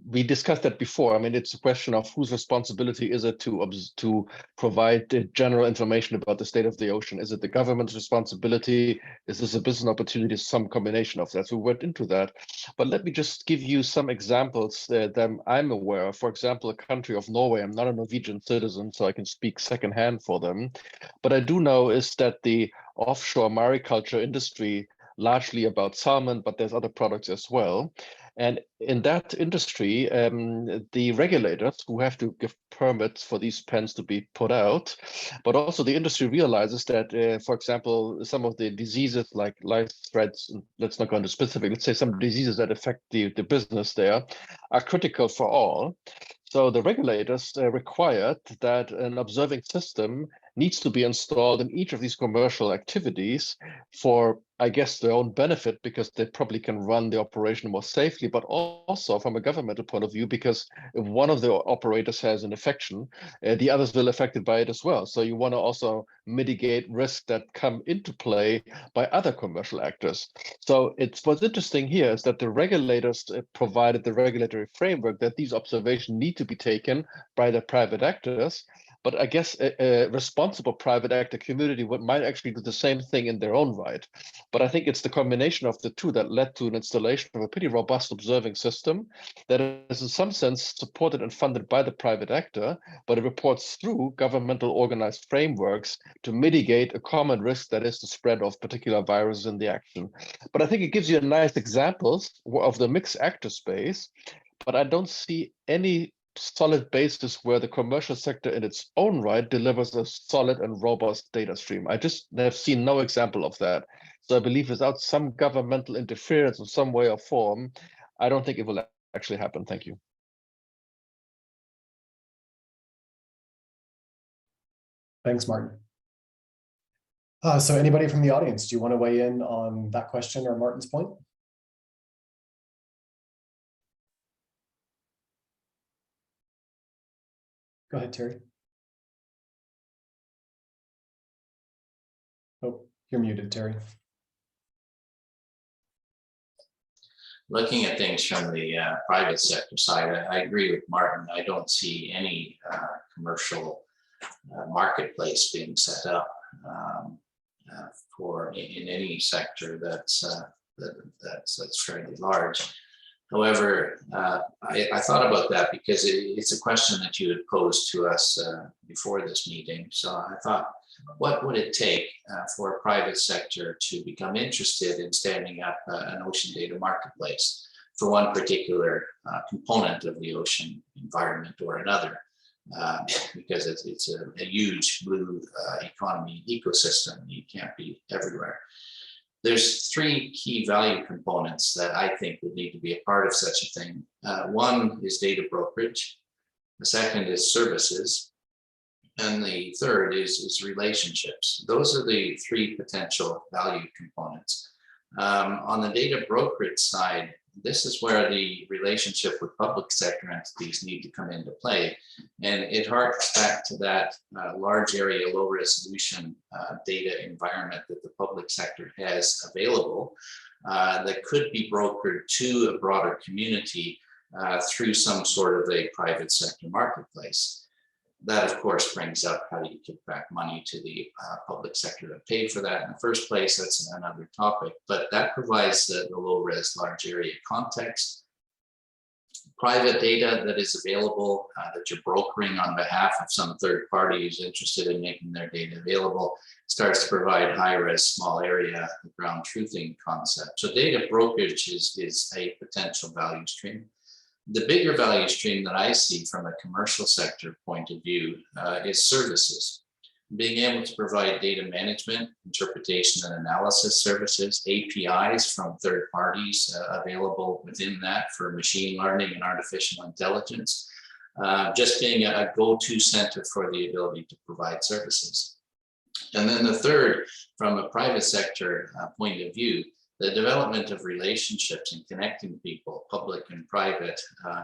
we discussed that before. I mean, it's a question of whose responsibility is it to provide the general information about the state of the ocean? Is it the government's responsibility? Is this a business opportunity? Some combination of that. So we went into that. But let me just give you some examples that I'm aware of. For example, a country of Norway. I'm not a Norwegian citizen, so I can speak secondhand for them. But I do know is that the offshore mariculture industry, largely about salmon, but there's other products as well. And in that industry, the regulators who have to give permits for these pens to be put out, but also the industry realizes that, for example, some of the diseases like lice threads, let's not go into specific, let's say some diseases that affect the business there are critical for all. So the regulators required that an observing system needs to be installed in each of these commercial activities for, I guess, their own benefit, because they probably can run the operation more safely, but also from a governmental point of view, because if one of the operators has an infection, the others will be affected by it as well. So you want to also mitigate risks that come into play by other commercial actors. So what's interesting here is that the regulators provided the regulatory framework that these observations need to be taken by the private actors. But I guess a responsible private actor community might actually do the same thing in their own right. But I think it's the combination of the two that led to an installation of a pretty robust observing system that is in some sense supported and funded by the private actor, but it reports through governmental organized frameworks to mitigate a common risk that is the spread of particular viruses in the action. But I think it gives you nice examples of the mixed actor space, but I don't see any solid basis where the commercial sector in its own right delivers a solid and robust data stream. I just have seen no example of that. So I believe without some governmental interference in some way or form, I don't think it will actually happen. Thank you. Thanks, Martin. So anybody from the audience, do you want to weigh in on that question or Martin's point? Go ahead, Terry. Oh, you're muted, Terry. Looking at things from the private sector side, I agree with Martin. I don't see any commercial marketplace being set up in any sector that's fairly large. However, I thought about that because it's a question that you had posed to us before this meeting. So I thought, what would it take for a private sector to become interested in standing up an ocean data marketplace for one particular component of the ocean environment or another? Because it's a huge blue economy ecosystem. You can't be everywhere. There's three key value components that I think would need to be a part of such a thing. One is data brokerage. The second is services. And the third is relationships. Those are the three potential value components. On the data brokerage side, this is where the relationship with public sector entities need to come into play. And it harks back to that large area, low resolution data environment that the public sector has available that could be brokered to a broader community through some sort of a private sector marketplace. That, of course, brings up how do you kick back money to the public sector to pay for that in the first place. That's another topic, but that provides the low-res large area context. Private data that is available that you're brokering on behalf of some third party who's interested in making their data available starts to provide high-res small area ground truthing concept. So data brokerage is a potential value stream. The bigger value stream that I see from a commercial sector point of view is services. Being able to provide data management, interpretation and analysis services, APIs from third parties available within that for machine learning and artificial intelligence, just being a go-to center for the ability to provide services. And then the third, from a private sector point of view, the development of relationships and connecting people, public and private,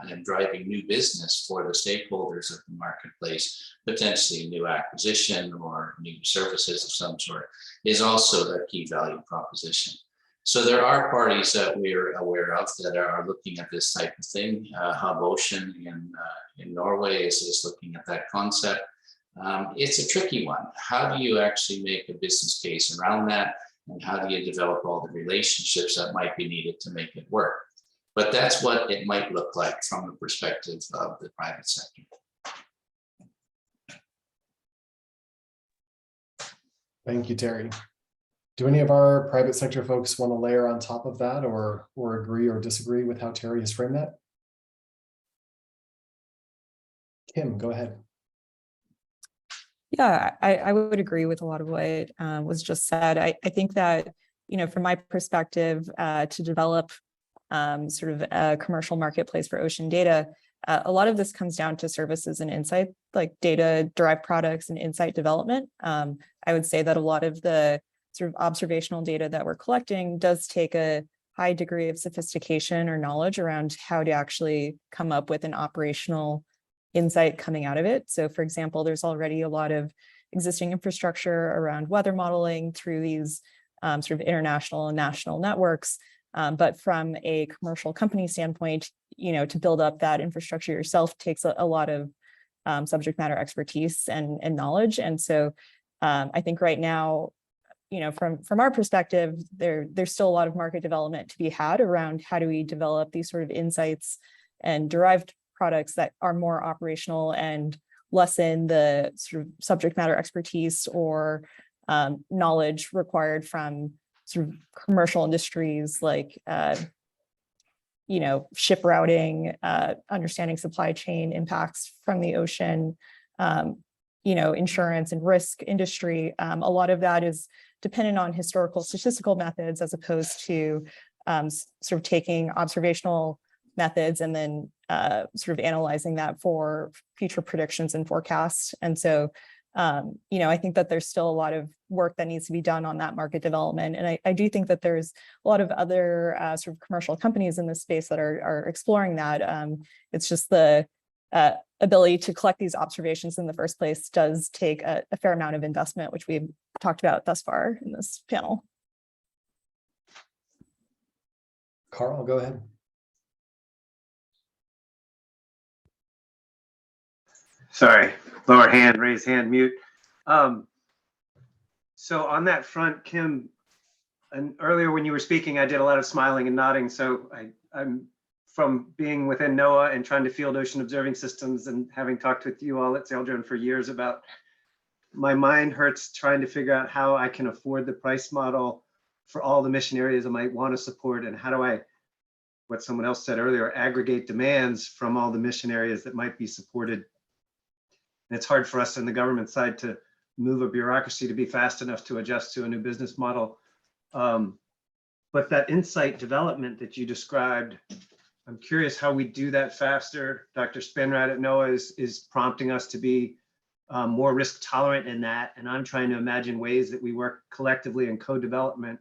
and driving new business for the stakeholders of the marketplace, potentially new acquisition or new services of some sort, is also a key value proposition. So there are parties that we're aware of that are looking at this type of thing. Hub Ocean in Norway is looking at that concept. It's a tricky one. How do you actually make a business case around that? And how do you develop all the relationships that might be needed to make it work? But that's what it might look like from the perspective of the private sector. Thank you, Terry. Do any of our private sector folks want to layer on top of that or agree or disagree with how Terry has framed that? Kim, go ahead. Yeah, I would agree with a lot of what was just said. I think that, from my perspective, to develop sort of a commercial marketplace for ocean data, a lot of this comes down to services and insight, like data-derived products and insight development. I would say that a lot of the sort of observational data that we're collecting does take a high degree of sophistication or knowledge around how to actually come up with an operational insight coming out of it. So for example, there's already a lot of existing infrastructure around weather modeling through these sort of international and national networks. But from a commercial company standpoint, to build up that infrastructure yourself takes a lot of subject matter expertise and knowledge. And so I think right now, from our perspective, there's still a lot of market development to be had around how do we develop these sort of insights and derived products that are more operational and lessen the sort of subject matter expertise or knowledge required from sort of commercial industries like, ship routing, understanding supply chain impacts from the ocean, insurance and risk industry. A lot of that is dependent on historical statistical methods as opposed to sort of taking observational methods and then sort of analyzing that for future predictions and forecasts. And so, I think that there's still a lot of work that needs to be done on that market development. And I do think that there's a lot of other sort of commercial companies in this space that are exploring that. It's just the ability to collect these observations in the first place does take a fair amount of investment, which we've talked about thus far in this panel. Carl, go ahead. Sorry, lower hand, raise hand, mute. So on that front, Kim, and earlier when you were speaking, I did a lot of smiling and nodding. So I'm from being within NOAA and trying to field ocean observing systems and having talked with you all at Saildrone for years about, my mind hurts trying to figure out how I can afford the price model for all the mission areas I might want to support, and how do I, what someone else said earlier, aggregate demands from all the mission areas that might be supported. And it's hard for us on the government side to move a bureaucracy to be fast enough to adjust to a new business model. But that insight development that you described, I'm curious how we do that faster. Dr. Spenrad at NOAA is prompting us to be more risk tolerant in that. And I'm trying to imagine ways that we work collectively in co-development.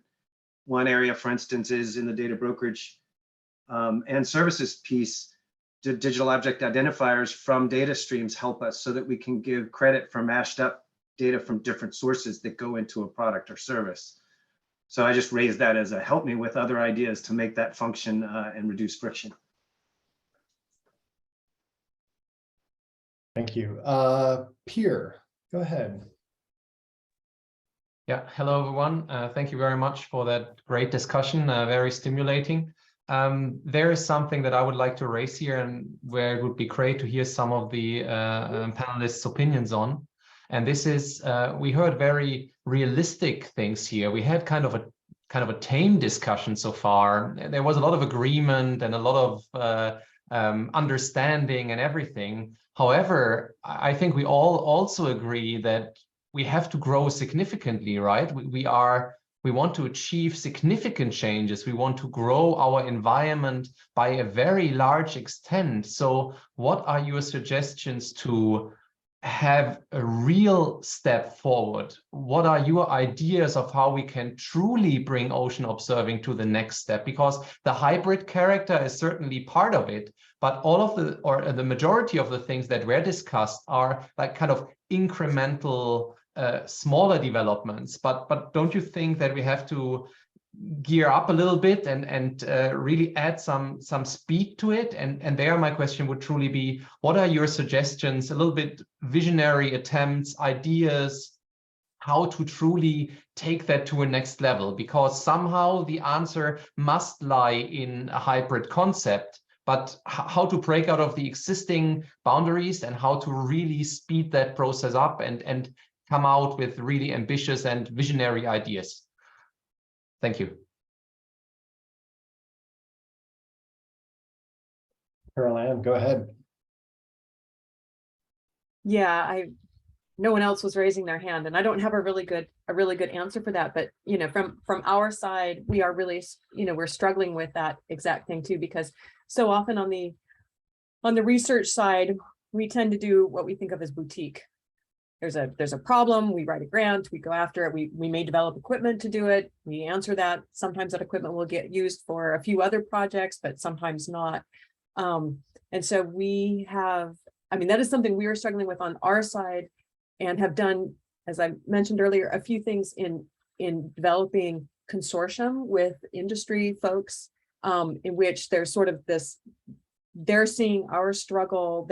One area, for instance, is in the data brokerage and services piece. Digital object identifiers from data streams help us so that we can give credit for mashed up data from different sources that go into a product or service. So I just raised that as a help me with other ideas to make that function and reduce friction. Thank you. Pierre, go ahead. Yeah, hello everyone. Thank you very much for that great discussion, very stimulating. There is something that I would like to raise here and where it would be great to hear some of the panelists' opinions on. And this is, we heard very realistic things here. We had kind of a tame discussion so far. There was a lot of agreement and a lot of understanding and everything. However, I think we all also agree that we have to grow significantly, right? We want to achieve significant changes. We want to grow our environment by a very large extent. So what are your suggestions to have a real step forward? What are your ideas of how we can truly bring ocean observing to the next step? Because the hybrid character is certainly part of it, but all of the, or the majority of the things that were discussed are like kind of incremental, smaller developments. But don't you think that we have to gear up a little bit and really add some speed to it? And there my question would truly be, what are your suggestions, a little bit visionary attempts, ideas, how to truly take that to a next level? Because somehow the answer must lie in a hybrid concept, but how to break out of the existing boundaries and how to really speed that process up and come out with really ambitious and visionary ideas. Thank you. Caroline, go ahead. Yeah, no one else was raising their hand, and I don't have a really good answer for that. But you know, from our side, we are really, you know, we're struggling with that exact thing too, because so often on the research side, we tend to do what we think of as boutique. There's a problem, we write a grant, we go after it, we may develop equipment to do it, we answer that. Sometimes that equipment will get used for a few other projects, but sometimes not. And so we have, I mean, that is something we are struggling with on our side, and have done, as I mentioned earlier, a few things in developing consortium with industry folks, in which there's sort of this, they're seeing our struggle,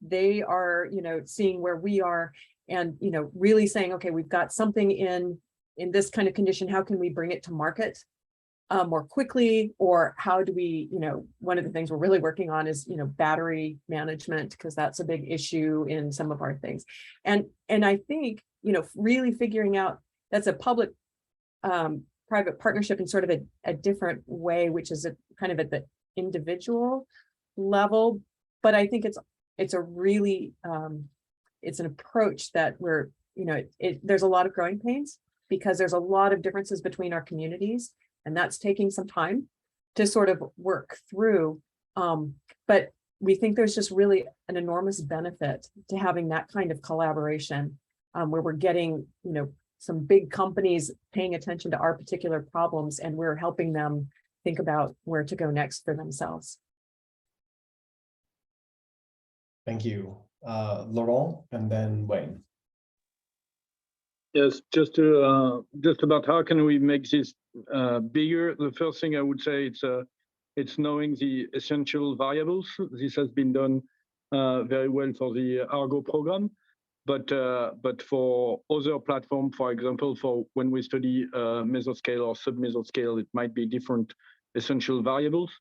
they are, you know, seeing where we are, and, you know, really saying, okay, we've got something in this kind of condition, how can we bring it to market more quickly? Or how do we, you know, one of the things we're really working on is, you know, battery management, because that's a big issue in some of our things. And I think, you know, really figuring out, that's a public private partnership in sort of a different way, which is a kind of at the individual level. But I think it's a really, it's an approach that we're, you know, there's a lot of growing pains because there's a lot of differences between our communities, and that's taking some time to sort of work through. But we think there's just really an enormous benefit to having that kind of collaboration, where we're getting, you know, some big companies paying attention to our particular problems, and we're helping them think about where to go next for themselves. Thank you. Laurent, and then Wayne. Yes, just about how can we make this bigger. The first thing I would say, it's knowing the essential variables. This has been done very well for the Argo program, but for other platforms, for example, for when we study mesoscale or sub-mesoscale, it might be different essential variables.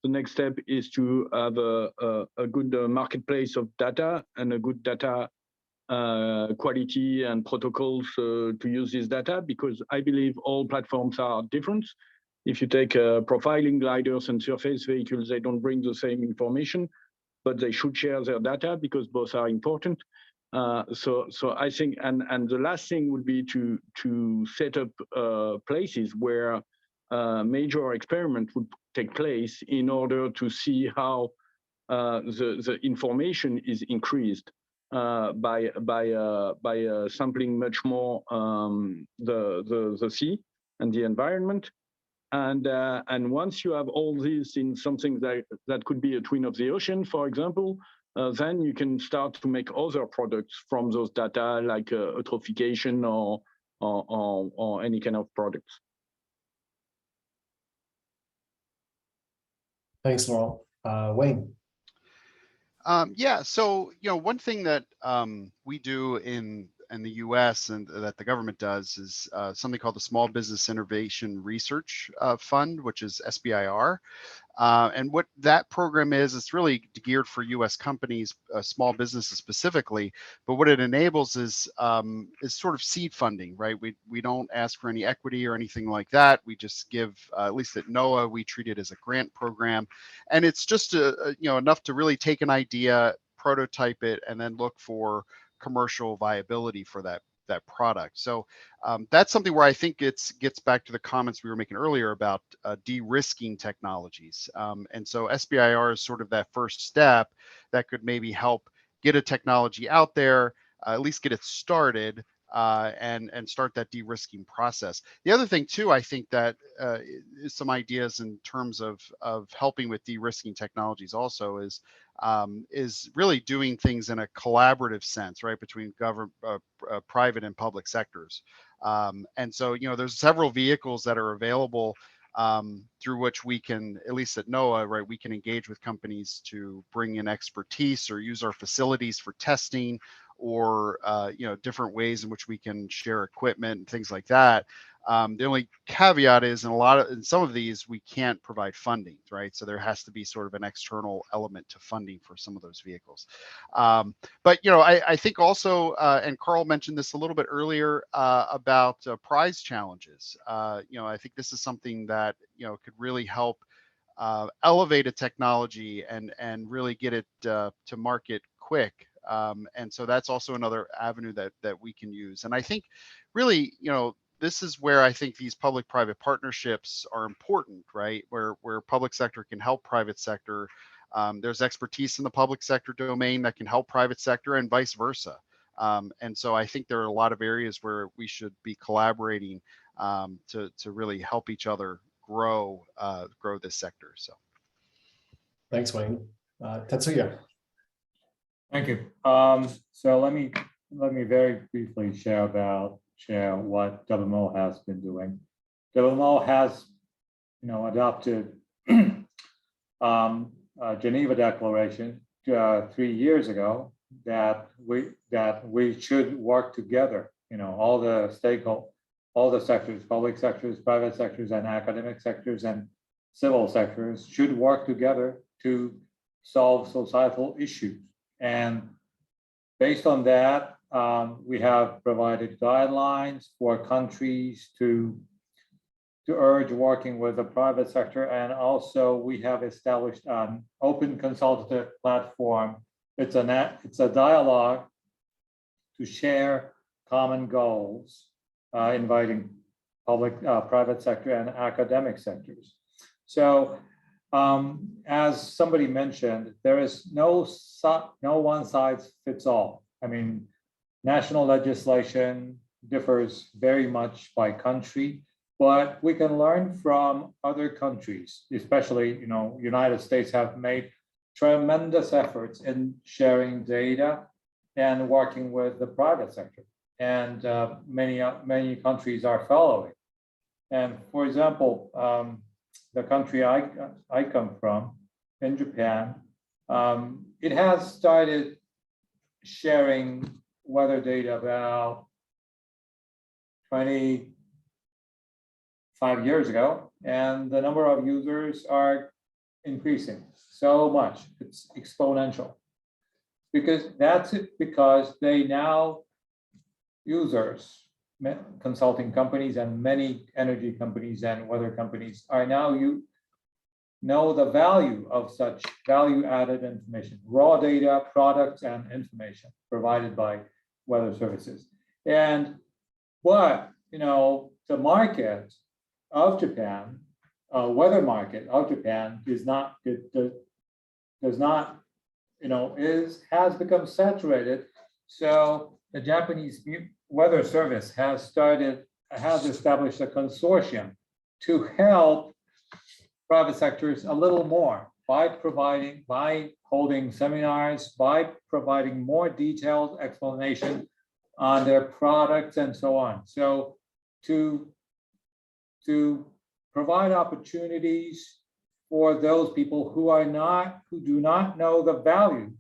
The next step is to have a good marketplace of data and a good data quality and protocols to use this data, because I believe all platforms are different. If you take profiling gliders and surface vehicles, they don't bring the same information, but they should share their data because both are important. So I think, and the last thing would be to set up places where major experiment would take place in order to see how the information is increased by sampling much more the sea and the environment. And once you have all these in something that could be a twin of the ocean, for example, then you can start to make other products from those data, like eutrophication or any kind of products. Thanks, Laurent. Wayne. Yeah, so one thing that we do in the U.S. and that the government does is something called the Small Business Innovation Research Fund, which is SBIR. And what that program is, it's really geared for U.S. companies, small businesses specifically. But what it enables is sort of seed funding, right? We don't ask for any equity or anything like that. We just give, at least at NOAA, we treat it as a grant program, and it's just enough to really take an idea, prototype it, and then look for commercial viability for that product. So that's something where I think it gets back to the comments we were making earlier about de-risking technologies. And so SBIR is sort of that first step that could maybe help get a technology out there, at least get it started, and start that de-risking process. The other thing too, I think that is some ideas in terms of helping with de-risking technologies also is really doing things in a collaborative sense, right, between government, private and public sectors. And so, there's several vehicles that are available through which we can, at least at NOAA, right, we can engage with companies to bring in expertise or use our facilities for testing, or different ways in which we can share equipment and things like that. The only caveat is in some of these we can't provide funding, right? So there has to be sort of an external element to funding for some of those vehicles. But I think also, and Carl mentioned this a little bit earlier about prize challenges. I think this is something that could really help elevate a technology and really get it to market quick. And so that's also another avenue that we can use. And I think really, this is where I think these public-private partnerships are important, right? Where public sector can help private sector. There's expertise in the public sector domain that can help private sector, and vice versa. And so I think there are a lot of areas where we should be collaborating to really help each other grow this sector. So, thanks, Wayne. Tetsuya. Thank you. So let me very briefly share what WMO has been doing. WMO has, adopted a Geneva Declaration 3 years ago that we should work together. All the stakeholders, all the sectors, public sectors, private sectors, and academic sectors, and civil sectors should work together to solve societal issues. And based on that, we have provided guidelines for countries to urge working with the private sector. And also we have established an open consultative platform. It's a dialogue to share common goals, inviting public, private sector, and academic sectors. So as somebody mentioned, there is no one size fits all. I mean, national legislation differs very much by country, but we can learn from other countries, especially, United States have made tremendous efforts in sharing data and working with the private sector. And many countries are following. And for example, the country I come from, in Japan, it has started sharing weather data about 25 years ago, and the number of users are increasing so much. It's exponential. Because they now, users, consulting companies and many energy companies and weather companies are now know the value of such value-added information, raw data, products, and information provided by weather services. And what, the market of Japan weather market of Japan is not, does not, has become saturated. So the Japanese Weather Service has established a consortium to help private sectors a little more by holding seminars, by providing more detailed explanation on their products and so on. So to provide opportunities for those people who do not know the value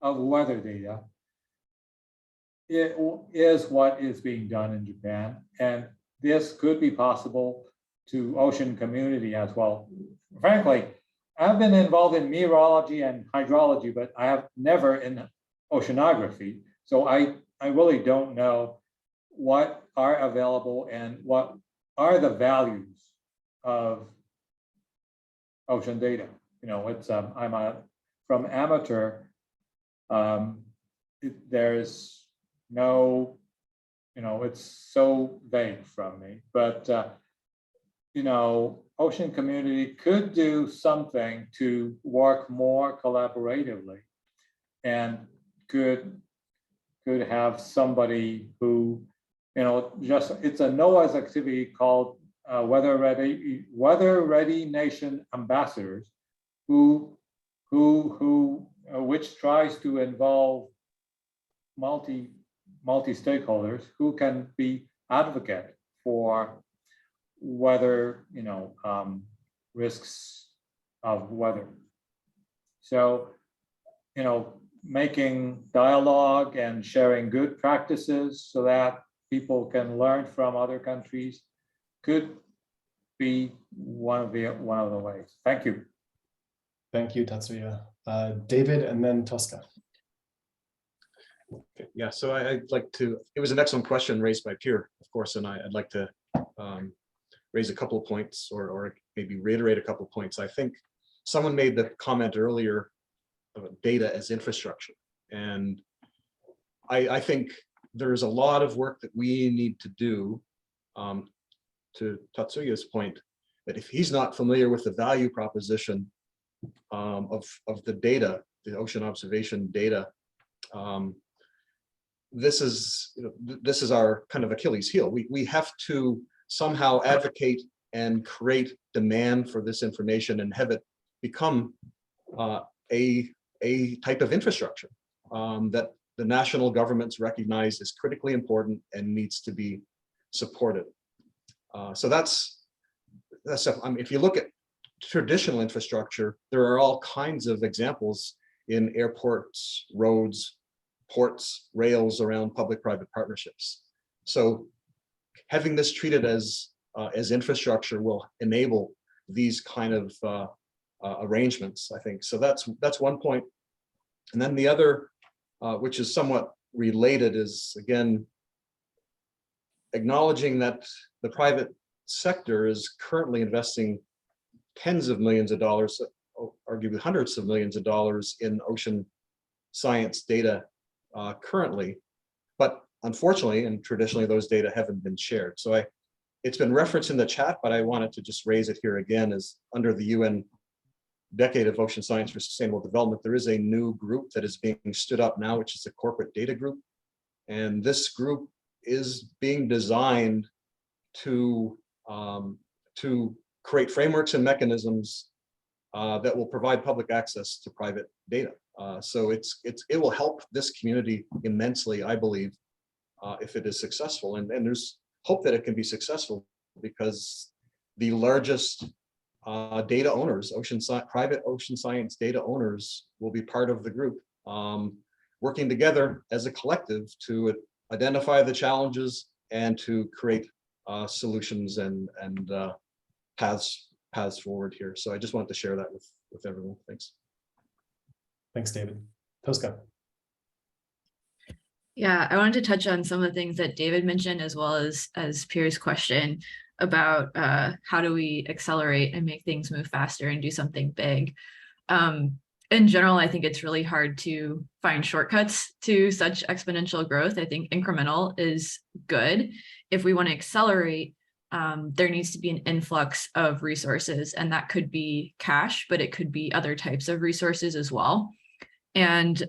of weather data, it is what is being done in Japan. And this could be possible to ocean community as well. Frankly, I've been involved in meteorology and hydrology, but I have never in oceanography. So I really don't know what are available and what are the values of ocean data. It's from amateur. There's no, it's so vague from me. But ocean community could do something to work more collaboratively, and could have somebody who, it's a NOAA's activity called Weather Ready Nation Ambassadors, which tries to involve multi-stakeholders who can be advocate for weather, risks of weather. So, making dialogue and sharing good practices so that people can learn from other countries could be one of the ways. Thank you. Thank you, Tatsuya. David, and then Tosca. Yeah, so I'd like to, it was an excellent question raised by Pierre, of course, and I'd like to raise a couple of points, or maybe reiterate a couple of points. I think someone made the comment earlier about data as infrastructure. And I think there's a lot of work that we need to do, to Tatsuya's point, that if he's not familiar with the value proposition of the data, the ocean observation data, this is our kind of Achilles heel. We have to somehow advocate and create demand for this information and have it become a type of infrastructure that the national governments recognize is critically important and needs to be supported. So that's if you look at traditional infrastructure, there are all kinds of examples in airports, roads, ports, rails around public-private partnerships. So having this treated as infrastructure will enable these kind of arrangements, I think. So that's one point. And then the other, which is somewhat related, is again acknowledging that the private sector is currently investing tens of millions of dollars, arguably hundreds of millions of dollars in ocean science data currently, but unfortunately and traditionally those data haven't been shared. So it's been referenced in the chat, but I wanted to just raise it here again. Is under the UN Decade of Ocean Science for Sustainable Development, there is a new group that is being stood up now, which is a corporate data group. And this group is being designed to create frameworks and mechanisms that will provide public access to private data. So it will help this community immensely, I believe, if it is successful. And there's hope that it can be successful because the largest data owners, private ocean science data owners, will be part of the group, working together as a collective to identify the challenges and to create solutions and paths forward here. So I just wanted to share that with everyone. Thanks. Thanks, David. Tosca. Yeah, I wanted to touch on some of the things that David mentioned, as well as Pierre's question about how do we accelerate and make things move faster and do something big. In general, I think it's really hard to find shortcuts to such exponential growth. I think incremental is good. If we want to accelerate, there needs to be an influx of resources, and that could be cash, but it could be other types of resources as well. And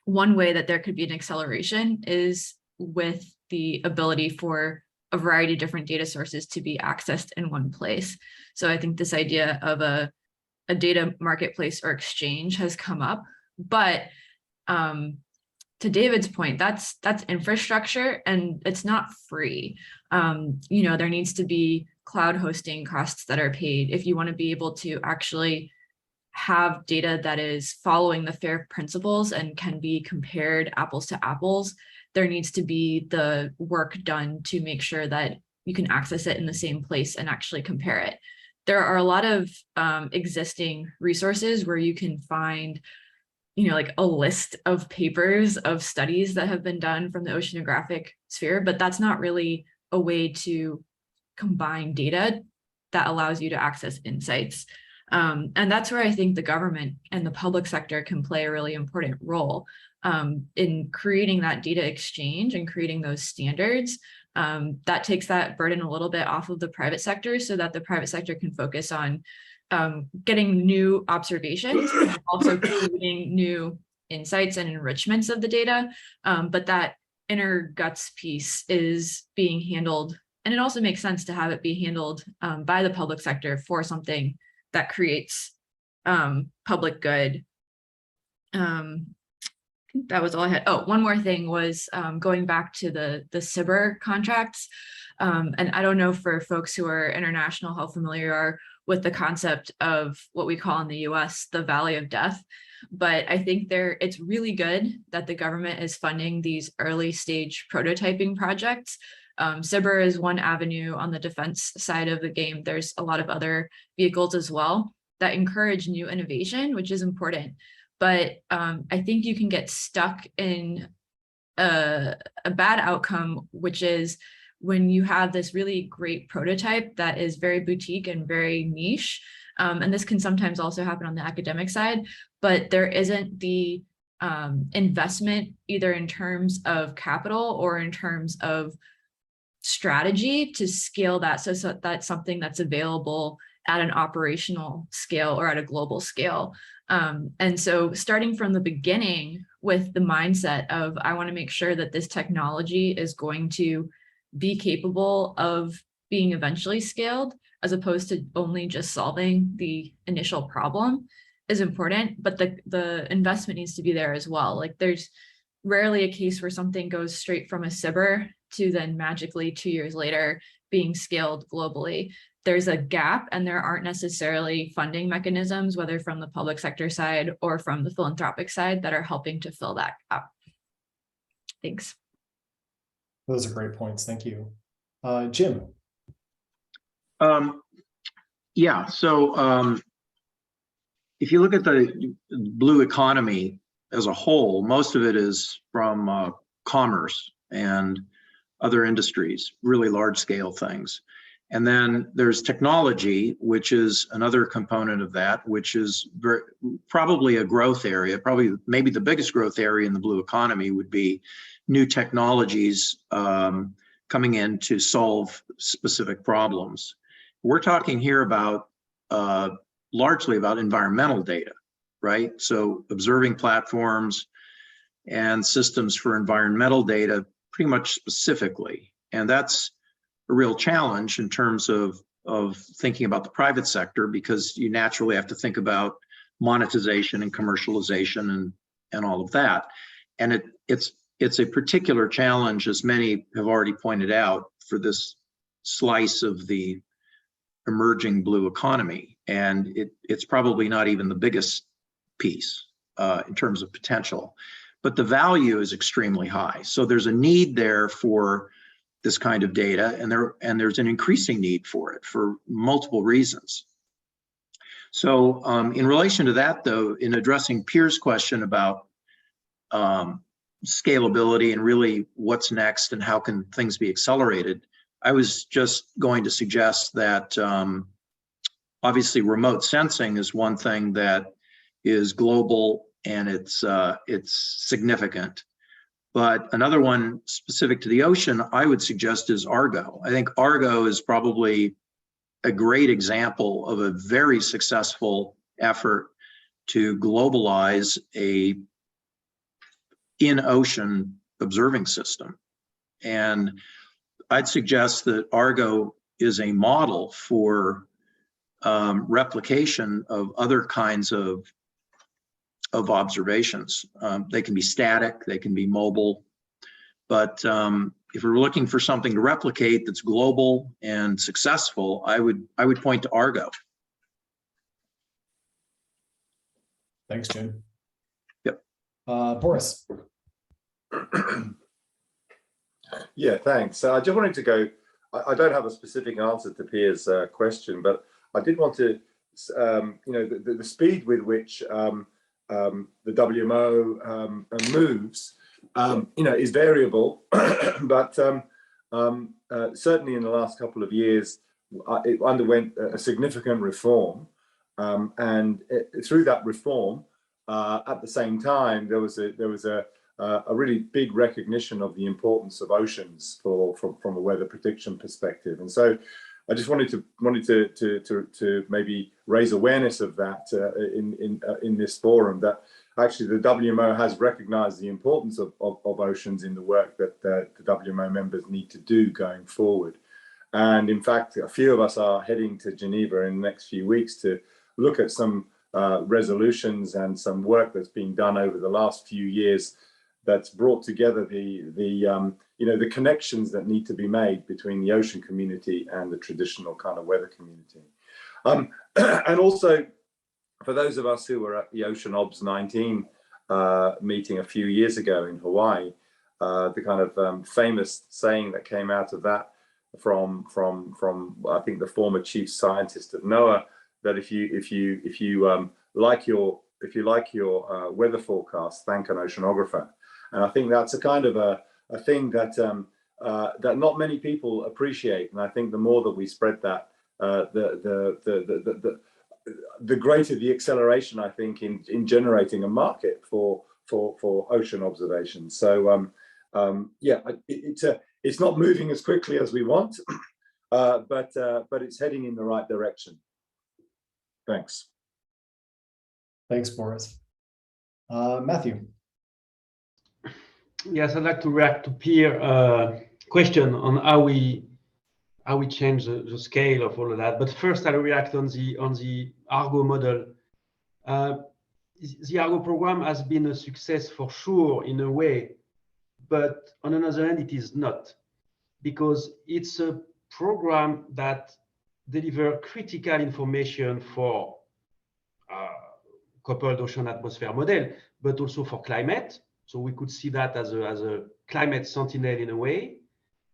one way that there could be an acceleration is with the ability for a variety of different data sources to be accessed in one place. So I think this idea of a data marketplace or exchange has come up, but to David's point, that's infrastructure and it's not free. There needs to be cloud hosting costs that are paid if you want to be able to actually have data that is following the FAIR principles and can be compared apples to apples. There needs to be the work done to make sure that you can access it in the same place and actually compare it. There are a lot of existing resources where you can find like a list of papers of studies that have been done from the oceanographic sphere, but that's not really a way to combine data that allows you to access insights. And that's where I think the government and the public sector can play a really important role in creating that data exchange and creating those standards. That takes that burden a little bit off of the private sector so that the private sector can focus on getting new observations, and also creating new insights and enrichments of the data. But that inner guts piece is being handled, and it also makes sense to have it be handled by the public sector for something that creates public good. That was all I had. Oh, one more thing was going back to the CBIR contracts. And I don't know for folks who are international how familiar you are with the concept of what we call in the US, the Valley of Death. But I think it's really good that the government is funding these early stage prototyping projects. CBIR is one avenue on the defense side of the game. There's a lot of other vehicles as well that encourage new innovation, which is important. But I think you can get stuck in a bad outcome, which is when you have this really great prototype that is very boutique and very niche. And this can sometimes also happen on the academic side, but there isn't the investment either in terms of capital or in terms of strategy to scale that so that's something that's available at an operational scale or at a global scale. And so starting from the beginning with the mindset of, I want to make sure that this technology is going to be capable of being eventually scaled, as opposed to only just solving the initial problem, is important. But the investment needs to be there as well. Like there's rarely a case where something goes straight from a CBIR to then magically 2 years later being scaled globally. There's a gap, and there aren't necessarily funding mechanisms, whether from the public sector side or from the philanthropic side, that are helping to fill that gap. Thanks. Those are great points. Thank you. Jim. Yeah, so if you look at the blue economy as a whole, most of it is from commerce and other industries, really large scale things. And then there's technology, which is another component of that, which is probably a growth area, maybe the biggest growth area in the blue economy would be new technologies coming in to solve specific problems. We're talking here about largely about environmental data, right? So observing platforms and systems for environmental data pretty much specifically. And that's a real challenge in terms of thinking about the private sector, because you naturally have to think about monetization and commercialization and all of that. And it's a particular challenge, as many have already pointed out, for this slice of the emerging blue economy. And it's probably not even the biggest piece in terms of potential, but the value is extremely high. So there's a need there for this kind of data, and there's an increasing need for it for multiple reasons. So in relation to that, though, in addressing Pierre's question about scalability and really what's next and how can things be accelerated, I was just going to suggest that obviously remote sensing is one thing that is global and it's significant. But another one specific to the ocean, I would suggest is Argo. I think Argo is probably a great example of a very successful effort to globalize a in-ocean observing system. And I'd suggest that Argo is a model for replication of other kinds of observations. They can be static, they can be mobile, but if we're looking for something to replicate that's global and successful, I would point to Argo. Thanks, Jim. Yep. Boris. Yeah, thanks. So I just wanted to go, I don't have a specific answer to Pierre's question, but I did want to, the speed with which the WMO moves, is variable, but certainly in the last couple of years, it underwent a significant reform. And through that reform, at the same time, there was a really big recognition of the importance of oceans from a weather prediction perspective. And so I just wanted to maybe raise awareness of that in this forum, that actually the WMO has recognized the importance of oceans in the work that the WMO members need to do going forward. And in fact, a few of us are heading to Geneva in the next few weeks to look at some resolutions and some work that's been done over the last few years that's brought together the connections that need to be made between the ocean community and the traditional kind of weather community. And also, for those of us who were at the Ocean Obs 19 meeting a few years ago in Hawaii, the kind of famous saying that came out of that from I think the former chief scientist of NOAA, that if you like your weather forecast, thank an oceanographer. And I think that's a kind of a thing that that not many people appreciate. And I think the more that we spread that, the greater the acceleration, I think, in generating a market for ocean observations. So yeah, it's not moving as quickly as we want, but it's heading in the right direction. Thanks. Thanks, Boris. Matthew. Yes, I'd like to react to Pierre's question on how we change the scale of all of that. But first, I'll react on the Argo model. The Argo program has been a success for sure in a way, but on another hand, it is not, because it's a program that delivers critical information for coupled ocean atmosphere model, but also for climate. So we could see that as a climate sentinel in a way.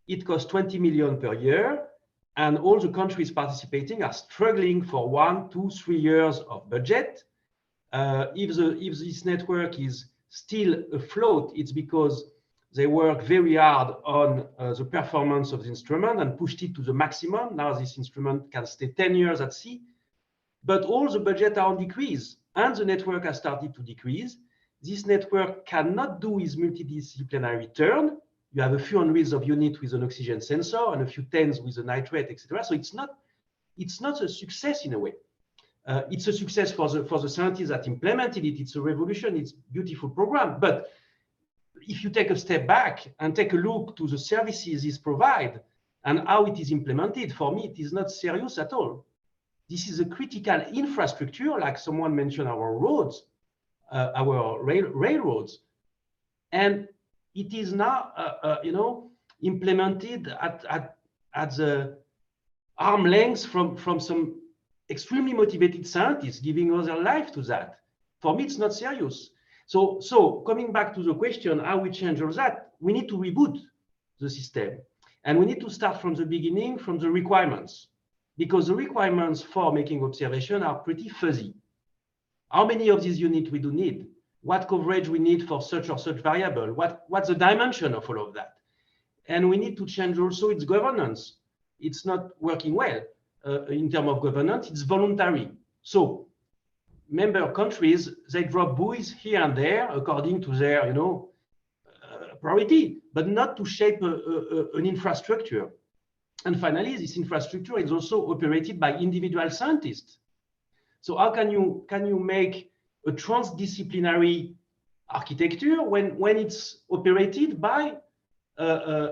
It costs 20 million per year, and all the countries participating are struggling for 1, 2, 3 years of budget. If this network is still afloat, it's because they work very hard on the performance of the instrument and pushed it to the maximum. Now this instrument can stay 10 years at sea, but all the budget are on decrease, and the network has started to decrease. This network cannot do its multidisciplinary return. You have a few hundreds of units with an oxygen sensor and a few tens with a nitrate, etc. So it's not a success in a way. It's a success for the scientists that implemented it. It's a revolution. It's a beautiful program. But if you take a step back and take a look to the services it provides and how it is implemented, for me, it is not serious at all. This is a critical infrastructure, like someone mentioned our roads, our railroads, and it is now, implemented at the arm length from some extremely motivated scientists giving all their life to that. For me, it's not serious. So coming back to the question, how we change all that, we need to reboot the system, and we need to start from the beginning, from the requirements, because the requirements for making observation are pretty fuzzy. How many of these units we do need? What coverage we need for such or such variable? What's the dimension of all of that? And we need to change also its governance. It's not working well in terms of governance. It's voluntary. So member countries, they drop buoys here and there according to their, priority, but not to shape an infrastructure. And finally, this infrastructure is also operated by individual scientists. So how can you make a transdisciplinary architecture when it's operated by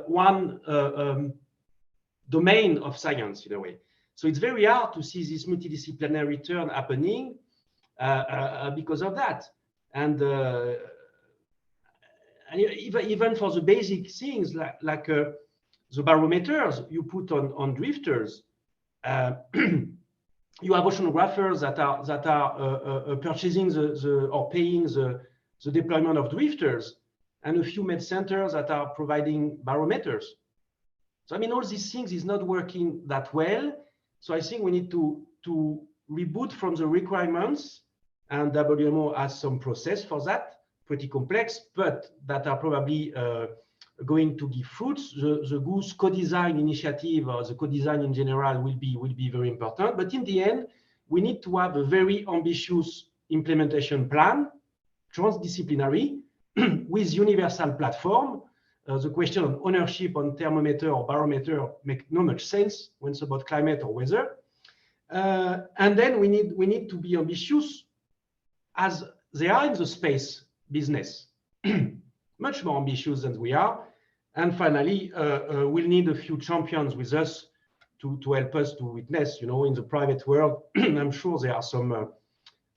one domain of science in a way? So it's very hard to see this multidisciplinary turn happening because of that. And even for the basic things like the barometers you put on drifters, you have oceanographers that are purchasing or paying the deployment of drifters, and a few med centers that are providing barometers. So I mean, all these things is not working that well. So I think we need to reboot from the requirements, and WMO has some process for that, pretty complex, but that are probably going to give fruits. The Goose co-design initiative, or the co-design in general, will be very important. But in the end, we need to have a very ambitious implementation plan, transdisciplinary, with universal platform. The question of ownership on thermometer or barometer make no much sense when it's about climate or weather. And then we need to be ambitious, as they are in the space business, much more ambitious than we are. And finally, we'll need a few champions with us to help us to witness, in the private world. I'm sure there are some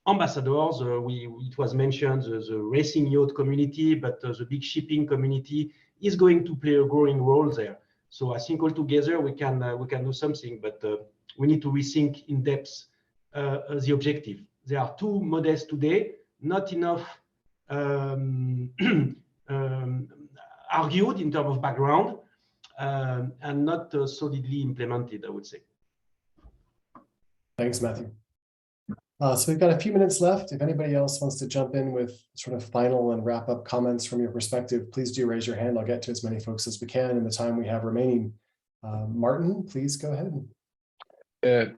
ambassadors. It was mentioned, the racing yacht community, but the big shipping community is going to play a growing role there. So I think all together we can do something, but we need to rethink in depth the objective. They are too modest today, not enough argued in terms of background, and not solidly implemented, I would say. Thanks, Matthew. So we've got a few minutes left. If anybody else wants to jump in with sort of final and wrap up comments from your perspective, please do raise your hand. I'll get to as many folks as we can in the time we have remaining. Martin, please go ahead.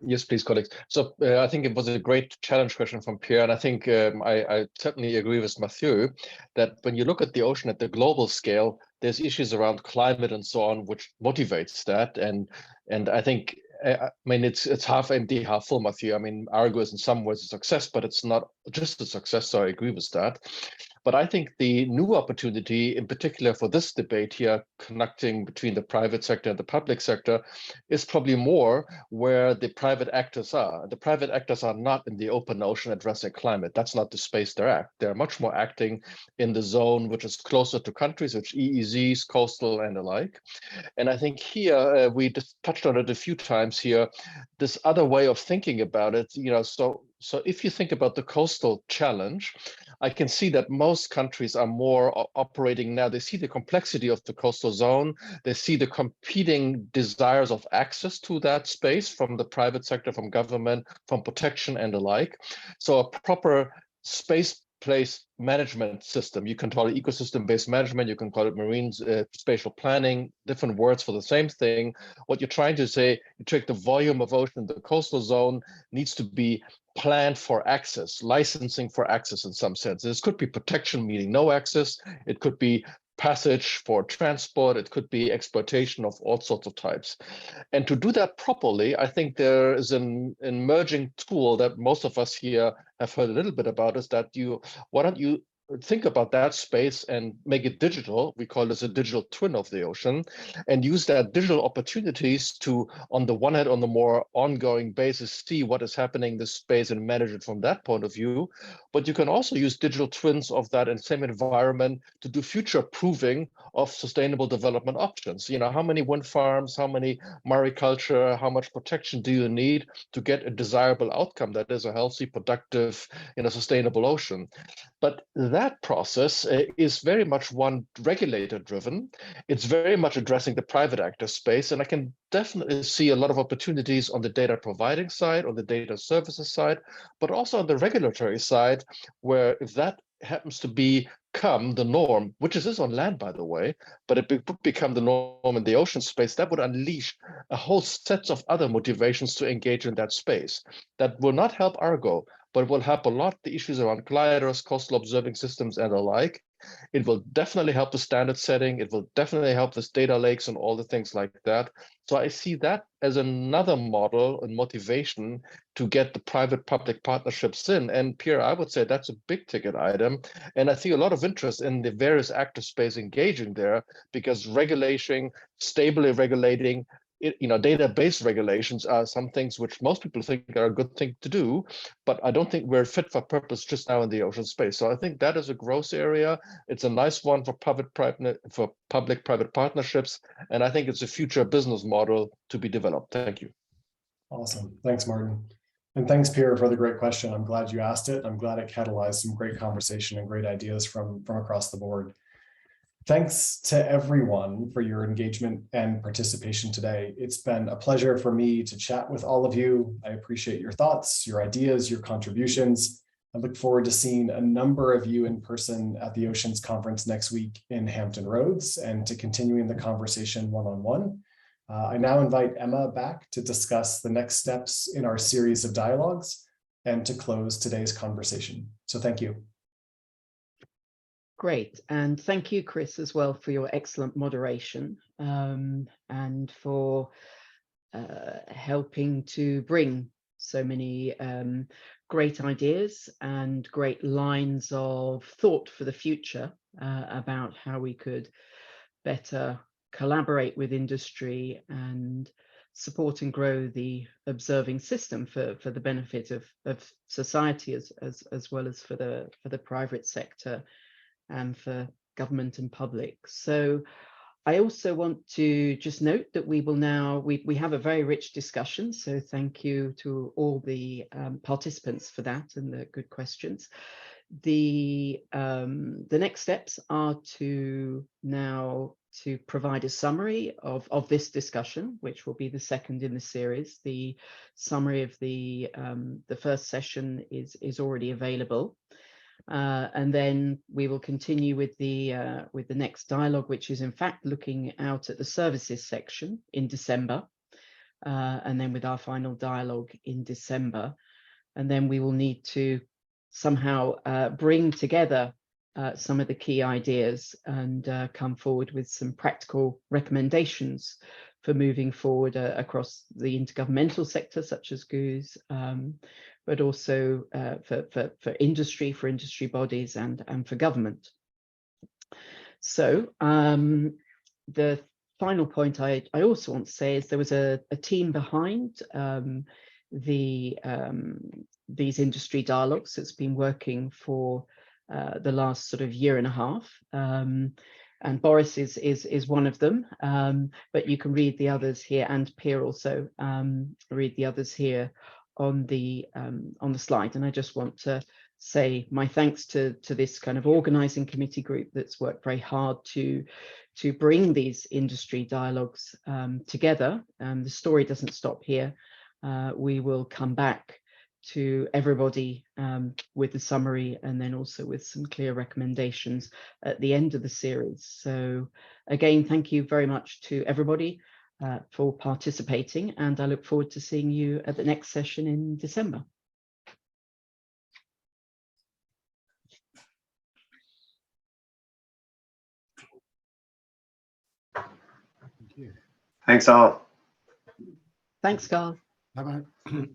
Yes, please, colleagues. So I think it was a great challenge question from Pierre, and I think I certainly agree with Mathieu that when you look at the ocean at the global scale, there's issues around climate and so on, which motivates that. And I think, I mean, it's half empty, half full, Mathieu. I mean, Argo is in some ways a success, but it's not just a success, so I agree with that. But I think the new opportunity, in particular for this debate here, connecting between the private sector and the public sector, is probably more where the private actors are. The private actors are not in the open ocean addressing climate. That's not the space they're at. They're much more acting in the zone, which is closer to countries, which EEZs, coastal, and the like. And I think here, we just touched on it a few times here, this other way of thinking about it, so if you think about the coastal challenge, I can see that most countries are more operating now. They see the complexity of the coastal zone. They see the competing desires of access to that space from the private sector, from government, from protection and the like. So a proper space-place management system, you can call it ecosystem-based management, you can call it marine spatial planning, different words for the same thing. What you're trying to say, you take the volume of ocean, the coastal zone needs to be planned for access, licensing for access in some sense. This could be protection, meaning no access. It could be passage for transport. It could be exploitation of all sorts of types. And to do that properly, I think there is an emerging tool that most of us here have heard a little bit about, is that why don't you think about that space and make it digital. We call this a digital twin of the ocean, and use that digital opportunities to, on the one hand, on the more ongoing basis, see what is happening in this space and manage it from that point of view. But you can also use digital twins of that and same environment to do future proving of sustainable development options. How many wind farms, how many mariculture, how much protection do you need to get a desirable outcome that is a healthy, productive, sustainable ocean? But that process is very much one regulator driven. It's very much addressing the private actor space. And I can definitely see a lot of opportunities on the data providing side, on the data services side, but also on the regulatory side, where if that happens to become the norm, which it is on land, by the way, but it would become the norm in the ocean space, that would unleash a whole set of other motivations to engage in that space. That will not help Argo, but will help a lot the issues around gliders, coastal observing systems, and the like. It will definitely help the standard setting. It will definitely help with data lakes and all the things like that. So I see that as another model and motivation to get the private-public partnerships in. And Pierre, I would say that's a big ticket item. And I see a lot of interest in the various actor space engaging there, because regulation, stably regulating, database regulations are some things which most people think are a good thing to do, but I don't think we're fit for purpose just now in the ocean space. So I think that is a growth area. It's a nice one for public-private partnerships, and I think it's a future business model to be developed. Thank you. Awesome. Thanks, Martin. And thanks, Pierre, for the great question. I'm glad you asked it. I'm glad it catalyzed some great conversation and great ideas from across the board. Thanks to everyone for your engagement and participation today. It's been a pleasure for me to chat with all of you. I appreciate your thoughts, your ideas, your contributions. I look forward to seeing a number of you in person at the Oceans Conference next week in Hampton Roads and to continuing the conversation one-on-one. I now invite Emma back to discuss the next steps in our series of dialogues and to close today's conversation. So thank you. Great, and thank you, Chris, as well, for your excellent moderation and for helping to bring so many great ideas and great lines of thought for the future about how we could better collaborate with industry and support and grow the observing system for the benefit of society as well as for the private sector and for government and public. So I also want to just note that we will now, we have a very rich discussion, so thank you to all the participants for that and the good questions. The next steps are to provide a summary of this discussion, which will be the second in the series. The summary of the first session is already available. And then we will continue with the next dialogue, which is in fact looking out at the services section in December, and then with our final dialogue in December. And then we will need to somehow bring together some of the key ideas and come forward with some practical recommendations for moving forward across the intergovernmental sector, such as GOOS, but also for industry bodies and for government. So the final point I also want to say is there was a team behind these industry dialogues that's been working for the last sort of year and a half. And Boris is one of them, but you can read the others here, and Pierre also read the others here on the slide. And I just want to say my thanks to this kind of organizing committee group that's worked very hard to bring these industry dialogues together. The story doesn't stop here. We will come back to everybody with the summary and then also with some clear recommendations at the end of the series. So again, thank you very much to everybody for participating, and I look forward to seeing you at the next session in December. Thanks all. Thanks, Carl. Bye-bye.